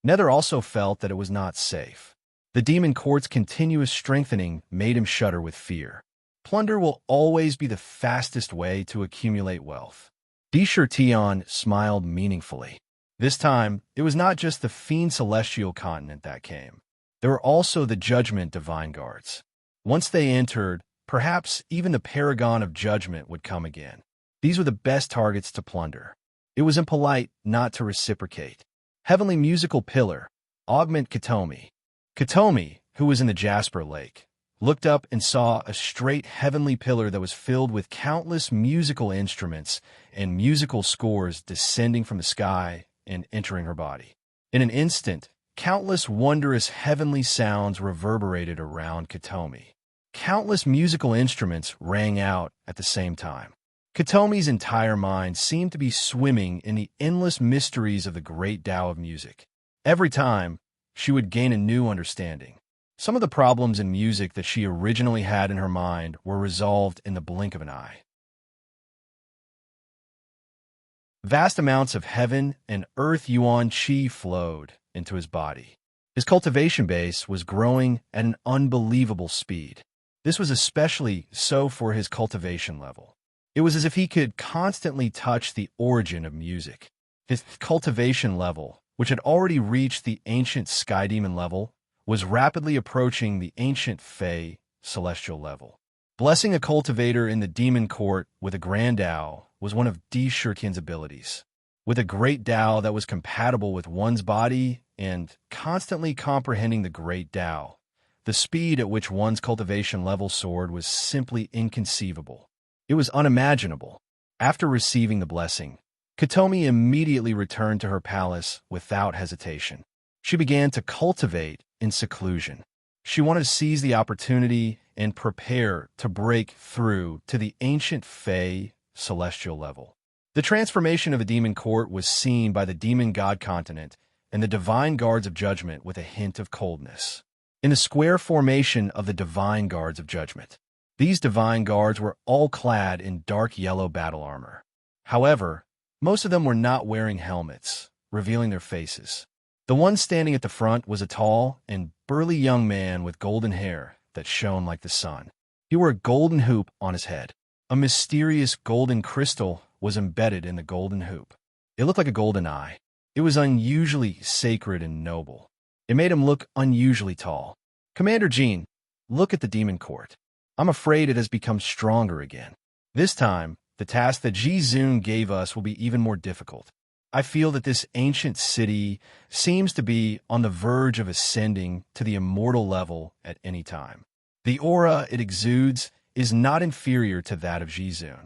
Nether also felt that it was not safe. The demon court's continuous strengthening made him shudder with fear. Plunder will always be the fastest way to accumulate wealth. Di Shirtian smiled meaningfully. This time, it was not just the fiend celestial continent that came. There were also the judgment divine guards. Once they entered, perhaps even the paragon of judgment would come again. These were the best targets to plunder. It was impolite not to reciprocate. Heavenly musical pillar, augment Katomi. Katomi, who was in the Jasper Lake, looked up and saw a straight heavenly pillar that was filled with countless musical instruments and musical scores descending from the sky and entering her body. In an instant, countless wondrous heavenly sounds reverberated around Katomi. Countless musical instruments rang out at the same time. Katomi's entire mind seemed to be swimming in the endless mysteries of the great Tao of music. Every time, she would gain a new understanding. Some of the problems in music that she originally had in her mind were resolved in the blink of an eye. Vast amounts of heaven and earth yuan qi flowed into his body. His cultivation base was growing at an unbelievable speed. This was especially so for his cultivation level. It was as if he could constantly touch the origin of music. His cultivation level, which had already reached the ancient sky demon level, was rapidly approaching the ancient fey celestial level. Blessing a cultivator in the demon court with a grand Dao was one of Di Shurkin's abilities. With a great Dao that was compatible with one's body and constantly comprehending the great Dao, the speed at which one's cultivation level soared was simply inconceivable. It was unimaginable. After receiving the blessing, Katomi immediately returned to her palace without hesitation. She began to cultivate in seclusion. She wanted to seize the opportunity and prepare to break through to the ancient fey celestial level. The transformation of the demon court was seen by the demon god continent and the divine guards of judgment with a hint of coldness. In the square formation of the divine guards of judgment, these divine guards were all clad in dark yellow battle armor. However, most of them were not wearing helmets, revealing their faces. The one standing at the front was a tall and burly young man with golden hair that shone like the sun. He wore a golden hoop on his head. A mysterious golden crystal was embedded in the golden hoop. It looked like a golden eye. It was unusually sacred and noble. It made him look unusually tall. Commander Jean, look at the demon court. I'm afraid it has become stronger again. This time, the task that Ji Zun gave us will be even more difficult. I feel that this ancient city seems to be on the verge of ascending to the immortal level at any time. The aura it exudes is not inferior to that of Ji Zun.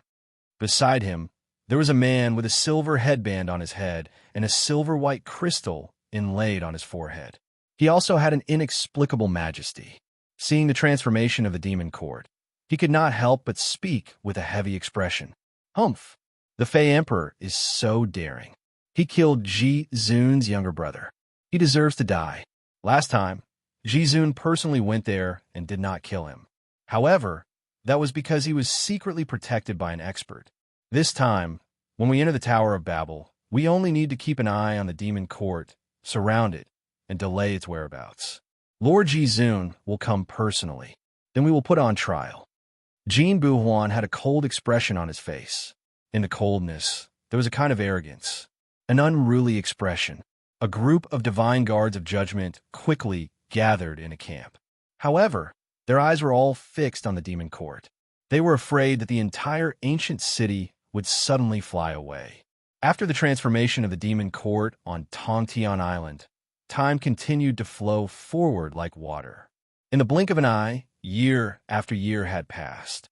Beside him, there was a man with a silver headband on his head and a silver-white crystal inlaid on his forehead. He also had an inexplicable majesty. Seeing the transformation of the demon court, he could not help but speak with a heavy expression. Humph! The Fey Emperor is so daring. He killed Ji Zun's younger brother. He deserves to die. Last time, Ji Zun personally went there and did not kill him. However, that was because he was secretly protected by an expert. This time, when we enter the Tower of Babel, we only need to keep an eye on the demon court, surround it, and delay its whereabouts. Lord Ji Zun will come personally. Then we will put on trial. Jean Buhuan had a cold expression on his face. In the coldness, there was a kind of arrogance, an unruly expression. A group of divine guards of judgment quickly gathered in a camp. However, their eyes were all fixed on the demon court. They were afraid that the entire ancient city would suddenly fly away. After the transformation of the demon court on Tongtian Island, time continued to flow forward like water. In the blink of an eye, year after year had passed.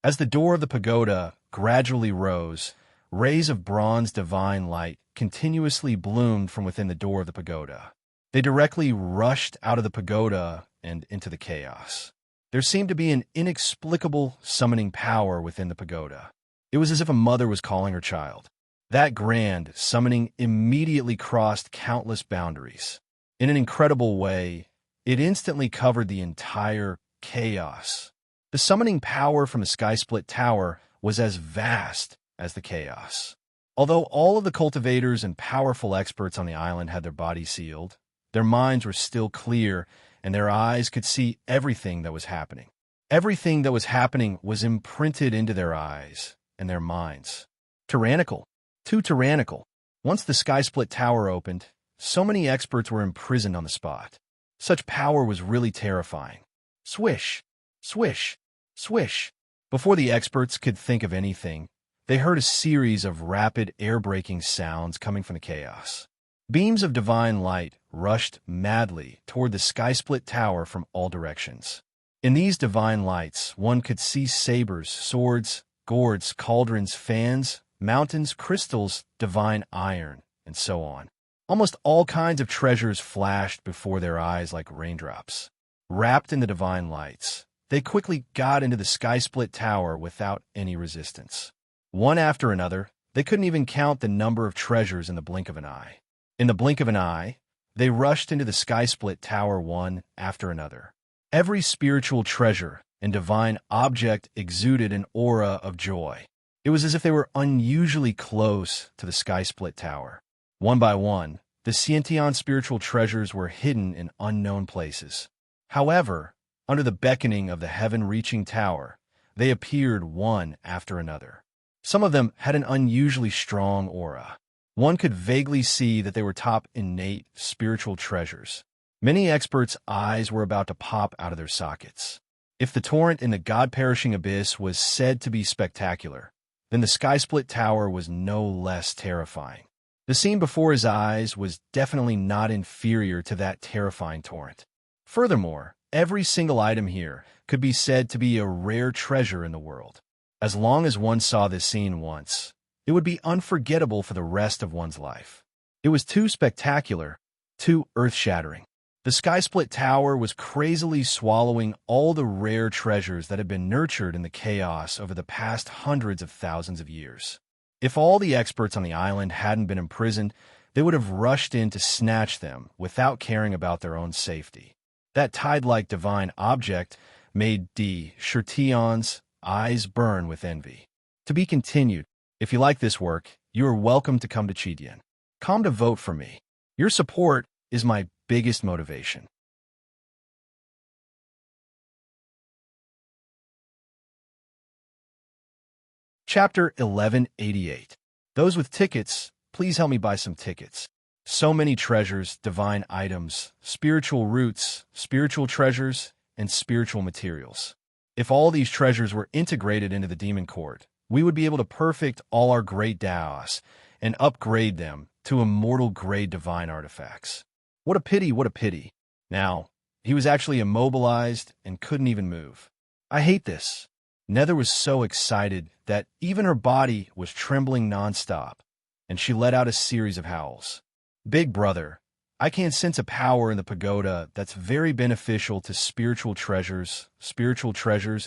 As the door of the pagoda gradually rose, rays of bronze divine light continuously bloomed from within the door of the pagoda. They directly rushed out of the pagoda and into the chaos. There seemed to be an inexplicable summoning power within the pagoda. It was as if a mother was calling her child. That grand summoning immediately crossed countless boundaries. In an incredible way, it instantly covered the entire chaos. The summoning power from the sky-split tower was as vast as the chaos. Although all of the cultivators and powerful experts on the island had their bodies sealed, their minds were still clear and their eyes could see everything that was happening. Everything that was happening was imprinted into their eyes and their minds. Tyrannical. Too tyrannical. Once the sky-split tower opened, so many experts were imprisoned on the spot. Such power was really terrifying. Swish, swish, swish. Before the experts could think of anything, they heard a series of rapid air-breaking sounds coming from the chaos. Beams of divine light rushed madly toward the sky-split tower from all directions. In these divine lights, one could see sabers, swords, gourds, cauldrons, fans, mountains, crystals, divine iron, and so on. Almost all kinds of treasures flashed before their eyes like raindrops. Wrapped in the divine lights, they quickly got into the sky-split tower without any resistance. One after another, they couldn't even count the number of treasures in the blink of an eye. In the blink of an eye, they rushed into the sky-split tower one after another. Every spiritual treasure and divine object exuded an aura of joy. It was as if they were unusually close to the sky-split tower. One by one, the Sciention spiritual treasures were hidden in unknown places. However, under the beckoning of the heaven-reaching tower, they appeared one after another. Some of them had an unusually strong aura. One could vaguely see that they were top innate spiritual treasures. Many experts' eyes were about to pop out of their sockets. If the torrent in the god-perishing abyss was said to be spectacular, then the sky-split tower was no less terrifying. The scene before his eyes was definitely not inferior to that terrifying torrent. Furthermore, every single item here could be said to be a rare treasure in the world. As long as one saw this scene once, it would be unforgettable for the rest of one's life. It was too spectacular, too earth-shattering. The sky-split tower was crazily swallowing all the rare treasures that had been nurtured in the chaos over the past hundreds of thousands of years. If all the experts on the island hadn't been imprisoned, they would have rushed in to snatch them without caring about their own safety. That tide-like divine object made D. Chertion's eyes burn with envy. To be continued. If you like this work, you are welcome to come to Chidian. Come to vote for me. Your support is my biggest motivation. Chapter 1188. Those with tickets, please help me buy some tickets. So many treasures, divine items, spiritual roots, spiritual treasures, and spiritual materials. If all these treasures were integrated into the demon court, we would be able to perfect all our great Daos and upgrade them to immortal-grade divine artifacts. What a pity, what a pity. Now, he was actually immobilized and couldn't even move. I hate this. Nether was so excited that even her body was trembling nonstop, and she let out a series of howls. Big brother, I can sense a power in the pagoda that's very beneficial to spiritual treasures,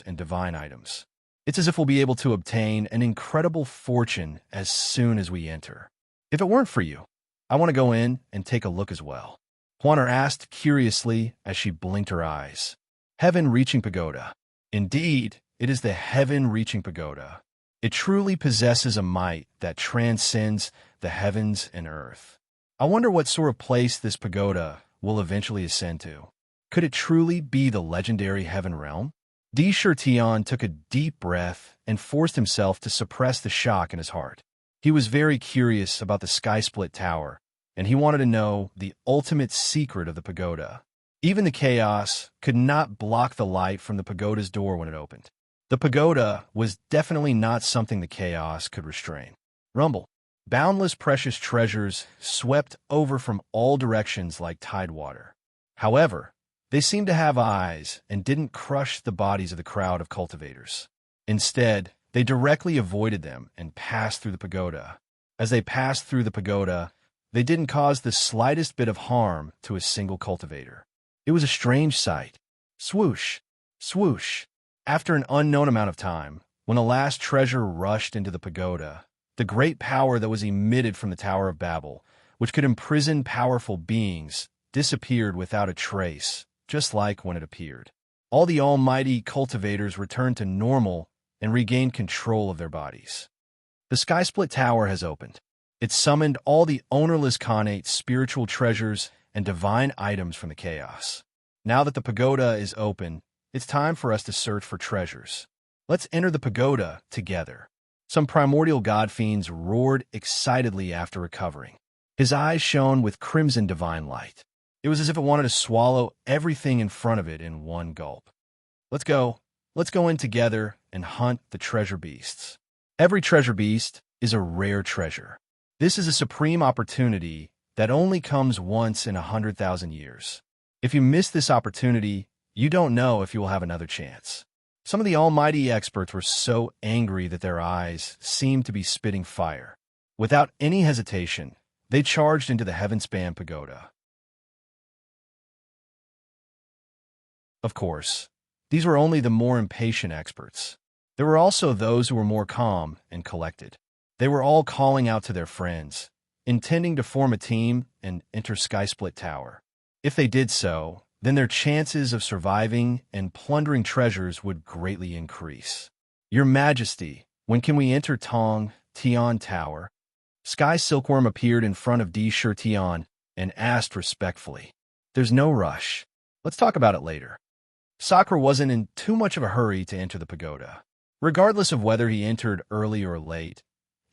and divine items. It's as if we'll be able to obtain an incredible fortune as soon as we enter. If it weren't for you, I want to go in and take a look as well. Huaner asked curiously as she blinked her eyes. Heaven-reaching pagoda. Indeed, it is the heaven-reaching pagoda. It truly possesses a might that transcends the heavens and earth. I wonder what sort of place this pagoda will eventually ascend to. Could it truly be the legendary heaven realm? D. Chertion took a deep breath and forced himself to suppress the shock in his heart. He was very curious about the sky-split tower, and he wanted to know the ultimate secret of the pagoda. Even the chaos could not block the light from the pagoda's door when it opened. The pagoda was definitely not something the chaos could restrain. Rumble. Boundless precious treasures swept over from all directions like tidewater. However, they seemed to have eyes and didn't crush the bodies of the crowd of cultivators. Instead, they directly avoided them and passed through the pagoda. As they passed through the pagoda, they didn't cause the slightest bit of harm to a single cultivator. It was a strange sight. Swoosh, swoosh. After an unknown amount of time, when the last treasure rushed into the pagoda, the great power that was emitted from the Tower of Babel, which could imprison powerful beings, disappeared without a trace, just like when it appeared. All the almighty cultivators returned to normal and regained control of their bodies. The sky-split tower has opened. It summoned all the ownerless connate spiritual treasures and divine items from the chaos. Now that the pagoda is open, it's time for us to search for treasures. Let's enter the pagoda together. Some primordial god fiends roared excitedly after recovering. His eyes shone with crimson divine light. It was as if it wanted to swallow everything in front of it in one gulp. Let's go. Let's go in together and hunt the treasure beasts. Every treasure beast is a rare treasure. This is a supreme opportunity that only comes once in 100,000 years. If you miss this opportunity, you don't know if you will have another chance. Some of the almighty experts were so angry that their eyes seemed to be spitting fire. Without any hesitation, they charged into the heaven-span pagoda. Of course, these were only the more impatient experts. There were also those who were more calm and collected. They were all calling out to their friends, intending to form a team and enter Sky-Split Tower. If they did so, then their chances of surviving and plundering treasures would greatly increase. Your Majesty, when can we enter Tong Tian Tower? Sky Silkworm appeared in front of Di Tian and asked respectfully. There's no rush. Let's talk about it later. Sakura wasn't in too much of a hurry to enter the pagoda. Regardless of whether he entered early or late,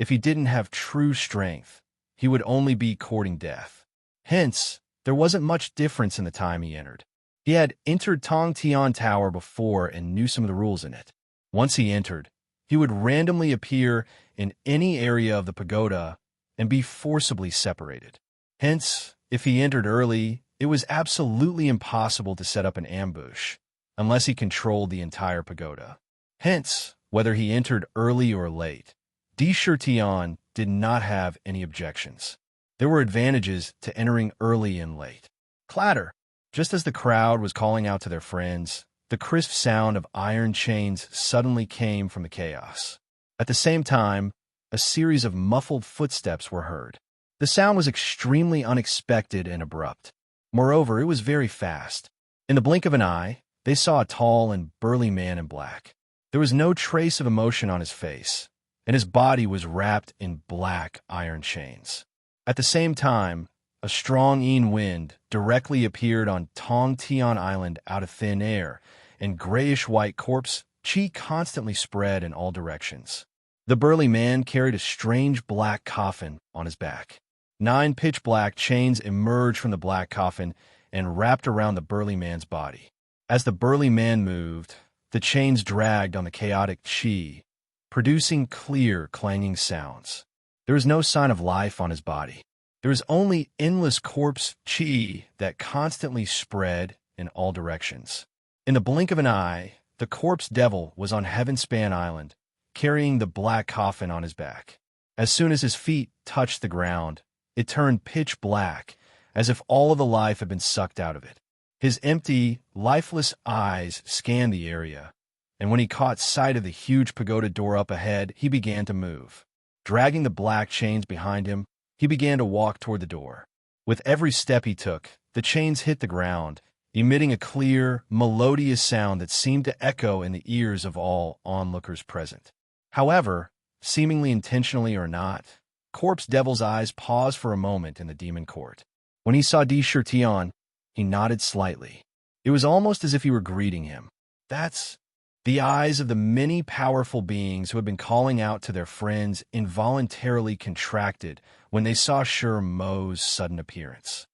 if he didn't have true strength, he would only be courting death. Hence, there wasn't much difference in the time he entered. He had entered Tong Tian Tower before and knew some of the rules in it. Once he entered, he would randomly appear in any area of the pagoda and be forcibly separated. Hence, if he entered early, it was absolutely impossible to set up an ambush, unless he controlled the entire pagoda. Hence, whether he entered early or late, Di Tian did not have any objections. There were advantages to entering early and late. Clatter! Just as the crowd was calling out to their friends, the crisp sound of iron chains suddenly came from the chaos. At the same time, a series of muffled footsteps were heard. The sound was extremely unexpected and abrupt. Moreover, it was very fast. In the blink of an eye, they saw a tall and burly man in black. There was no trace of emotion on his face, and his body was wrapped in black iron chains. At the same time, a strong Yin wind directly appeared on Tong Tian Island out of thin air, and grayish-white corpse chi constantly spread in all directions. The burly man carried a strange black coffin on his back. 9 pitch-black chains emerged from the black coffin and wrapped around the burly man's body. As the burly man moved, the chains dragged on the chaotic chi, producing clear, clanging sounds. There was no sign of life on his body. There was only endless corpse chi that constantly spread in all directions. In the blink of an eye, the corpse devil was on Heavenspan Island, carrying the black coffin on his back. As soon as his feet touched the ground, it turned pitch black, as if all of the life had been sucked out of it. His empty, lifeless eyes scanned the area, and when he caught sight of the huge pagoda door up ahead, he began to move. Dragging the black chains behind him, he began to walk toward the door. With every step he took, the chains hit the ground, emitting a clear, melodious sound that seemed to echo in the ears of all onlookers present. However, seemingly intentionally or not, Corpse Devil's eyes paused for a moment in the demon court. When he saw Di Tian, he nodded slightly. It was almost as if he were greeting him. That's the eyes of the many powerful beings who had been calling out to their friends involuntarily contracted when they saw Sher Mo's sudden appearance.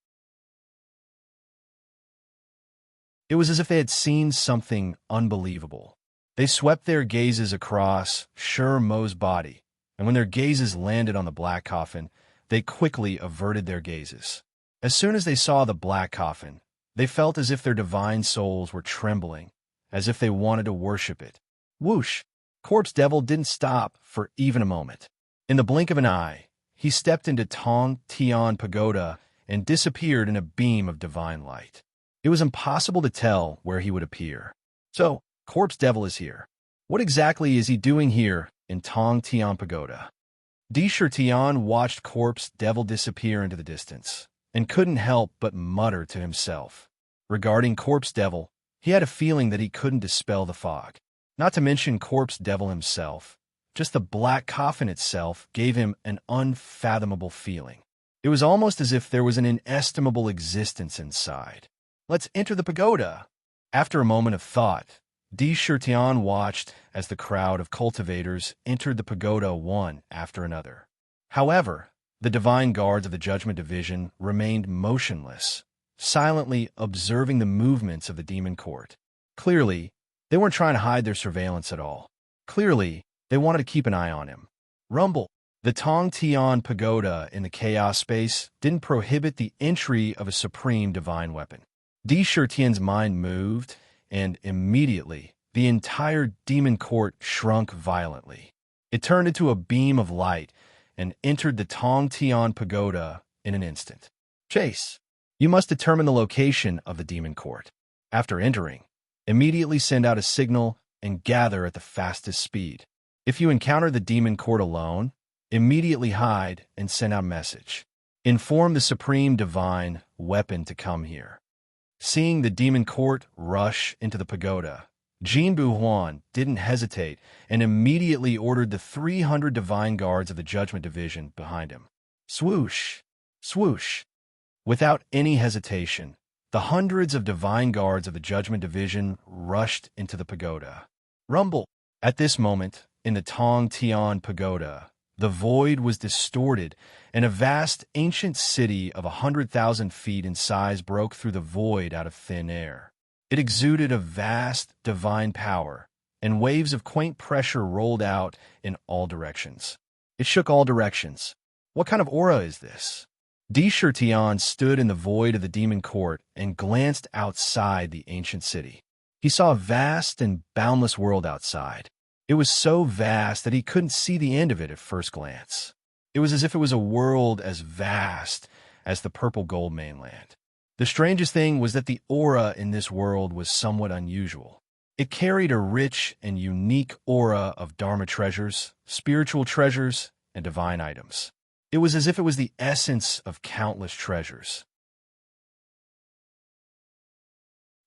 It was as if they had seen something unbelievable. They swept their gazes across Sher Mo's body, and when their gazes landed on the black coffin, they quickly averted their gazes. As soon as they saw the black coffin, they felt as if their divine souls were trembling, as if they wanted to worship it. Whoosh! Corpse Devil didn't stop for even a moment. In the blink of an eye, he stepped into Tong Tian Pagoda and disappeared in a beam of divine light. It was impossible to tell where he would appear. So, Corpse Devil is here. What exactly is he doing here in Tong Tian Pagoda? Di Tian watched Corpse Devil disappear into the distance and couldn't help but mutter to himself. Regarding Corpse Devil, he had a feeling that he couldn't dispel the fog. Not to mention Corpse Devil himself. Just the black coffin itself gave him an unfathomable feeling. It was almost as if there was an inestimable existence inside. Let's enter the pagoda. After a moment of thought, Di Tian watched as the crowd of cultivators entered the pagoda one after another. However, the divine guards of the Judgment Division remained motionless, silently observing the movements of the demon court. Clearly, they weren't trying to hide their surveillance at all. Clearly, they wanted to keep an eye on him. Rumble! The Tong Tian Pagoda in the chaos space didn't prohibit the entry of a supreme divine weapon. Di Tian's mind moved, and immediately, the entire demon court shrunk violently. It turned into a beam of light and entered the Tong Tian Pagoda in an instant. Chase! You must determine the location of the demon court. After entering, immediately send out a signal and gather at the fastest speed. If you encounter the demon court alone, immediately hide and send out a message. Inform the supreme divine weapon to come here. Seeing the demon court rush into the pagoda, Jinbu Huan didn't hesitate and immediately ordered the 300 divine guards of the Judgment Division behind him. Swoosh! Swoosh! Without any hesitation, the hundreds of divine guards of the Judgment Division rushed into the pagoda. Rumble! At this moment, in the Tong Tian Pagoda, the void was distorted, and a vast ancient city of 100,000 feet in size broke through the void out of thin air. It exuded a vast divine power, and waves of quaint pressure rolled out in all directions. It shook all directions. What kind of aura is this? Di Shirtian stood in the void of the demon court and glanced outside the ancient city. He saw a vast and boundless world outside. It was so vast that he couldn't see the end of it at first glance. It was as if it was a world as vast as the purple gold mainland. The strangest thing was that the aura in this world was somewhat unusual. It carried a rich and unique aura of Dharma treasures, spiritual treasures, and divine items. It was as if it was the essence of countless treasures.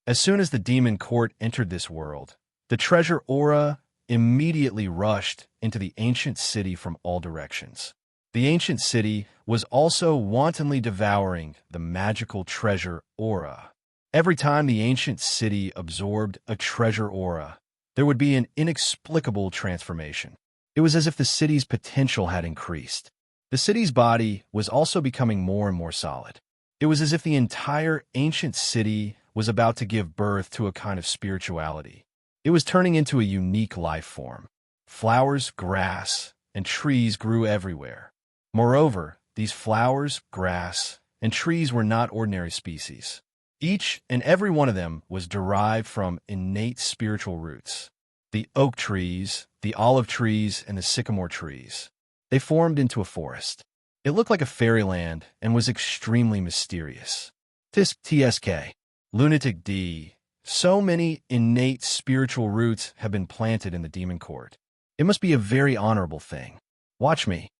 As soon as the demon court entered this world, the treasure aura immediately rushed into the ancient city from all directions. The ancient city was also wantonly devouring the magical treasure aura. Every time the ancient city absorbed a treasure aura, there would be an inexplicable transformation. It was as if the city's potential had increased. The city's body was also becoming more and more solid. It was as if the entire ancient city was about to give birth to a kind of spirituality. It was turning into a unique life form. Flowers, grass, and trees grew everywhere. Moreover, these flowers, grass, and trees were not ordinary species. Each and every one of them was derived from innate spiritual roots. The oak trees, the olive trees, and the sycamore trees. They formed into a forest. It looked like a fairyland and was extremely mysterious. Tisk TSK. Lunatic D. So many innate spiritual roots have been planted in the demon court. It must be a very honorable thing. Watch me.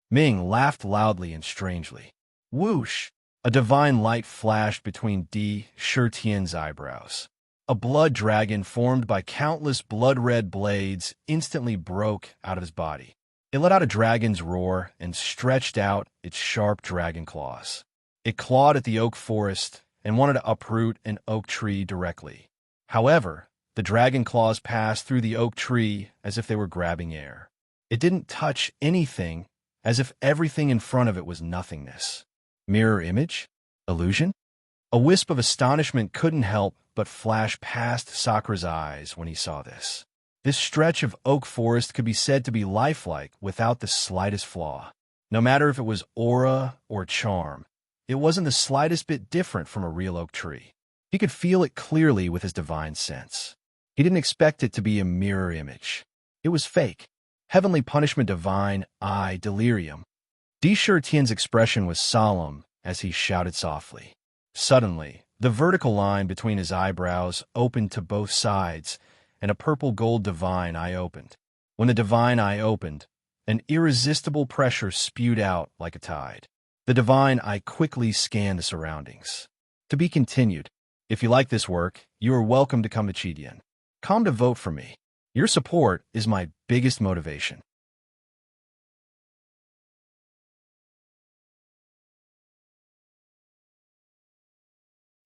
Ming laughed loudly and strangely. Whoosh! A divine light flashed between Di Shirtian's eyebrows. A blood dragon formed by countless blood-red blades instantly broke out of his body. It let out a dragon's roar and stretched out its sharp dragon claws. It clawed at the oak forest and wanted to uproot an oak tree directly. However, the dragon claws passed through the oak tree as if they were grabbing air. It didn't touch anything, as if everything in front of it was nothingness. Mirror image? Illusion? A wisp of astonishment couldn't help but flash past Sakura's eyes when he saw this. This stretch of oak forest could be said to be lifelike without the slightest flaw. No matter if it was aura or charm, it wasn't the slightest bit different from a real oak tree. He could feel it clearly with his divine sense. He didn't expect it to be a mirror image. It was fake. Heavenly punishment divine, delirium. Di Shirtian's expression was solemn as he shouted softly. Suddenly, the vertical line between his eyebrows opened to both sides, and a purple gold divine eye opened. When the divine eye opened, an irresistible pressure spewed out like a tide. The divine eye quickly scanned the surroundings. To be continued. If you like this work, you are welcome to come to Chidian. Come to vote for me. Your support is my biggest motivation.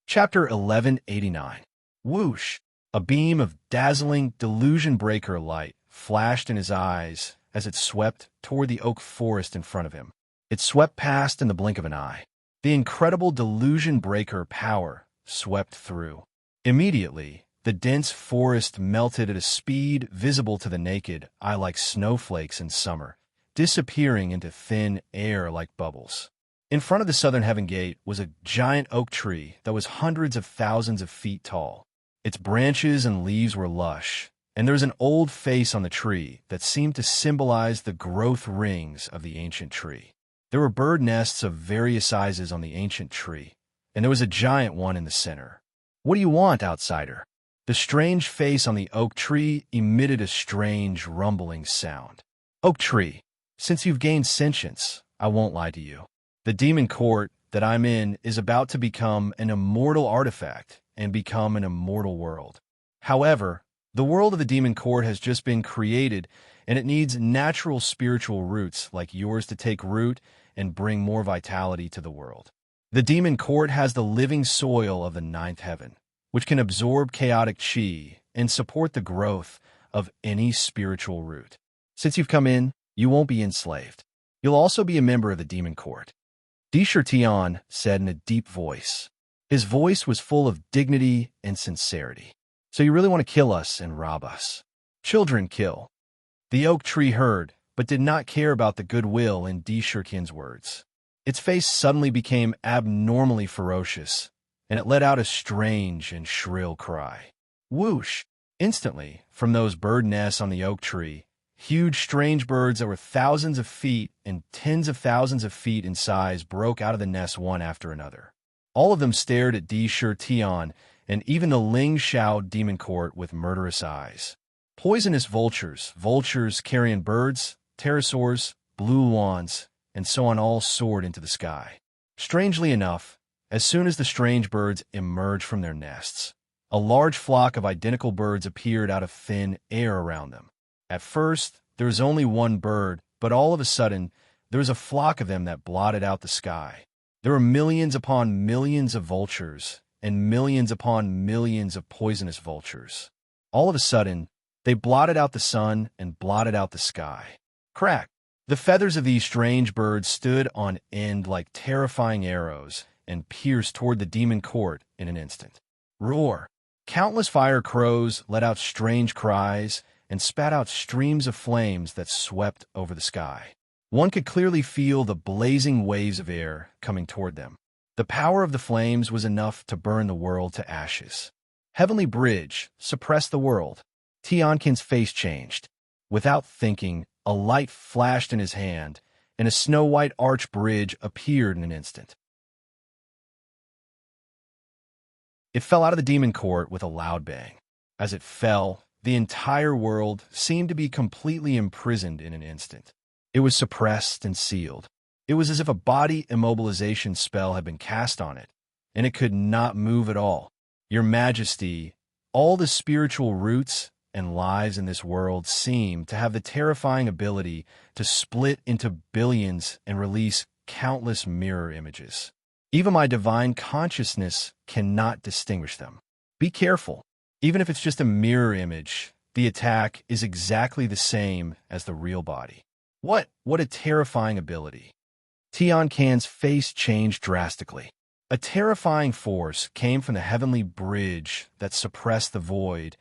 Chapter 1189. Whoosh! A beam of dazzling delusion breaker light flashed in his eyes as it swept toward the oak forest in front of him. It swept past in the blink of an eye. The incredible delusion breaker power swept through. Immediately, the dense forest melted at a speed visible to the naked eye like snowflakes in summer, disappearing into thin air like bubbles. In front of the Southern Heaven Gate was a giant oak tree that was hundreds of thousands of feet tall. Its branches and leaves were lush, and there was an old face on the tree that seemed to symbolize the growth rings of the ancient tree. There were bird nests of various sizes on the ancient tree, and there was a giant one in the center. What do you want, outsider? The strange face on the oak tree emitted a strange rumbling sound. Oak tree, since you've gained sentience, I won't lie to you. The demon court that I'm in is about to become an immortal artifact and become an immortal world. However, the world of the demon court has just been created, and it needs natural spiritual roots like yours to take root and bring more vitality to the world. The demon court has the living soil of the ninth heaven, which can absorb chaotic chi and support the growth of any spiritual root. Since you've come in, you won't be enslaved. You'll also be a member of the demon court, Tian said in a deep voice. His voice was full of dignity and sincerity. So you really want to kill us and rob us? Children kill. The oak tree heard, but did not care about the goodwill in Tian's words. Its face suddenly became abnormally ferocious, and it let out a strange and shrill cry. Whoosh! Instantly, from those bird nests on the oak tree, huge strange birds that were thousands of feet and tens of thousands of feet in size broke out of the nest one after another. All of them stared at Tian, and even the Ling Shao demon court with murderous eyes. Poisonous vultures carrion birds, pterosaurs, blue lawns, and so on all soared into the sky. Strangely enough, as soon as the strange birds emerged from their nests, a large flock of identical birds appeared out of thin air around them. At first, there was only one bird, but all of a sudden, there was a flock of them that blotted out the sky. There were millions upon millions of vultures, and millions upon millions of poisonous vultures. All of a sudden, they blotted out the sun and blotted out the sky. Crack! The feathers of these strange birds stood on end like terrifying arrows and pierced toward the demon court in an instant. Roar! Countless fire crows let out strange cries and spat out streams of flames that swept over the sky. One could clearly feel the blazing waves of air coming toward them. The power of the flames was enough to burn the world to ashes. Heavenly Bridge, suppress the world. Tian's face changed. Without thinking, a light flashed in his hand, and a snow-white arch bridge appeared in an instant. It fell out of the demon court with a loud bang. As it fell, the entire world seemed to be completely imprisoned in an instant. It was suppressed and sealed. It was as if a body immobilization spell had been cast on it, and it could not move at all. Your Majesty, all the spiritual roots and lives in this world seem to have the terrifying ability to split into billions and release countless mirror images. Even my divine consciousness cannot distinguish them. Be careful. Even if it's just a mirror image, the attack is exactly the same as the real body. What a terrifying ability. Tian's face changed drastically. A terrifying force came from the heavenly bridge that suppressed the void,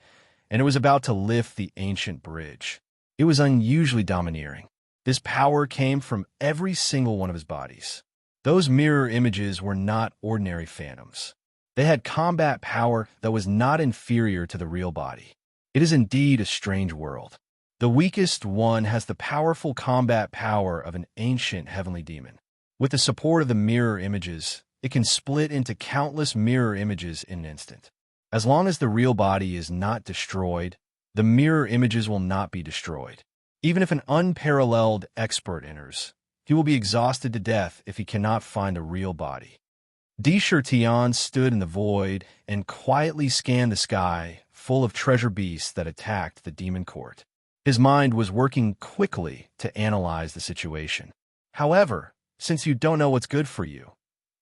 and it was about to lift the ancient bridge. It was unusually domineering. This power came from every single one of his bodies. Those mirror images were not ordinary phantoms. They had combat power that was not inferior to the real body. It is indeed a strange world. The weakest one has the powerful combat power of an ancient heavenly demon. With the support of the mirror images, it can split into countless mirror images in an instant. As long as the real body is not destroyed, the mirror images will not be destroyed. Even if an unparalleled expert enters, he will be exhausted to death if he cannot find a real body. Tian stood in the void and quietly scanned the sky, full of treasure beasts that attacked the demon court. His mind was working quickly to analyze the situation. However, since you don't know what's good for you,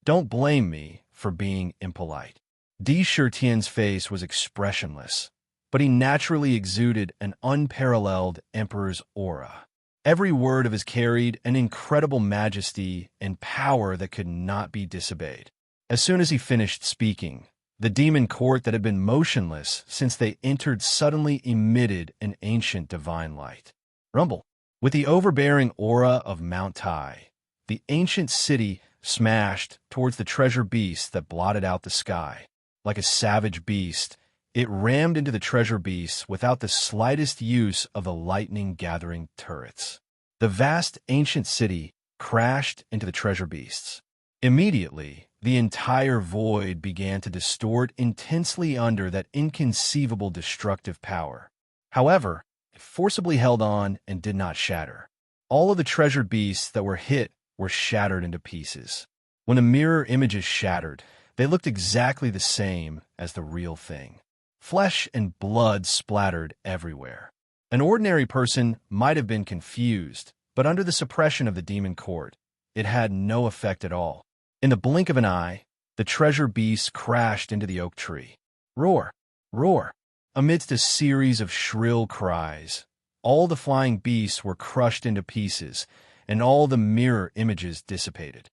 don't blame me for being impolite. Tian's face was expressionless, but he naturally exuded an unparalleled emperor's aura. Every word of his carried an incredible majesty and power that could not be disobeyed. As soon as he finished speaking, the demon court that had been motionless since they entered suddenly emitted an ancient divine light. Rumble. With the overbearing aura of Mount Tai, the ancient city smashed towards the treasure beast that blotted out the sky. Like a savage beast, it rammed into the treasure beasts without the slightest use of the lightning-gathering turrets. The vast ancient city crashed into the treasure beasts. Immediately, the entire void began to distort intensely under that inconceivable destructive power. However, it forcibly held on and did not shatter. All of the treasured beasts that were hit were shattered into pieces. When the mirror images shattered, they looked exactly the same as the real thing. Flesh and blood splattered everywhere. An ordinary person might have been confused, but under the suppression of the demon court, it had no effect at all. In the blink of an eye, the treasure beast crashed into the oak tree. Roar! Roar! Amidst a series of shrill cries, all the flying beasts were crushed into pieces, and all the mirror images dissipated.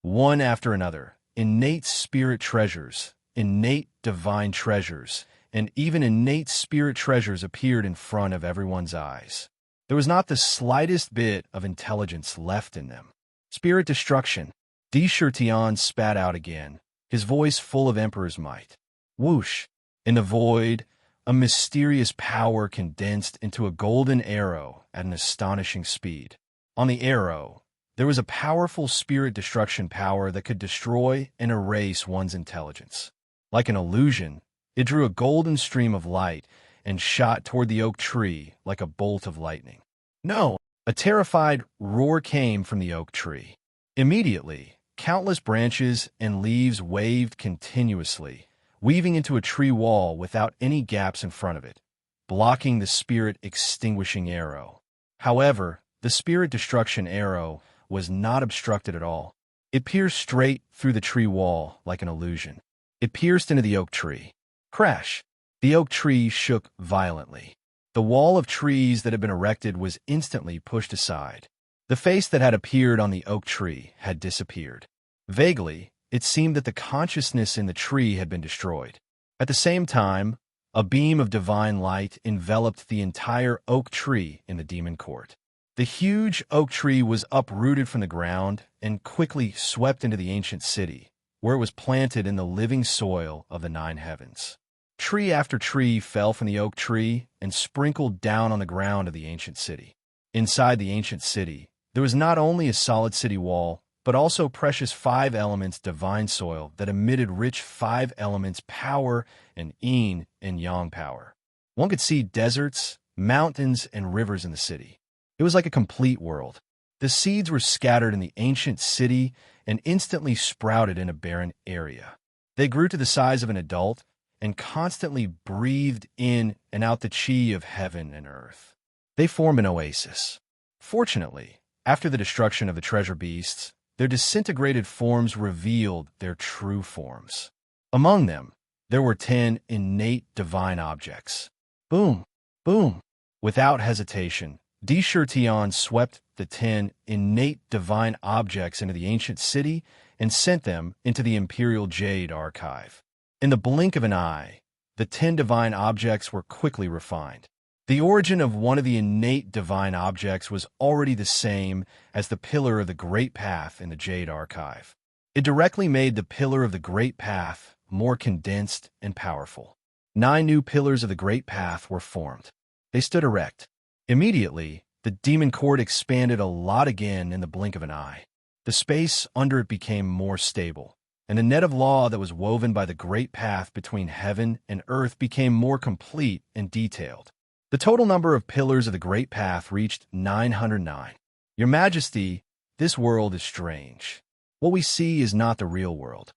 One after another, innate spirit treasures, innate divine treasures, and even innate spirit treasures appeared in front of everyone's eyes. There was not the slightest bit of intelligence left in them. Spirit destruction. Tirtian spat out again, his voice full of emperor's might. Whoosh! In the void, a mysterious power condensed into a golden arrow at an astonishing speed. On the arrow, there was a powerful spirit destruction power that could destroy and erase one's intelligence. Like an illusion, it drew a golden stream of light and shot toward the oak tree like a bolt of lightning. No! A terrified roar came from the oak tree. Immediately, countless branches and leaves waved continuously, weaving into a tree wall without any gaps in front of it, blocking the spirit extinguishing arrow. However, the spirit destruction arrow was not obstructed at all. It pierced straight through the tree wall like an illusion. It pierced into the oak tree. Crash! The oak tree shook violently. The wall of trees that had been erected was instantly pushed aside. The face that had appeared on the oak tree had disappeared. Vaguely, it seemed that the consciousness in the tree had been destroyed. At the same time, a beam of divine light enveloped the entire oak tree in the demon court. The huge oak tree was uprooted from the ground and quickly swept into the ancient city, where it was planted in the living soil of the 9 heavens. Tree after tree fell from the oak tree and sprinkled down on the ground of the ancient city. Inside the ancient city, there was not only a solid city wall, but also precious 5 elements divine soil that emitted rich 5 elements power and yin and yang power. One could see deserts, mountains, and rivers in the city. It was like a complete world. The seeds were scattered in the ancient city and instantly sprouted in a barren area. They grew to the size of an adult and constantly breathed in and out the chi of heaven and earth. They formed an oasis. Fortunately, after the destruction of the treasure beasts, their disintegrated forms revealed their true forms. Among them, there were 10 innate divine objects. Boom! Boom! Without hesitation, Tirtian swept the 10 innate divine objects into the ancient city and sent them into the Imperial Jade Archive. In the blink of an eye, the 10 divine objects were quickly refined. The origin of one of the innate divine objects was already the same as the Pillar of the Great Path in the Jade Archive. It directly made the Pillar of the Great Path more condensed and powerful. 9 new Pillars of the Great Path were formed. They stood erect. Immediately, the demon court expanded a lot again in the blink of an eye. The space under it became more stable, and the net of law that was woven by the great path between heaven and earth became more complete and detailed. The total number of pillars of the great path reached 909. Your Majesty, this world is strange. What we see is not the real world.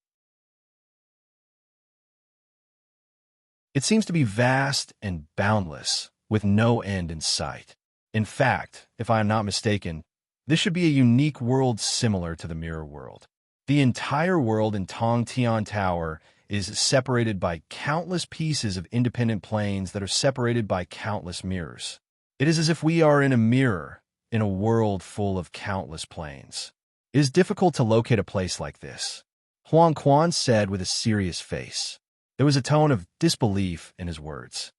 It seems to be vast and boundless, with no end in sight. In fact, if I am not mistaken, this should be a unique world similar to the mirror world. The entire world in Tong Tian Tower is separated by countless pieces of independent planes that are separated by countless mirrors. It is as if we are in a mirror in a world full of countless planes. It is difficult to locate a place like this, Huang Quan said with a serious face. There was a tone of disbelief in his words.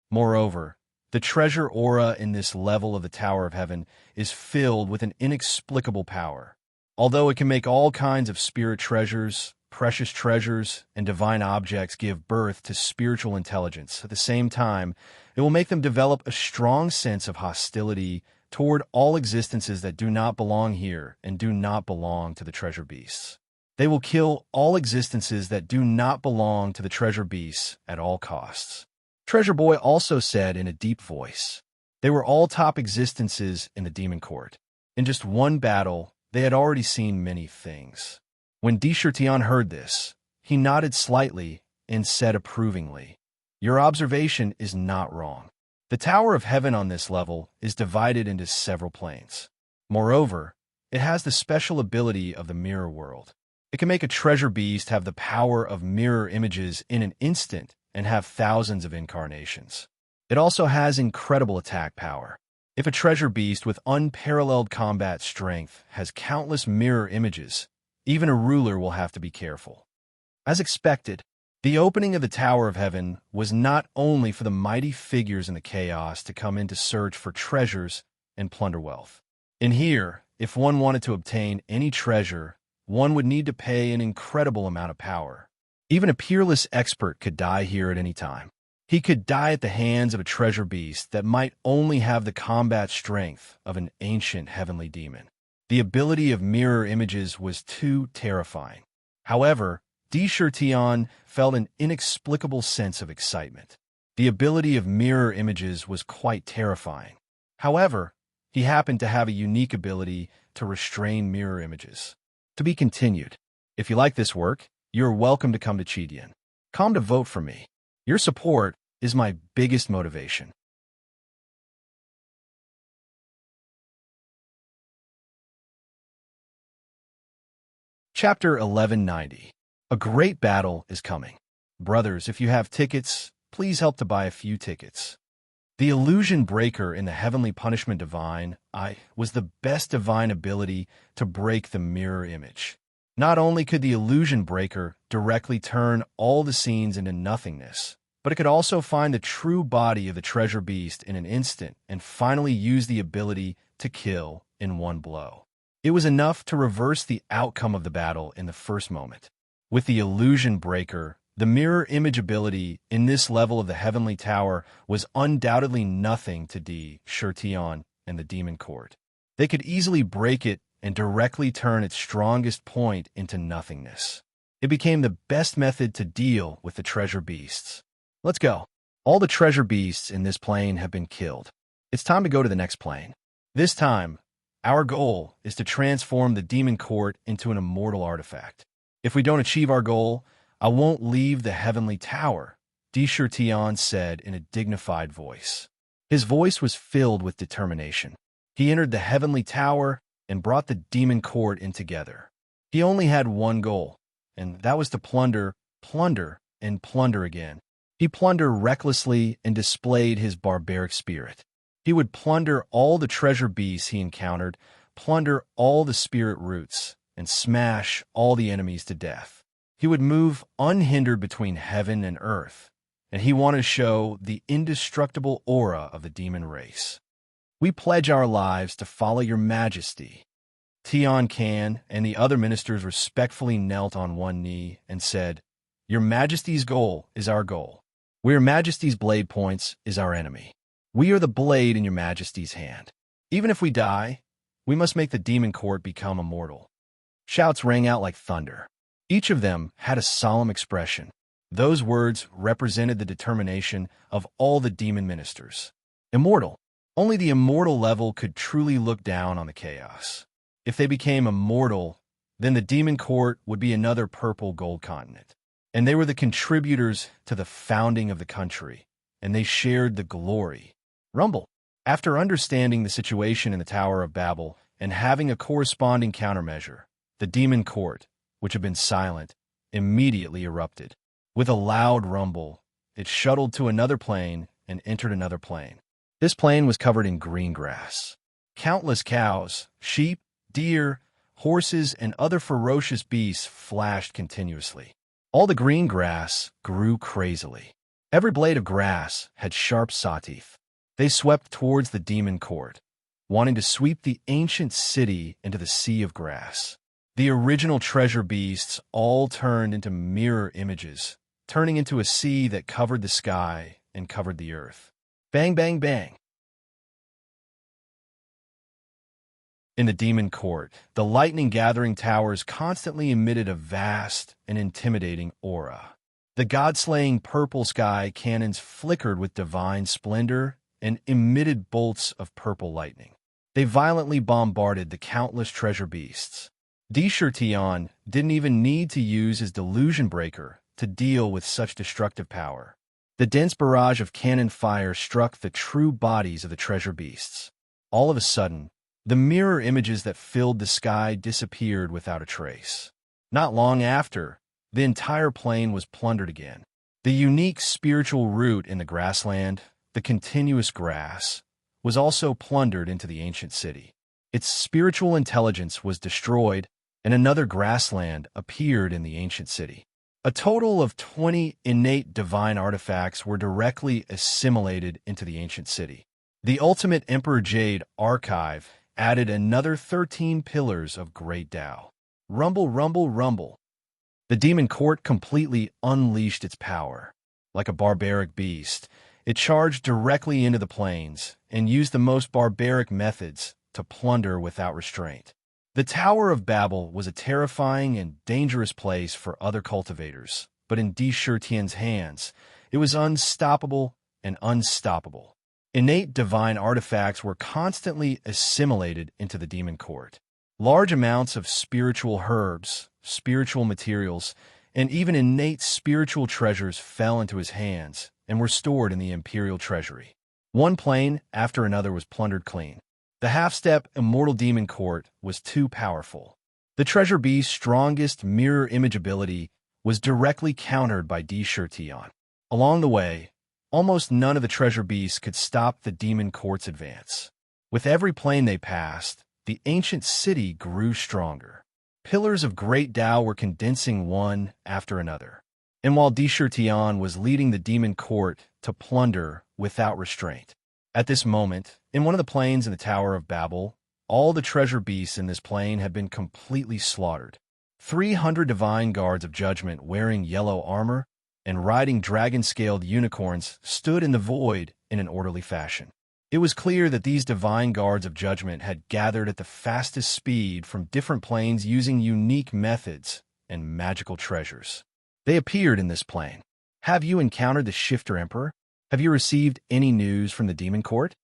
Moreover, the treasure aura in this level of the Tower of Heaven is filled with an inexplicable power. Although it can make all kinds of spirit treasures, precious treasures, and divine objects give birth to spiritual intelligence, at the same time, it will make them develop a strong sense of hostility toward all existences that do not belong here and do not belong to the treasure beasts. They will kill all existences that do not belong to the treasure beasts at all costs. Treasure Boy also said in a deep voice, they were all top existences in the demon court. In just one battle, they had already seen many things. When Tion heard this, he nodded slightly and said approvingly, "Your observation is not wrong. The Tower of Heaven on this level is divided into several planes. Moreover, it has the special ability of the mirror world. It can make a treasure beast have the power of mirror images in an instant and have thousands of incarnations. It also has incredible attack power. If a treasure beast with unparalleled combat strength has countless mirror images, even a ruler will have to be careful." As expected, the opening of the Tower of Heaven was not only for the mighty figures in the chaos to come in to search for treasures and plunder wealth. In here, if one wanted to obtain any treasure, one would need to pay an incredible amount of power. Even a peerless expert could die here at any time. He could die at the hands of a treasure beast that might only have the combat strength of an ancient heavenly demon. The ability of mirror images was too terrifying. However, Tion felt an inexplicable sense of excitement. The ability of mirror images was quite terrifying. However, he happened to have a unique ability to restrain mirror images. To be continued. If you like this work, you're welcome to come to Chidian. Come to vote for me. Your support is my biggest motivation. Chapter 1190. A great battle is coming. Brothers, if you have tickets, please help to buy a few tickets. The Illusion Breaker in the Heavenly Punishment Divine was the best divine ability to break the mirror image. Not only could the Illusion Breaker directly turn all the scenes into nothingness, but it could also find the true body of the treasure beast in an instant and finally use the ability to kill in one blow. It was enough to reverse the outcome of the battle in the first moment. With the Illusion Breaker, the mirror image ability in this level of the Heavenly Tower was undoubtedly nothing to Tion and the Demon Court. They could easily break it and directly turn its strongest point into nothingness. It became the best method to deal with the treasure beasts. Let's go. All the treasure beasts in this plane have been killed. It's time to go to the next plane. This time, our goal is to transform the Demon Court into an immortal artifact. If we don't achieve our goal, I won't leave the Heavenly Tower, Tion said in a dignified voice. His voice was filled with determination. He entered the Heavenly Tower and brought the Demon Court in together. He only had one goal, and that was to plunder, and plunder again. He plundered recklessly and displayed his barbaric spirit. He would plunder all the treasure beasts he encountered, plunder all the spirit roots, and smash all the enemies to death. He would move unhindered between heaven and earth, and he wanted to show the indestructible aura of the demon race. "We pledge our lives to follow your majesty." Tion Can and the other ministers respectfully knelt on one knee and said, "Your majesty's goal is our goal. Your majesty's blade points is our enemy. We are the blade in your majesty's hand. Even if we die, we must make the Demon Court become immortal." Shouts rang out like thunder. Each of them had a solemn expression. Those words represented the determination of all the demon ministers. Immortal. Only the immortal level could truly look down on the chaos. If they became immortal, then the Demon Court would be another purple gold continent. And they were the contributors to the founding of the country, and they shared the glory. Rumble. After understanding the situation in the Tower of Babel and having a corresponding countermeasure, the Demon Court, which had been silent, immediately erupted. With a loud rumble, it shuttled to another plane and entered another plane. This plane was covered in green grass. Countless cows, sheep, deer, horses, and other ferocious beasts flashed continuously. All the green grass grew crazily. Every blade of grass had sharp saw teeth. They swept towards the Demon Court, wanting to sweep the ancient city into the sea of grass. The original treasure beasts all turned into mirror images, turning into a sea that covered the sky and covered the earth. Bang, bang, bang. In the Demon Court, the lightning-gathering towers constantly emitted a vast and intimidating aura. The god-slaying purple sky cannons flickered with divine splendor and emitted bolts of purple lightning. They violently bombarded the countless treasure beasts. Tion didn't even need to use his delusion breaker to deal with such destructive power. The dense barrage of cannon fire struck the true bodies of the treasure beasts. All of a sudden, the mirror images that filled the sky disappeared without a trace. Not long after, the entire plain was plundered again. The unique spiritual root in the grassland, the continuous grass, was also plundered into the ancient city. Its spiritual intelligence was destroyed, and another grassland appeared in the ancient city. A total of 20 innate divine artifacts were directly assimilated into the ancient city. The Ultimate Emperor Jade Archive added another 13 pillars of great Tao. Rumble, rumble, rumble. The demon court completely unleashed its power. Like a barbaric beast, it charged directly into the plains and used the most barbaric methods to plunder without restraint. The Tower of Babel was a terrifying and dangerous place for other cultivators, but in Tian's hands, it was unstoppable and unstoppable. Innate divine artifacts were constantly assimilated into the demon court. Large amounts of spiritual herbs, spiritual materials, and even innate spiritual treasures fell into his hands and were stored in the imperial treasury. One plane after another was plundered clean. The half-step immortal demon court was too powerful. The treasure beast's strongest mirror image ability was directly countered by Tian. Along the way, almost none of the treasure beasts could stop the demon court's advance. With every plane they passed, the ancient city grew stronger. Pillars of great Tao were condensing one after another. And while Tian was leading the demon court to plunder without restraint. At this moment, in one of the plains in the Tower of Babel, all the treasure beasts in this plain had been completely slaughtered. 300 divine guards of judgment wearing yellow armor and riding dragon-scaled unicorns stood in the void in an orderly fashion. It was clear that these divine guards of judgment had gathered at the fastest speed from different planes using unique methods and magical treasures. They appeared in this plane. Have you encountered the Shifter Emperor? Have you received any news from the demon court?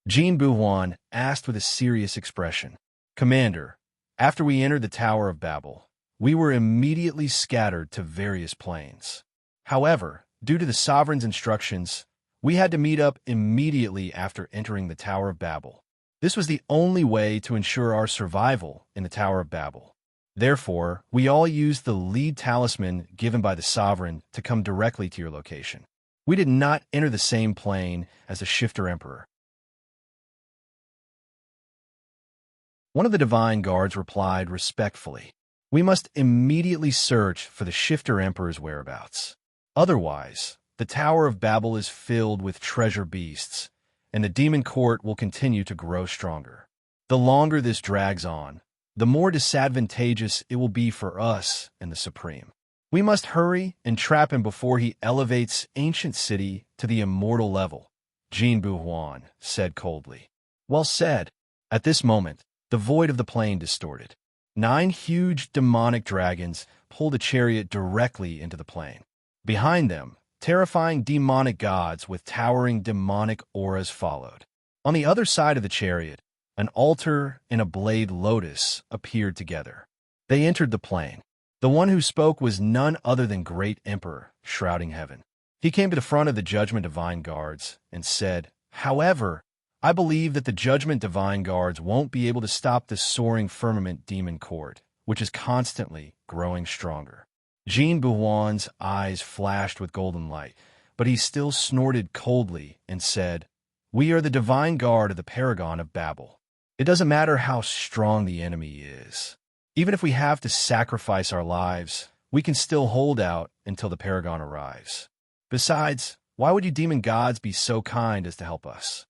Jean Buhuan asked with a serious expression. Commander, after we entered the Tower of Babel, we were immediately scattered to various planes. However, due to the sovereign's instructions, we had to meet up immediately after entering the Tower of Babel. This was the only way to ensure our survival in the Tower of Babel. Therefore, we all used the lead talisman given by the sovereign to come directly to your location. We did not enter the same plane as the Shifter Emperor. One of the divine guards replied respectfully, we must immediately search for the Shifter Emperor's whereabouts. Otherwise, the Tower of Babel is filled with treasure beasts, and the demon court will continue to grow stronger. The longer this drags on, the more disadvantageous it will be for us and the Supreme. We must hurry and trap him before he elevates ancient city to the immortal level, Jean Buhuan said coldly. Well said. At this moment, the void of the plain distorted. 9 huge demonic dragons pulled a chariot directly into the plain. Behind them, terrifying demonic gods with towering demonic auras followed. On the other side of the chariot, an altar and a blade lotus appeared together. They entered the plain. The one who spoke was none other than Great Emperor, shrouding heaven. He came to the front of the Judgment Divine Guards and said, however, I believe that the Judgment Divine Guards won't be able to stop the soaring firmament demon court, which is constantly growing stronger. Jean Buhuan's eyes flashed with golden light, but he still snorted coldly and said, we are the Divine Guard of the Paragon of Babel. It doesn't matter how strong the enemy is. Even if we have to sacrifice our lives, we can still hold out until the Paragon arrives. Besides, why would you demon gods be so kind as to help us?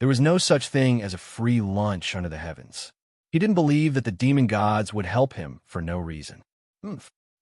There was no such thing as a free lunch under the heavens. He didn't believe that the demon gods would help him for no reason.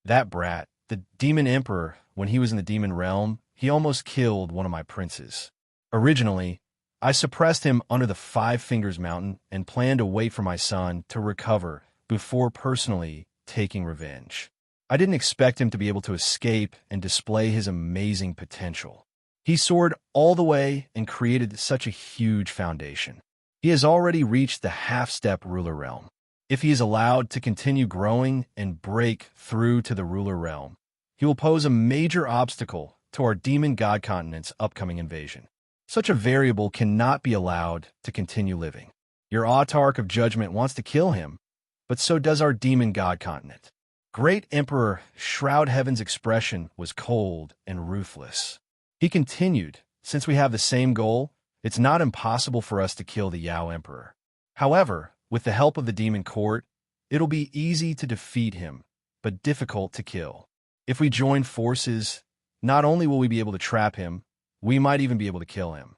That brat, the demon emperor, when he was in the demon realm, he almost killed one of my princes. Originally, I suppressed him under the Five Fingers Mountain and planned to wait for my son to recover before personally taking revenge. I didn't expect him to be able to escape and display his amazing potential. He soared all the way and created such a huge foundation. He has already reached the half-step ruler realm. If he is allowed to continue growing and break through to the ruler realm, he will pose a major obstacle to our demon god continent's upcoming invasion. Such a variable cannot be allowed to continue living. Your autarch of judgment wants to kill him, but so does our demon god continent. Great Emperor Shroud Heaven's expression was cold and ruthless. He continued, since we have the same goal, it's not impossible for us to kill the Yao Emperor. However, with the help of the demon court, it'll be easy to defeat him, but difficult to kill. If we join forces, not only will we be able to trap him, we might even be able to kill him.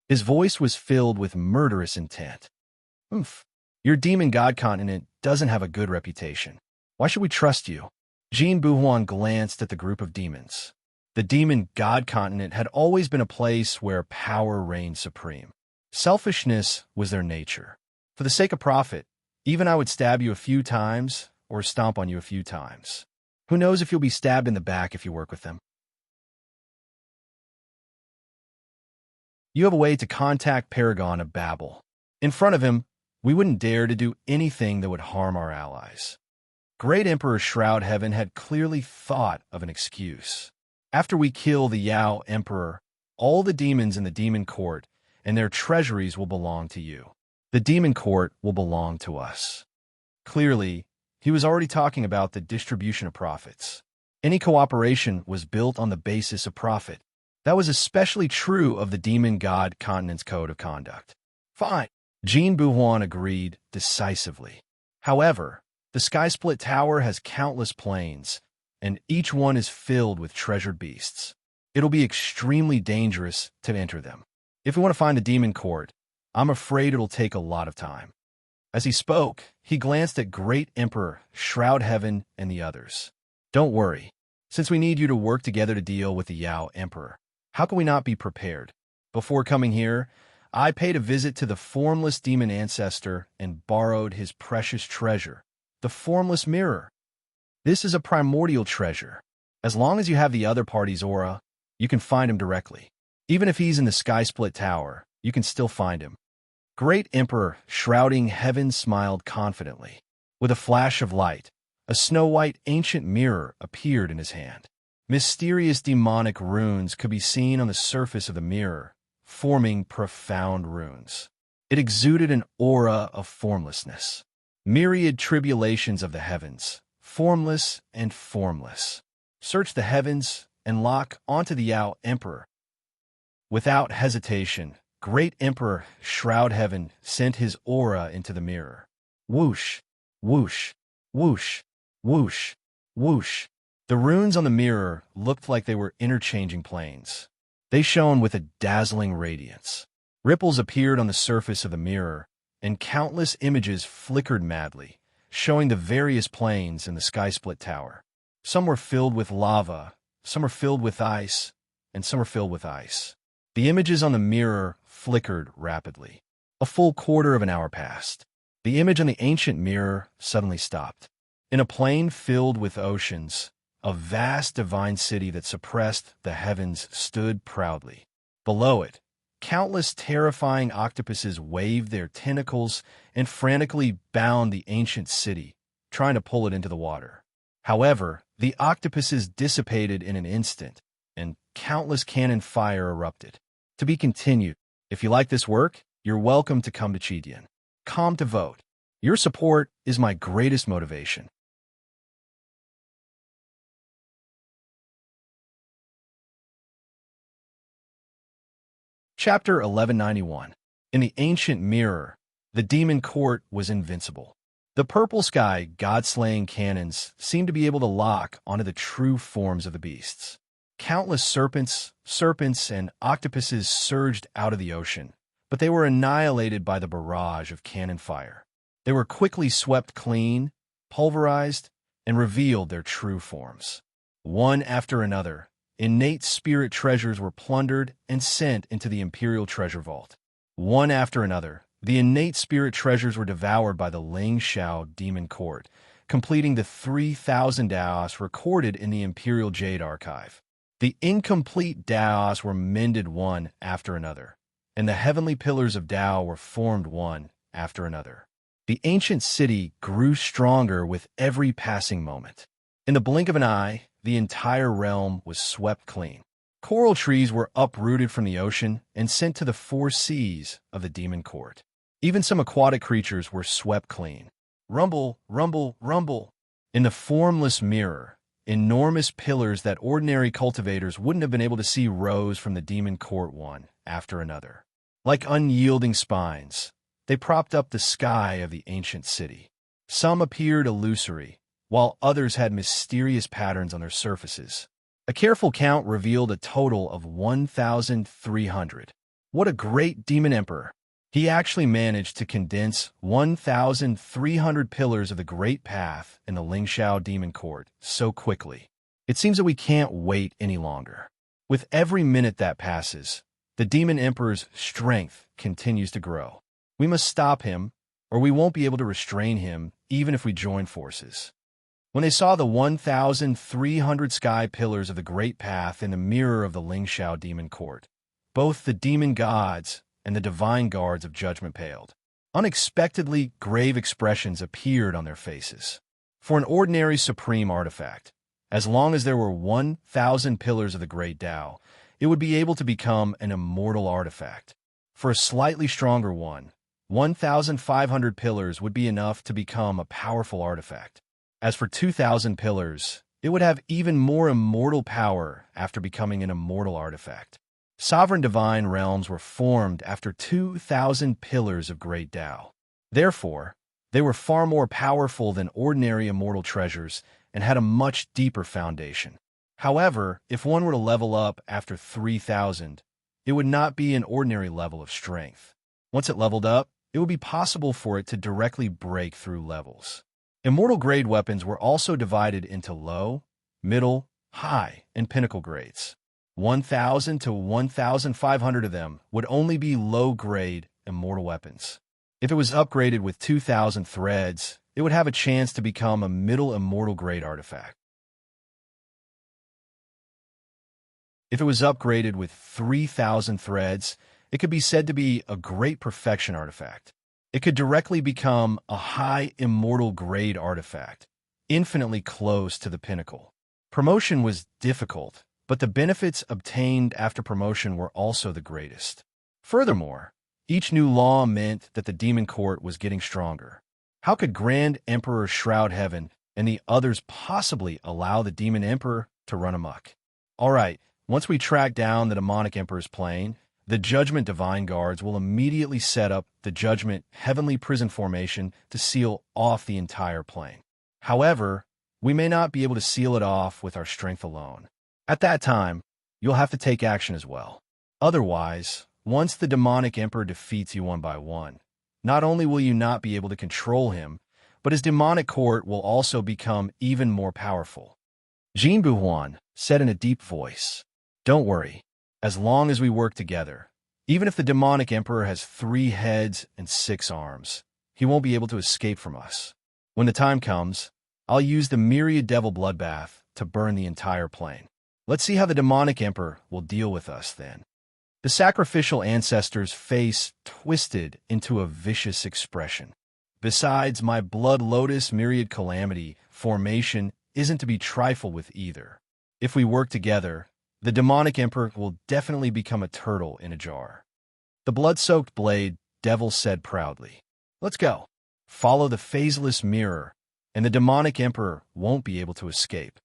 His voice was filled with murderous intent. Oof. Your demon god continent doesn't have a good reputation. Why should we trust you? Jean Buhuan glanced at the group of demons. The demon god continent had always been a place where power reigned supreme. Selfishness was their nature. For the sake of profit, even I would stab you a few times or stomp on you a few times. Who knows if you'll be stabbed in the back if you work with them? You have a way to contact Paragon of Babel. In front of him, we wouldn't dare to do anything that would harm our allies. Great Emperor Shroud Heaven had clearly thought of an excuse. After we kill the Yao Emperor, all the demons in the demon court and their treasuries will belong to you. The demon court will belong to us. Clearly, he was already talking about the distribution of profits. Any cooperation was built on the basis of profit. That was especially true of the demon god continent's code of conduct. Fine. Jean Buhuan agreed decisively. However, the Sky-Split Tower has countless planes, and each one is filled with treasured beasts. It'll be extremely dangerous to enter them. If we want to find the demon court, I'm afraid it'll take a lot of time. As he spoke, he glanced at Great Emperor, Shroud Heaven, and the others. Don't worry. Since we need you to work together to deal with the Yao Emperor, how can we not be prepared? Before coming here, I paid a visit to the formless demon Ancestor and borrowed his precious treasure, the formless mirror. This is a primordial treasure. As long as you have the other party's aura, you can find him directly. Even if he's in the Sky-Split Tower, you can still find him. Great Emperor Shrouding Heaven smiled confidently. With a flash of light, a snow-white ancient mirror appeared in his hand. Mysterious demonic runes could be seen on the surface of the mirror, forming profound runes. It exuded an aura of formlessness. Myriad tribulations of the heavens, formless and formless. Search the heavens and lock onto the Yao Emperor. Without hesitation, Great Emperor Shroud Heaven sent his aura into the mirror. Whoosh, whoosh, whoosh, whoosh, whoosh. The runes on the mirror looked like they were interchanging planes. They shone with a dazzling radiance. Ripples appeared on the surface of the mirror, and countless images flickered madly, showing the various planes in the Sky-Split Tower. Some were filled with lava, some were filled with ice, and some were filled with ice. The images on the mirror flickered rapidly. A full quarter of an hour passed. The image on the ancient mirror suddenly stopped. In a plain filled with oceans, a vast divine city that suppressed the heavens stood proudly. Below it, countless terrifying octopuses waved their tentacles and frantically bound the ancient city, trying to pull it into the water. However, the octopuses dissipated in an instant, and countless cannon fire erupted. To be continued. If you like this work, you're welcome to come to Chidian. Come to vote. Your support is my greatest motivation. Chapter 1191. In the ancient mirror, the demon court was invincible. The purple sky god-slaying cannons seemed to be able to lock onto the true forms of the beasts. Countless serpents, and octopuses surged out of the ocean, but they were annihilated by the barrage of cannon fire. They were quickly swept clean, pulverized, and revealed their true forms. One after another, innate spirit treasures were plundered and sent into the Imperial Treasure Vault. One after another, the innate spirit treasures were devoured by the Ling Shao Demon Court, completing the 3,000 Daos recorded in the Imperial Jade Archive. The incomplete Daos were mended one after another, and the heavenly pillars of Tao were formed one after another. The ancient city grew stronger with every passing moment. In the blink of an eye, the entire realm was swept clean. Coral trees were uprooted from the ocean and sent to the four seas of the demon court. Even some aquatic creatures were swept clean. Rumble, rumble, rumble. In the formless mirror, enormous pillars that ordinary cultivators wouldn't have been able to see rose from the demon court one after another. Like unyielding spines, they propped up the sky of the ancient city. Some appeared illusory, while others had mysterious patterns on their surfaces. A careful count revealed a total of 1,300. What a great demon emperor! He actually managed to condense 1,300 pillars of the Great Path in the Lingxiao Demon Court so quickly. It seems that we can't wait any longer. With every minute that passes, the demon emperor's strength continues to grow. We must stop him, or we won't be able to restrain him even if we join forces. When they saw the 1,300 sky pillars of the Great Path in the mirror of the Lingxiao Demon Court, both the demon gods and the divine guards of judgment paled. Unexpectedly grave expressions appeared on their faces. For an ordinary supreme artifact, as long as there were 1,000 pillars of the Great Tao, it would be able to become an immortal artifact. For a slightly stronger one, 1,500 pillars would be enough to become a powerful artifact. As for 2,000 pillars, it would have even more immortal power after becoming an immortal artifact. Sovereign divine realms were formed after 2,000 pillars of Great Tao. Therefore, they were far more powerful than ordinary immortal treasures and had a much deeper foundation. However, if one were to level up after 3,000, it would not be an ordinary level of strength. Once it leveled up, it would be possible for it to directly break through levels. Immortal grade weapons were also divided into low, middle, high, and pinnacle grades. 1,000 to 1,500 of them would only be low-grade immortal weapons. If it was upgraded with 2,000 threads, it would have a chance to become a middle immortal grade artifact. If it was upgraded with 3,000 threads, it could be said to be a great perfection artifact. It could directly become a high immortal grade artifact, infinitely close to the pinnacle. Promotion was difficult, but the benefits obtained after promotion were also the greatest. Furthermore, each new law meant that the demon court was getting stronger. How could Grand Emperor Shroud Heaven and the others possibly allow the demon emperor to run amok? All right, once we track down the demonic emperor's plane, the Judgment Divine Guards will immediately set up the Judgment Heavenly Prison Formation to seal off the entire plane. However, we may not be able to seal it off with our strength alone. At that time, you'll have to take action as well. Otherwise, once the demonic emperor defeats you one by one, not only will you not be able to control him, but his demonic court will also become even more powerful. Jin Buhuan said in a deep voice, "Don't worry. As long as we work together, even if the demonic emperor has 3 heads and 6 arms, he won't be able to escape from us. When the time comes, I'll use the myriad devil bloodbath to burn the entire plane. Let's see how the demonic emperor will deal with us then." The sacrificial ancestor's face twisted into a vicious expression. Besides, my blood lotus myriad calamity formation isn't to be trifled with either. If we work together, the demonic emperor will definitely become a turtle in a jar. The blood-soaked blade devil said proudly, "Let's go. Follow the phaseless mirror, and the demonic emperor won't be able to escape."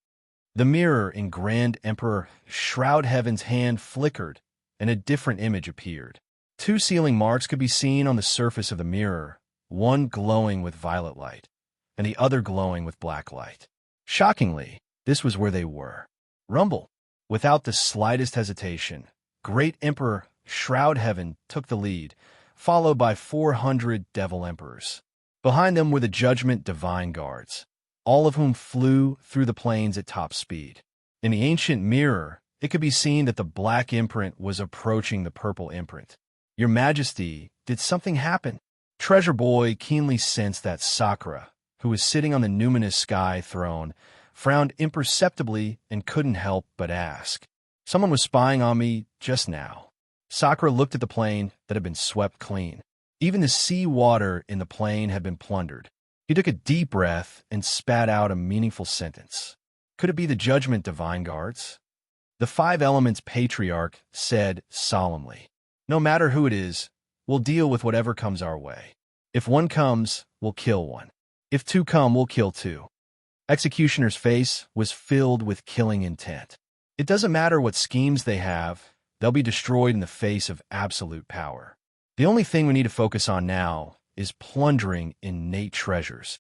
The mirror in Grand Emperor Shroud Heaven's hand flickered, and a different image appeared. 2 sealing marks could be seen on the surface of the mirror, one glowing with violet light, and the other glowing with black light. Shockingly, this was where they were. Rumble. Without the slightest hesitation, Great Emperor Shroud Heaven took the lead, followed by 400 Devil Emperors. Behind them were the Judgment Divine Guards, all of whom flew through the planes at top speed. In the ancient mirror, it could be seen that the black imprint was approaching the purple imprint. "Your Majesty, did something happen?" Treasure Boy keenly sensed that Sakura, who was sitting on the numinous sky throne, frowned imperceptibly and couldn't help but ask. "Someone was spying on me just now." Sakura looked at the plain that had been swept clean. Even the sea water in the plain had been plundered. He took a deep breath and spat out a meaningful sentence. Could it be the Judgment Divine Guards? The Five Elements Patriarch said solemnly, "No matter who it is, we'll deal with whatever comes our way. If one comes, we'll kill one. If two come, we'll kill two." Executioner's face was filled with killing intent. It doesn't matter what schemes they have, they'll be destroyed in the face of absolute power. The only thing we need to focus on now is plundering innate treasures.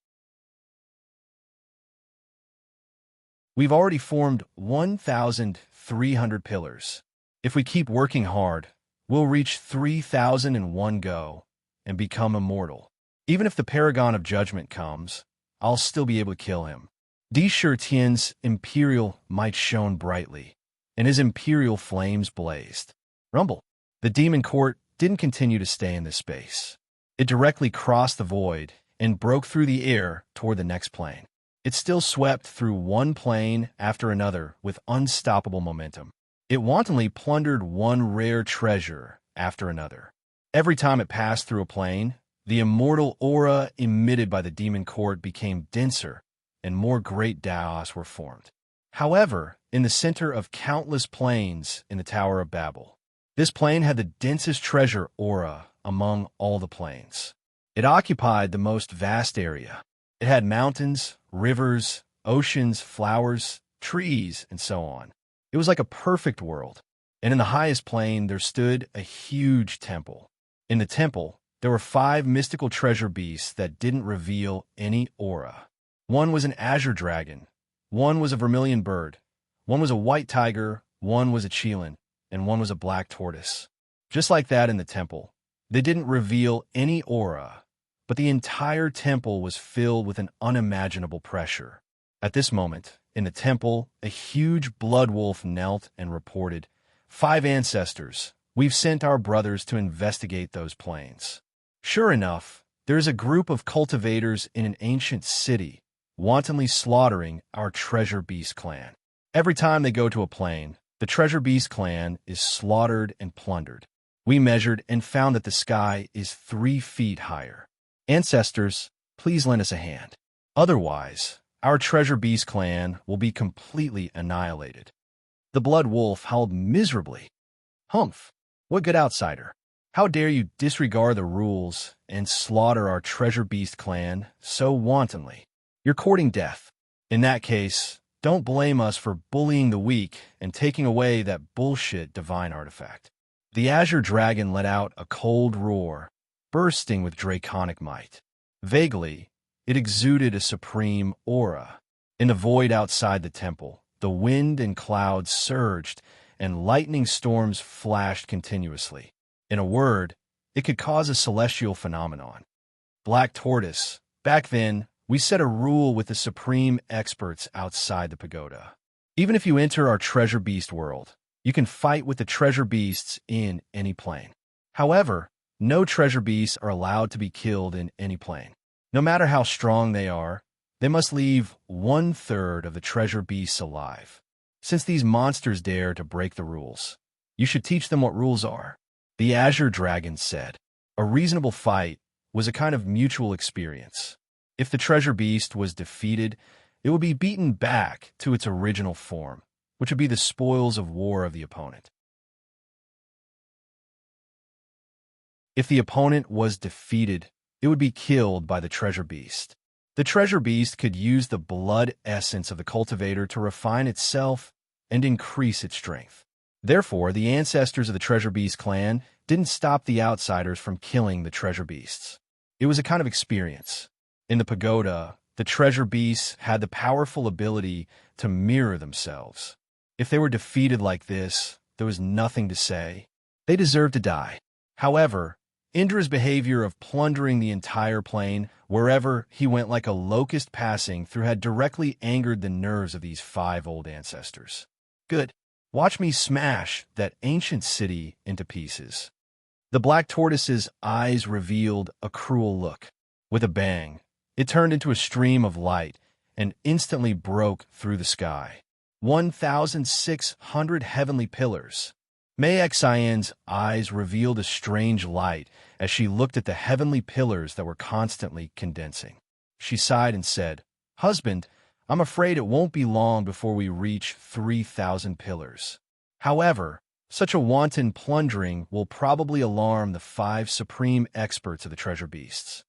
We've already formed 1,300 pillars. If we keep working hard, we'll reach 3,000 in one go and become immortal. Even if the Paragon of Judgment comes, I'll still be able to kill him. Di Shirtian's imperial might shone brightly, and his imperial flames blazed. Rumble. The demon court didn't continue to stay in this space. It directly crossed the void and broke through the air toward the next plane. It still swept through one plane after another with unstoppable momentum. It wantonly plundered one rare treasure after another. Every time it passed through a plane, the immortal aura emitted by the demon court became denser, and more great Daos were formed. However, in the center of countless planes in the Tower of Babel, this plane had the densest treasure aura among all the planes. It occupied the most vast area. It had mountains, rivers, oceans, flowers, trees, and so on. It was like a perfect world. And in the highest plane, there stood a huge temple. In the temple, there were 5 mystical treasure beasts that didn't reveal any aura. One was an azure dragon, one was a vermilion bird, one was a white tiger, one was a chilan, and one was a black tortoise. Just like that in the temple, they didn't reveal any aura, but the entire temple was filled with an unimaginable pressure. At this moment, in the temple, a huge blood wolf knelt and reported, "5 ancestors, we've sent our brothers to investigate those plains. Sure enough, there is a group of cultivators in an ancient city wantonly slaughtering our Treasure Beast clan. Every time they go to a plain, the Treasure Beast clan is slaughtered and plundered. We measured and found that the sky is 3 feet higher. Ancestors, please lend us a hand. Otherwise, our Treasure Beast clan will be completely annihilated." The blood wolf howled miserably. "Humph! What good outsider? How dare you disregard the rules and slaughter our Treasure Beast clan so wantonly? You're courting death. In that case, don't blame us for bullying the weak and taking away that bullshit divine artifact." The azure dragon let out a cold roar, bursting with draconic might. Vaguely, it exuded a supreme aura. In the void outside the temple, the wind and clouds surged, and lightning storms flashed continuously. In a word, it could cause a celestial phenomenon. Black Tortoise. Back then, we set a rule with the supreme experts outside the pagoda. Even if you enter our Treasure Beast world, you can fight with the Treasure Beasts in any plane. However, no Treasure Beasts are allowed to be killed in any plane. No matter how strong they are, they must leave 1/3 of the Treasure Beasts alive. Since these monsters dare to break the rules, you should teach them what rules are. The Azure Dragon said, "A reasonable fight was a kind of mutual experience. If the Treasure Beast was defeated, it would be beaten back to its original form, which would be the spoils of war of the opponent. If the opponent was defeated, it would be killed by the Treasure Beast. The Treasure Beast could use the blood essence of the cultivator to refine itself and increase its strength. Therefore, the ancestors of the Treasure Beast clan didn't stop the outsiders from killing the Treasure Beasts. It was a kind of experience. In the pagoda, the Treasure Beasts had the powerful ability to mirror themselves. If they were defeated like this, there was nothing to say. They deserved to die. However, Indra's behavior of plundering the entire plane wherever he went like a locust passing through had directly angered the nerves of these 5 old ancestors. Good. Watch me smash that ancient city into pieces. The black tortoise's eyes revealed a cruel look. With a bang, it turned into a stream of light and instantly broke through the sky. 1,600 heavenly pillars. Mei Xian's eyes revealed a strange light as she looked at the heavenly pillars that were constantly condensing. She sighed and said, "Husband, I'm afraid it won't be long before we reach 3,000 pillars. However, such a wanton plundering will probably alarm the 5 supreme experts of the treasure beasts."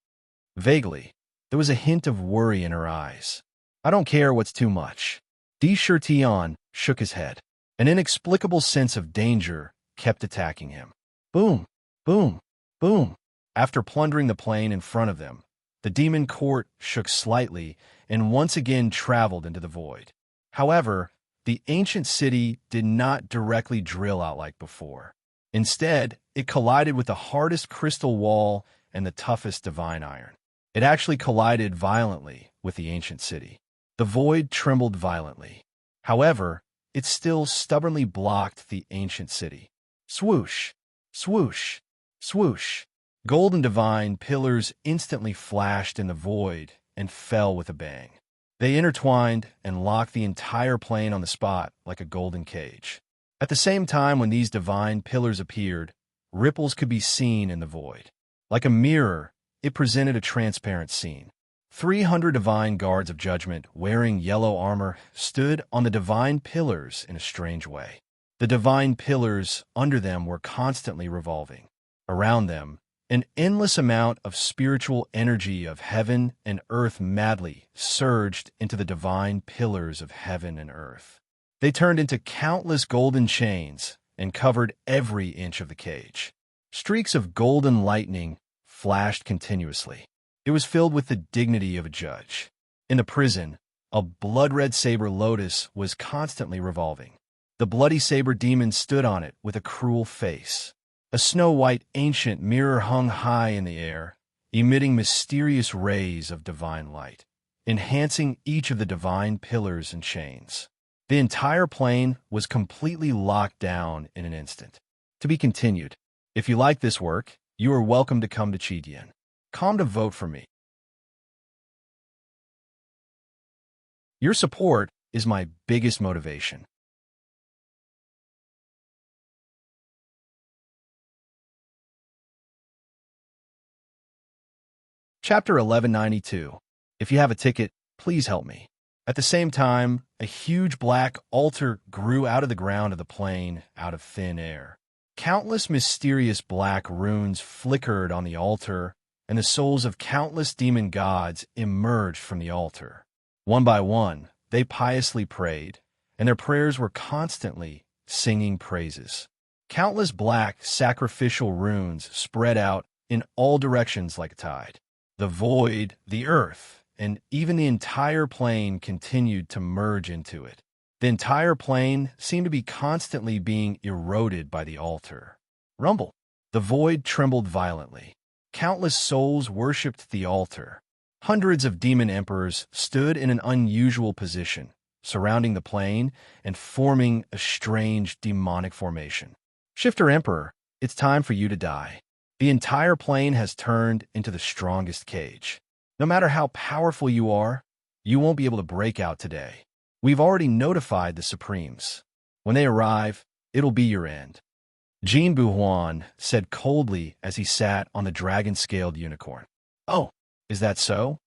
Vaguely, there was a hint of worry in her eyes. "I don't care what's too much." Di Shirtian shook his head. An inexplicable sense of danger kept attacking him. Boom, boom, boom. After plundering the plain in front of them, the demon court shook slightly and once again traveled into the void. However, the ancient city did not directly drill out like before. Instead, it collided with the hardest crystal wall and the toughest divine iron. It actually collided violently with the ancient city. The void trembled violently. However, it still stubbornly blocked the ancient city. Swoosh, swoosh, swoosh. Golden divine pillars instantly flashed in the void and fell with a bang. They intertwined and locked the entire plane on the spot like a golden cage. At the same time when these divine pillars appeared, ripples could be seen in the void. Like a mirror, it presented a transparent scene. 300 divine guards of judgment wearing yellow armor stood on the divine pillars in a strange way. The divine pillars under them were constantly revolving. Around them, an endless amount of spiritual energy of heaven and earth madly surged into the divine pillars of heaven and earth. They turned into countless golden chains and covered every inch of the cage. Streaks of golden lightning flashed continuously. It was filled with the dignity of a judge. In the prison, a blood-red saber lotus was constantly revolving. The bloody saber demon stood on it with a cruel face. A snow-white ancient mirror hung high in the air, emitting mysterious rays of divine light, enhancing each of the divine pillars and chains. The entire plane was completely locked down in an instant. To be continued. If you like this work, you are welcome to come to Chidian. Come to vote for me. Your support is my biggest motivation. Chapter 1192. If you have a ticket, please help me. At the same time, a huge black altar grew out of the ground of the plane out of thin air. Countless mysterious black runes flickered on the altar, and the souls of countless demon gods emerged from the altar. One by one, they piously prayed, and their prayers were constantly singing praises. Countless black sacrificial runes spread out in all directions like a tide. The void, the earth, and even the entire plane continued to merge into it. The entire plane seemed to be constantly being eroded by the altar. Rumble. The void trembled violently. Countless souls worshipped the altar. Hundreds of demon emperors stood in an unusual position, surrounding the plane and forming a strange demonic formation. Shifter Emperor, it's time for you to die. The entire plane has turned into the strongest cage. No matter how powerful you are, you won't be able to break out today. We've already notified the Supremes. When they arrive, it'll be your end. Jean Buhuan said coldly as he sat on the dragon-scaled unicorn. Oh, is that so?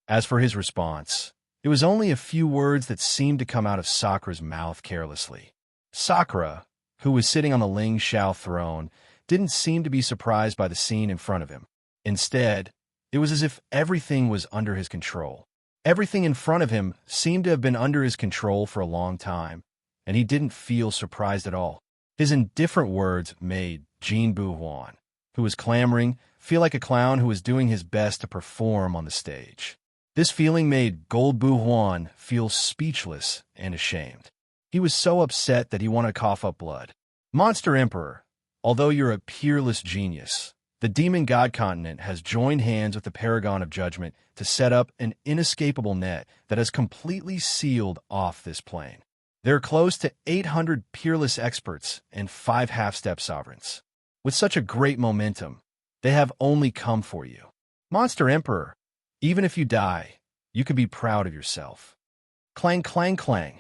As for his response, it was only a few words that seemed to come out of Sakura's mouth carelessly. Sakura, who was sitting on the Ling Xiao throne, didn't seem to be surprised by the scene in front of him. Instead, it was as if everything was under his control. Everything in front of him seemed to have been under his control for a long time, and he didn't feel surprised at all. His indifferent words made Jean Buhuan, who was clamoring, feel like a clown who was doing his best to perform on the stage. This feeling made Gold Buhuan feel speechless and ashamed. He was so upset that he wanted to cough up blood. Monster Emperor, although you're a peerless genius, the Demon God Continent has joined hands with the Paragon of Judgment to set up an inescapable net that has completely sealed off this plane. There are close to 800 peerless experts and 5 half-step sovereigns. With such a great momentum, they have only come for you. Monster Emperor, even if you die, you can be proud of yourself. Clang, clang, clang.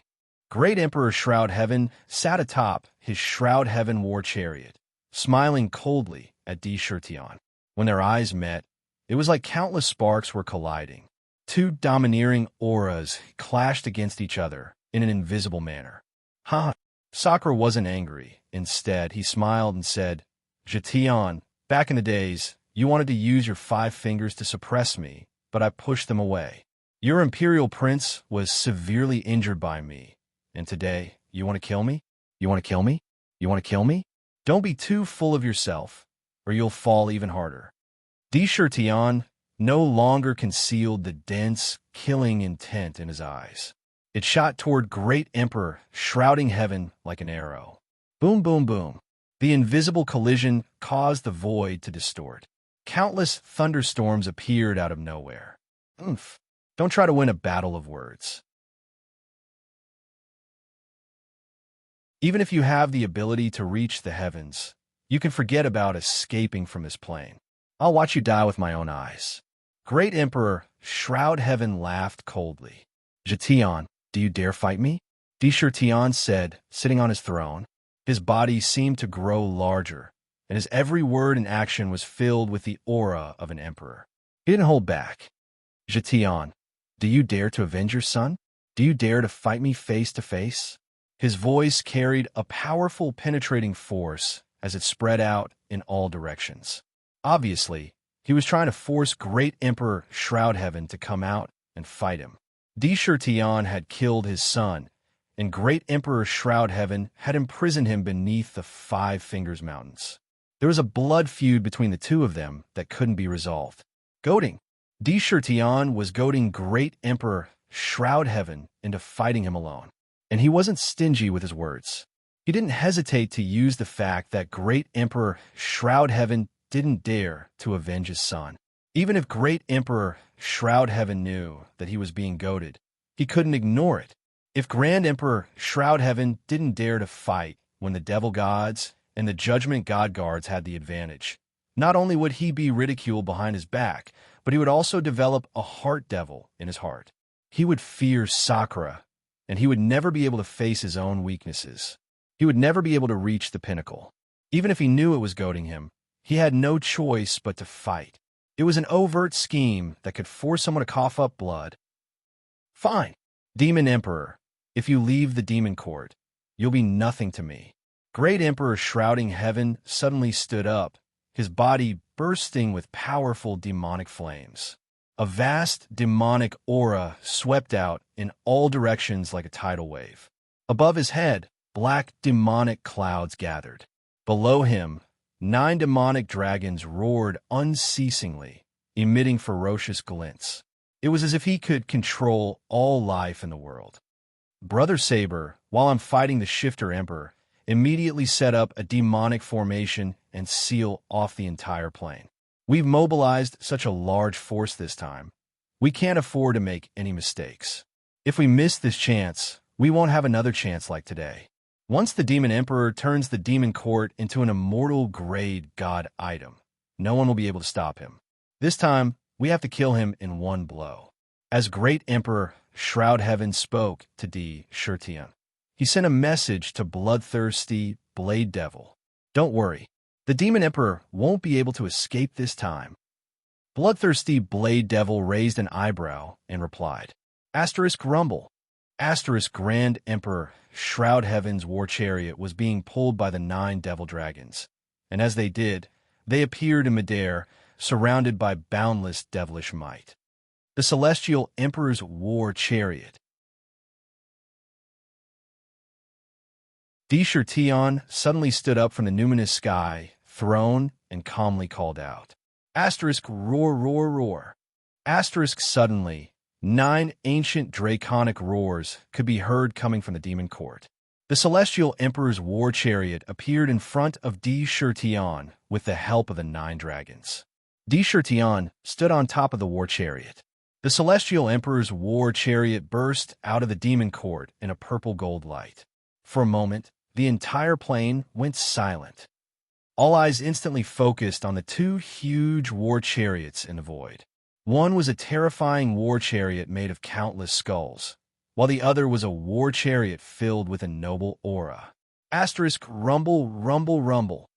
Great Emperor Shroud Heaven sat atop his Shroud Heaven war chariot, smiling coldly at Di Shirtion. When their eyes met, it was like countless sparks were colliding. Two domineering auras clashed against each other in an invisible manner. Ha! Sakura wasn't angry. Instead, he smiled and said, Jitian, back in the days, you wanted to use your 5 fingers to suppress me, but I pushed them away. Your imperial prince was severely injured by me, and today, you want to kill me? You want to kill me? You want to kill me? Don't be too full of yourself, or you'll fall even harder. Di Shirtion no longer concealed the dense, killing intent in his eyes. It shot toward Great Emperor, shrouding heaven like an arrow. Boom, boom, boom. The invisible collision caused the void to distort. Countless thunderstorms appeared out of nowhere. Oomph. Don't try to win a battle of words. Even if you have the ability to reach the heavens, you can forget about escaping from this plane. I'll watch you die with my own eyes. Great Emperor, Shroud Heaven laughed coldly. Jitian, do you dare fight me? Di Shirtion said, sitting on his throne. His body seemed to grow larger, and his every word and action was filled with the aura of an emperor. He didn't hold back. Jitian, do you dare to avenge your son? Do you dare to fight me face to face? His voice carried a powerful, penetrating force as it spread out in all directions. Obviously, he was trying to force Great Emperor Shroud Heaven to come out and fight him. Di Shirtion had killed his son, and Great Emperor Shroud Heaven had imprisoned him beneath the 5 Fingers Mountains. There was a blood feud between the two of them that couldn't be resolved. Goading. Di Shirtion was goading Great Emperor Shroud Heaven into fighting him alone, and he wasn't stingy with his words. He didn't hesitate to use the fact that Great Emperor Shroud Heaven didn't dare to avenge his son. Even if Great Emperor Shroud Heaven knew that he was being goaded, he couldn't ignore it. If Grand Emperor Shroud Heaven didn't dare to fight when the Devil Gods and the Judgment God Guards had the advantage, not only would he be ridiculed behind his back, but he would also develop a heart devil in his heart. He would fear Sakura, and he would never be able to face his own weaknesses. He would never be able to reach the pinnacle. Even if he knew it was goading him, he had no choice but to fight. It was an overt scheme that could force someone to cough up blood. Fine. Demon Emperor, if you leave the demon court, you'll be nothing to me. Great Emperor Shrouding Heaven suddenly stood up, his body bursting with powerful demonic flames. A vast demonic aura swept out in all directions like a tidal wave. Above his head, black demonic clouds gathered. Below him, 9 demonic dragons roared unceasingly, emitting ferocious glints. It was as if he could control all life in the world. Brother Saber, while I'm fighting the Shifter Emperor, immediately set up a demonic formation and seal off the entire plane. We've mobilized such a large force this time. We can't afford to make any mistakes. If we miss this chance, we won't have another chance like today. Once the Demon Emperor turns the Demon Court into an immortal grade god item, no one will be able to stop him. This time, we have to kill him in one blow. As Great Emperor Shroud Heaven spoke to Di Shirtion, he sent a message to bloodthirsty Blade Devil. Don't worry, the Demon Emperor won't be able to escape this time. Bloodthirsty Blade Devil raised an eyebrow and replied, Asterisk rumble. Asterisk Grand Emperor Shroud Heaven's war chariot was being pulled by the 9 devil dragons, and as they did, they appeared in midair, surrounded by boundless devilish might. The Celestial Emperor's war chariot. Di Shirtion suddenly stood up from the numinous sky, throne, and calmly called out, Asterisk roar, roar, roar. Asterisk suddenly, 9 ancient draconic roars could be heard coming from the demon court. The Celestial Emperor's war chariot appeared in front of Di Shirtion with the help of the 9 dragons. Di Shirtion stood on top of the war chariot. The Celestial Emperor's war chariot burst out of the demon court in a purple gold light. For a moment, the entire plane went silent. All eyes instantly focused on the 2 huge war chariots in the void. One was a terrifying war chariot made of countless skulls, while the other was a war chariot filled with a noble aura. Asterisk rumble, rumble, rumble.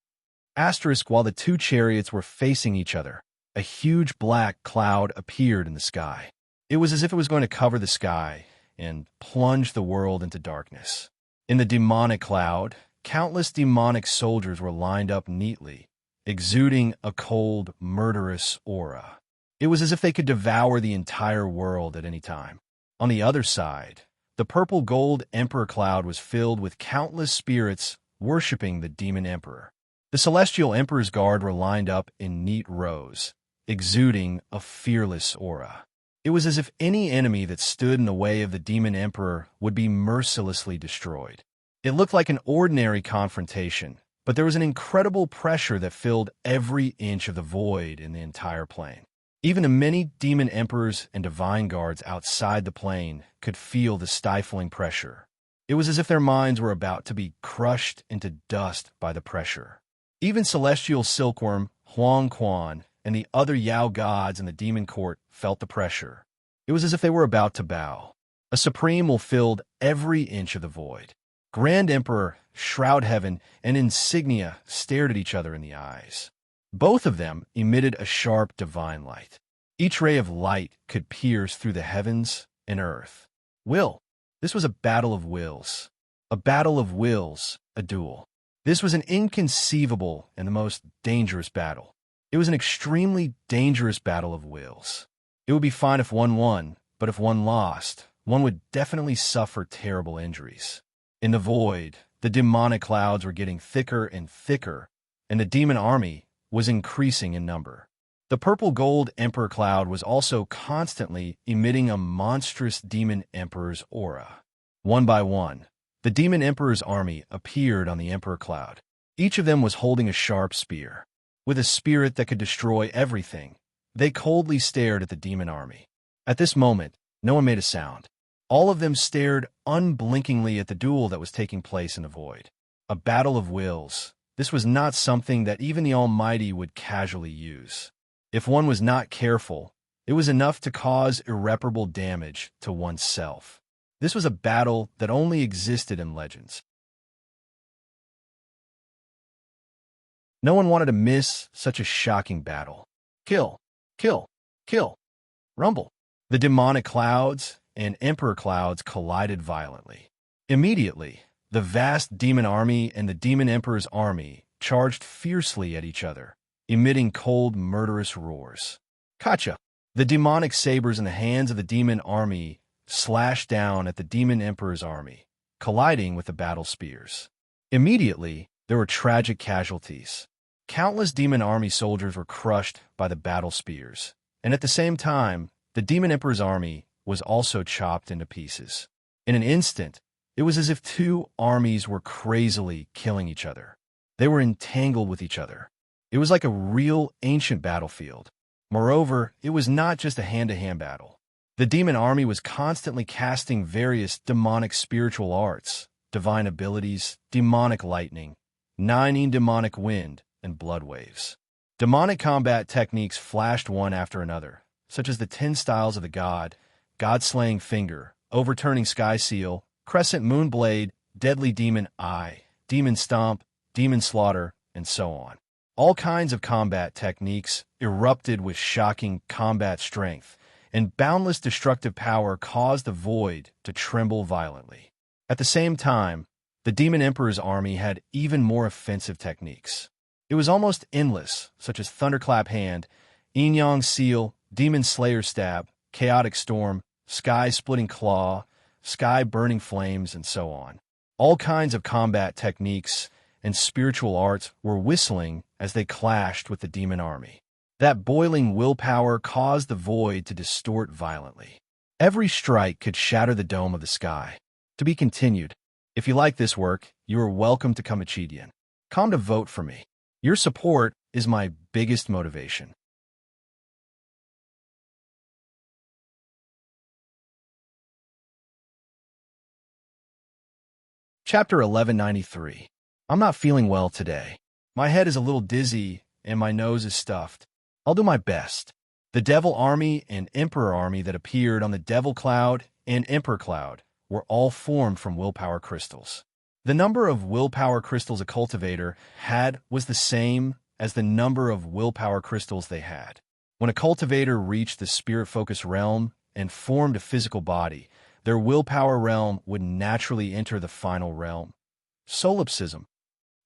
Asterisk while the two chariots were facing each other, a huge black cloud appeared in the sky. It was as if it was going to cover the sky and plunge the world into darkness. In the demonic cloud, countless demonic soldiers were lined up neatly, exuding a cold, murderous aura. It was as if they could devour the entire world at any time. On the other side, the purple-gold emperor cloud was filled with countless spirits worshipping the demon emperor. The celestial emperor's guard were lined up in neat rows, exuding a fearless aura. It was as if any enemy that stood in the way of the demon emperor would be mercilessly destroyed. It looked like an ordinary confrontation, but there was an incredible pressure that filled every inch of the void in the entire plane. Even the many demon emperors and divine guards outside the plane could feel the stifling pressure. It was as if their minds were about to be crushed into dust by the pressure. Even celestial silkworm, Huang Quan, and the other Yao gods in the demon court felt the pressure. It was as if they were about to bow. A supreme will filled every inch of the void. Grand Emperor, Shroud Heaven, and Insignia stared at each other in the eyes. Both of them emitted a sharp divine light. Each ray of light could pierce through the heavens and earth. Will. This was a battle of wills. A battle of wills, a duel. This was an inconceivable and the most dangerous battle. It was an extremely dangerous battle of wills. It would be fine if one won, but if one lost, one would definitely suffer terrible injuries. In the void, the demonic clouds were getting thicker and thicker, and the demon army was increasing in number. The purple-gold emperor cloud was also constantly emitting a monstrous demon emperor's aura. One by one, the demon emperor's army appeared on the emperor cloud. Each of them was holding a sharp spear. With a spirit that could destroy everything, they coldly stared at the demon army. At this moment, no one made a sound. All of them stared unblinkingly at the duel that was taking place in the void. A battle of wills. This was not something that even the Almighty would casually use. If one was not careful, it was enough to cause irreparable damage to oneself. This was a battle that only existed in legends. No one wanted to miss such a shocking battle. Kill, kill, kill, rumble. The demonic clouds and emperor clouds collided violently. Immediately, the vast demon army and the demon emperor's army charged fiercely at each other, emitting cold, murderous roars. Kacha! The demonic sabers in the hands of the demon army slashed down at the demon emperor's army, colliding with the battle spears. Immediately, there were tragic casualties. Countless demon army soldiers were crushed by the battle spears, and at the same time, the demon emperor's army was also chopped into pieces. In an instant, it was as if two armies were crazily killing each other. They were entangled with each other. It was like a real ancient battlefield. Moreover, it was not just a hand-to-hand battle. The demon army was constantly casting various demonic spiritual arts, divine abilities, demonic lightning, 9 demonic wind, and blood waves. Demonic combat techniques flashed one after another, such as the 10 styles of the God-slaying finger, overturning sky seal, crescent moon blade, deadly demon eye, demon stomp, demon slaughter, and so on. All kinds of combat techniques erupted with shocking combat strength, and boundless destructive power caused the void to tremble violently. At the same time, the demon emperor's army had even more offensive techniques. It was almost endless, such as thunderclap hand, yin-yang seal, demon slayer stab, chaotic storm, sky-splitting claw, sky-burning flames, and so on. All kinds of combat techniques and spiritual arts were whistling as they clashed with the demon army. That boiling willpower caused the void to distort violently. Every strike could shatter the dome of the sky. To be continued. If you like this work, you are welcome to come Achidian. Come to vote for me. Your support is my biggest motivation. Chapter 1193. I'm not feeling well today. My head is a little dizzy and my nose is stuffed. I'll do my best. The Devil Army and Emperor Army that appeared on the Devil Cloud and Emperor Cloud were all formed from willpower crystals. The number of willpower crystals a cultivator had was the same as the number of willpower crystals they had. When a cultivator reached the spirit-focused realm and formed a physical body, their willpower realm would naturally enter the final realm, solipsism.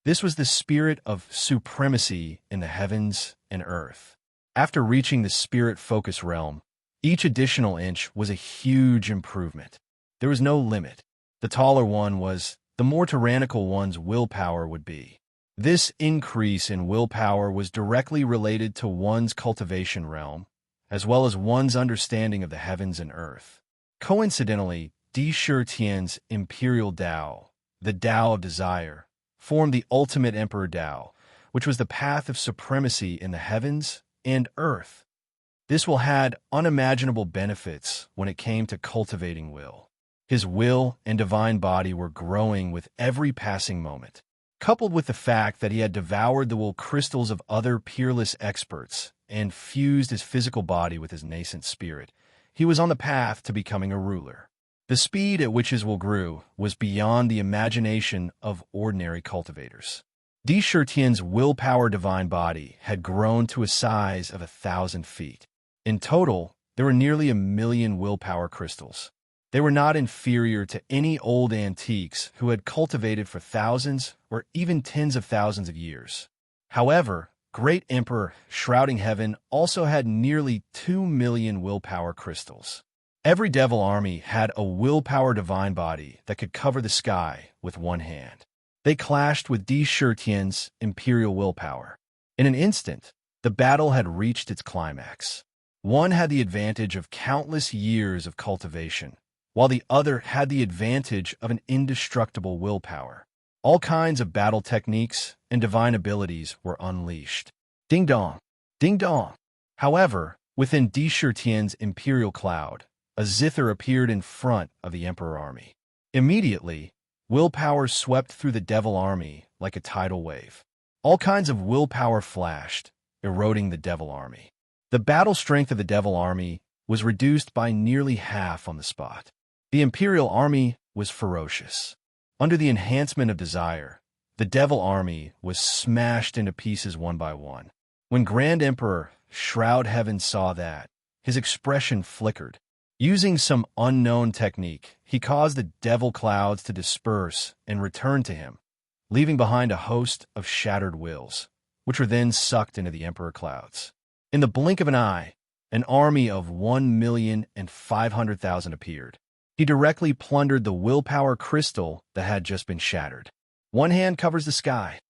This was the spirit of supremacy in the heavens and earth. After reaching the spirit-focused realm, each additional inch was a huge improvement. There was no limit. The taller one was, the more tyrannical one's willpower would be. This increase in willpower was directly related to one's cultivation realm, as well as one's understanding of the heavens and earth. Coincidentally, Di Tian's imperial Tao, the Tao of desire, formed the ultimate emperor Tao, which was the path of supremacy in the heavens and earth. This will had unimaginable benefits when it came to cultivating will. His will and divine body were growing with every passing moment. Coupled with the fact that he had devoured the will crystals of other peerless experts and fused his physical body with his nascent spirit, he was on the path to becoming a ruler. The speed at which his will grew was beyond the imagination of ordinary cultivators. Di Tian's willpower divine body had grown to a size of 1,000 feet. In total, there were nearly 1,000,000 willpower crystals. They were not inferior to any old antiques who had cultivated for thousands or even tens of thousands of years. However, Great Emperor Shrouding Heaven also had nearly 2,000,000 willpower crystals. Every devil army had a willpower divine body that could cover the sky with one hand. They clashed with Di Tian's imperial willpower. In an instant, the battle had reached its climax. One had the advantage of countless years of cultivation, while the other had the advantage of an indestructible willpower. All kinds of battle techniques and divine abilities were unleashed. Ding dong! Ding dong! However, within Di Tian's imperial cloud, a zither appeared in front of the Emperor army. Immediately, willpower swept through the devil army like a tidal wave. All kinds of willpower flashed, eroding the devil army. The battle strength of the devil army was reduced by nearly half on the spot. The imperial army was ferocious. Under the enhancement of desire, the devil army was smashed into pieces one by one. When Grand Emperor Shroud Heaven saw that, his expression flickered. Using some unknown technique, he caused the devil clouds to disperse and return to him, leaving behind a host of shattered wills, which were then sucked into the emperor clouds. In the blink of an eye, an army of 1,500,000 appeared. He directly plundered the willpower crystal that had just been shattered. One hand covers the sky.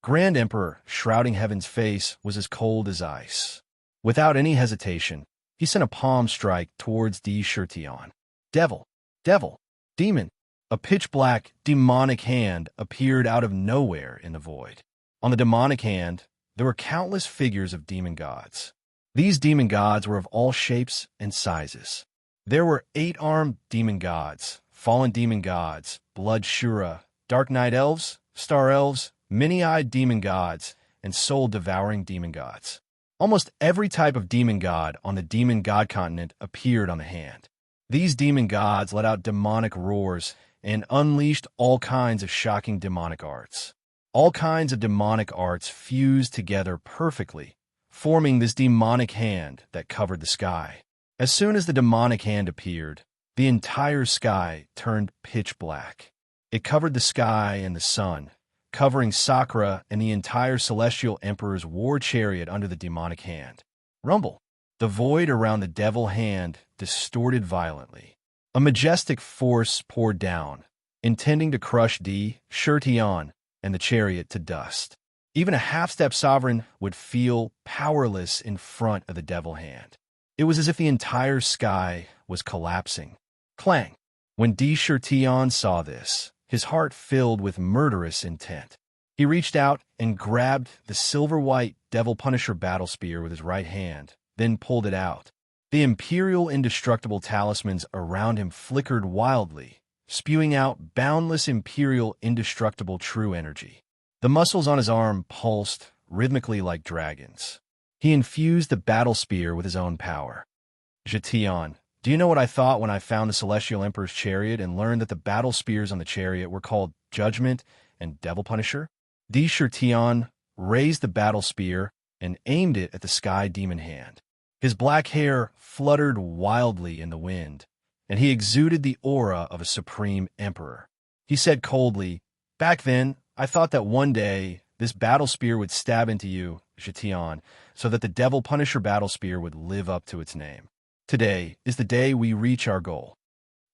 Grand Emperor Shrouding Heaven's face was as cold as ice. Without any hesitation, he sent a palm strike towards Di Tian. Devil, devil, demon. A pitch-black, demonic hand appeared out of nowhere in the void. On the demonic hand, there were countless figures of demon gods. These demon gods were of all shapes and sizes. There were 8-armed demon gods, fallen demon gods, blood shura, dark night elves, star elves, many-eyed demon gods, and soul-devouring demon gods. Almost every type of demon god on the demon god continent appeared on the hand. These demon gods let out demonic roars and unleashed all kinds of shocking demonic arts. All kinds of demonic arts fused together perfectly, forming this demonic hand that covered the sky. As soon as the demonic hand appeared, the entire sky turned pitch black. It covered the sky and the sun, covering Sakura and the entire Celestial Emperor's war chariot under the demonic hand. Rumble. The void around the devil hand distorted violently. A majestic force poured down, intending to crush Di Tian and the chariot to dust. Even a half-step sovereign would feel powerless in front of the devil hand. It was as if the entire sky was collapsing. Clang! When Di Tian saw this, his heart filled with murderous intent. He reached out and grabbed the silver-white Devil Punisher battle spear with his right hand, then pulled it out. The imperial indestructible talismans around him flickered wildly, spewing out boundless imperial indestructible true energy. The muscles on his arm pulsed rhythmically like dragons. He infused the battle spear with his own power. Jetian, do you know what I thought when I found the Celestial Emperor's chariot and learned that the battle spears on the chariot were called Judgment and Devil Punisher? Di Shirtion raised the battle spear and aimed it at the sky demon hand. His black hair fluttered wildly in the wind, and he exuded the aura of a supreme emperor. He said coldly, "Back then, I thought that one day this battle spear would stab into you, Jetian, so that the Devil Punisher battle spear would live up to its name. Today is the day we reach our goal."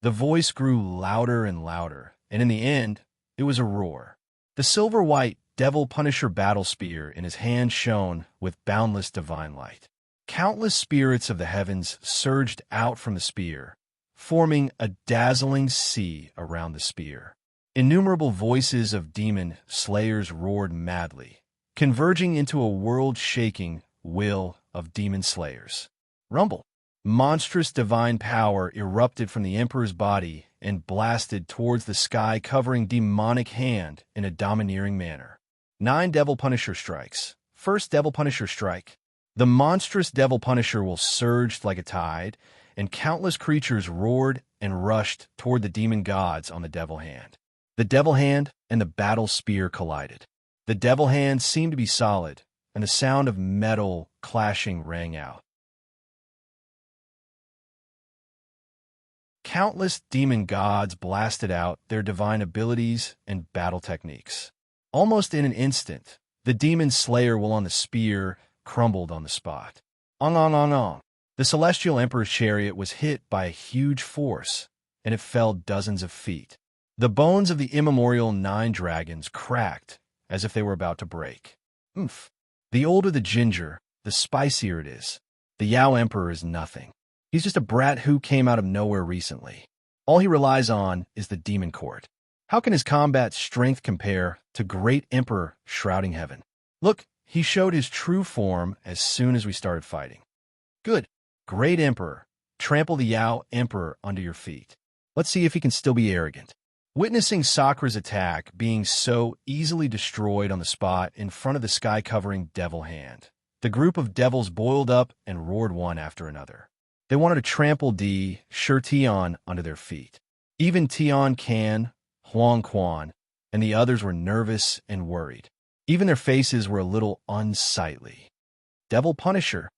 The voice grew louder and louder, and in the end, it was a roar. The silver-white Devil Punisher battle spear in his hand shone with boundless divine light. Countless spirits of the heavens surged out from the spear, forming a dazzling sea around the spear. Innumerable voices of demon slayers roared madly, converging into a world-shaking will of demon slayers. Rumble. Monstrous divine power erupted from the Emperor's body and blasted towards the sky, covering demonic hand in a domineering manner. 9 Devil Punisher strikes. First Devil Punisher strike. The monstrous Devil Punisher will surged like a tide, and countless creatures roared and rushed toward the demon gods on the Devil Hand. The Devil Hand and the battle spear collided. The Devil Hand seemed to be solid, and the sound of metal clashing rang out. Countless demon gods blasted out their divine abilities and battle techniques. Almost in an instant, the demon slayer will on the spear crumbled on the spot. Ong. The Celestial Emperor's chariot was hit by a huge force, and it fell dozens of feet. The bones of the immemorial 9 dragons cracked as if they were about to break. Oomph. The older the ginger, the spicier it is. The Yao Emperor is nothing. He's just a brat who came out of nowhere recently. All he relies on is the demon court. How can his combat strength compare to Great Emperor shrouding heaven? Look, he showed his true form as soon as we started fighting. Good. Great Emperor, trample the Yao Emperor under your feet. Let's see if he can still be arrogant. Witnessing Sakra's attack being so easily destroyed on the spot in front of the sky-covering Devil Hand, the group of devils boiled up and roared one after another. They wanted to trample Di Shirtion under their feet. Even Tian Can, Huang Quan, and the others were nervous and worried. Even their faces were a little unsightly. Devil Punisher.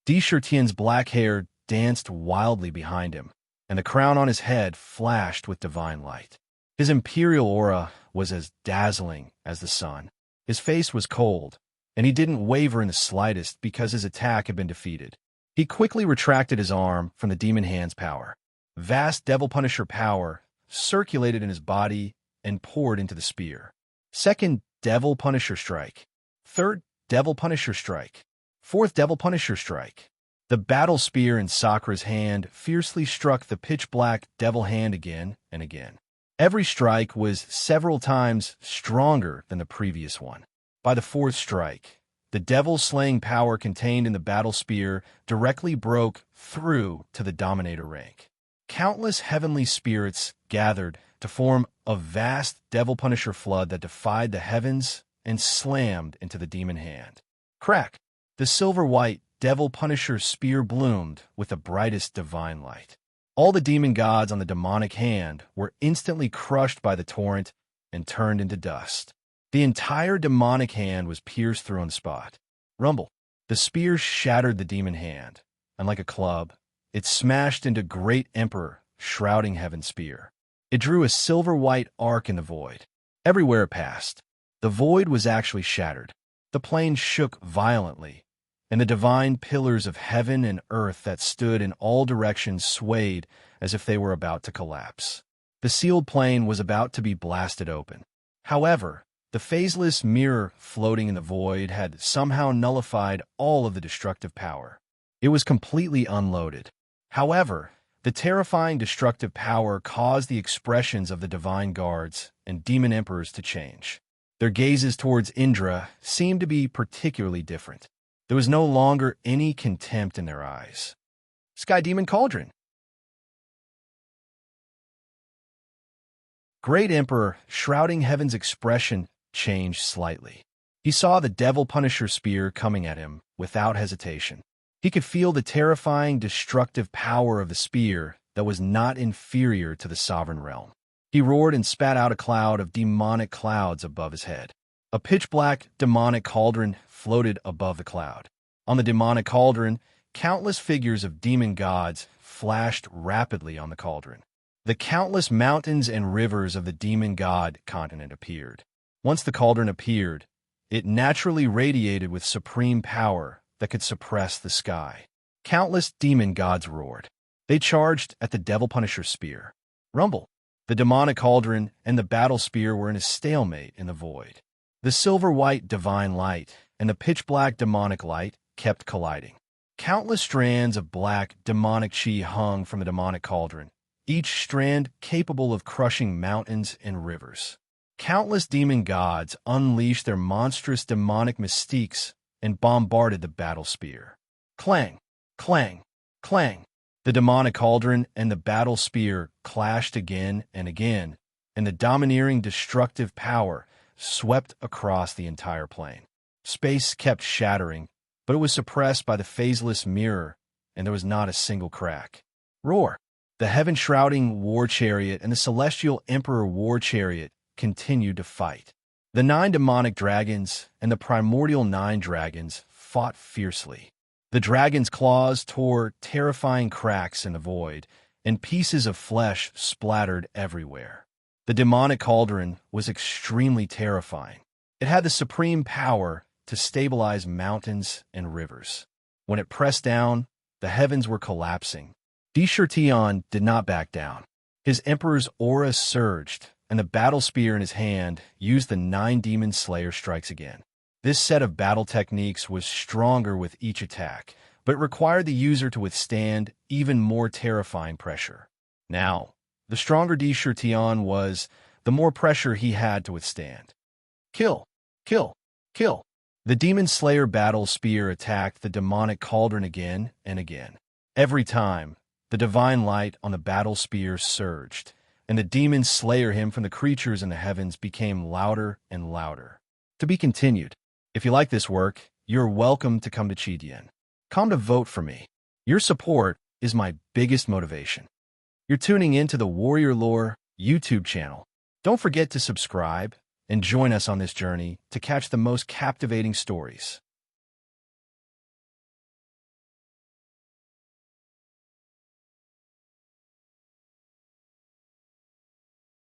Di Shirtian's black hair danced wildly behind him, and the crown on his head flashed with divine light. His imperial aura was as dazzling as the sun. His face was cold, and he didn't waver in the slightest because his attack had been defeated. He quickly retracted his arm from the demon hand's power. Vast Devil Punisher power circulated in his body and poured into the spear. Second Devil Punisher strike. Third Devil Punisher strike. Fourth Devil Punisher strike. The battle spear in Sakra's hand fiercely struck the pitch-black Devil Hand again and again. Every strike was several times stronger than the previous one. By the 4th strike, the devil-slaying power contained in the battle spear directly broke through to the Dominator rank. Countless heavenly spirits gathered to form a vast Devil Punisher flood that defied the heavens and slammed into the demon hand. Crack! The silver-white Devil Punisher spear bloomed with the brightest divine light. All the demon gods on the demonic hand were instantly crushed by the torrent and turned into dust. The entire demonic hand was pierced through on the spot. Rumble. The spear shattered the demon hand, and like a club, it smashed into Great Emperor shrouding heaven's spear. It drew a silver-white arc in the void. Everywhere it passed, the void was actually shattered. The plane shook violently, and the divine pillars of heaven and earth that stood in all directions swayed as if they were about to collapse. The sealed plane was about to be blasted open. However, the phaseless mirror floating in the void had somehow nullified all of the destructive power. It was completely unloaded. However, the terrifying destructive power caused the expressions of the divine guards and demon emperors to change. Their gazes towards Indra seemed to be particularly different. There was no longer any contempt in their eyes. Sky Demon Cauldron. Great Emperor, shrouding heaven's expression, changed slightly. He saw the Devil Punisher spear coming at him without hesitation. He could feel the terrifying, destructive power of the spear that was not inferior to the sovereign realm. He roared and spat out a cloud of demonic clouds above his head. A pitch-black, demonic cauldron floated above the cloud. On the demonic cauldron, countless figures of demon gods flashed rapidly on the cauldron. The countless mountains and rivers of the demon god continent appeared. Once the cauldron appeared, it naturally radiated with supreme power that could suppress the sky. Countless demon gods roared. They charged at the Devil Punisher's spear. Rumble! The demonic cauldron and the battle spear were in a stalemate in the void. The silver-white divine light and the pitch-black demonic light kept colliding. Countless strands of black demonic chi hung from the demonic cauldron, each strand capable of crushing mountains and rivers. Countless demon gods unleashed their monstrous demonic mystiques and bombarded the battle spear. Clang! Clang! Clang! The demonic cauldron and the battle spear clashed again and again, and the domineering destructive power swept across the entire plane. Space kept shattering, but it was suppressed by the phaseless mirror, and there was not a single crack. Roar! The heaven-shrouding war chariot and the celestial emperor war chariot continued to fight. The 9 demonic dragons and the primordial 9 dragons fought fiercely. The dragon's claws tore terrifying cracks in the void, and pieces of flesh splattered everywhere. The demonic cauldron was extremely terrifying. It had the supreme power to stabilize mountains and rivers. When it pressed down, the heavens were collapsing. Tion did not back down. His emperor's aura surged, and the battle spear in his hand used the 9 demon slayer strikes again. This set of battle techniques was stronger with each attack, but it required the user to withstand even more terrifying pressure. Now, the stronger Tion was, the more pressure he had to withstand. Kill! Kill! Kill! The demon slayer battle spear attacked the demonic cauldron again and again. Every time, the divine light on the battle spear surged, and the demon slayer him from the creatures in the heavens became louder and louder. To be continued. If you like this work, you're welcome to come to Chidian. Come to vote for me. Your support is my biggest motivation. You're tuning in to the Warrior Lore YouTube channel. Don't forget to subscribe and join us on this journey to catch the most captivating stories.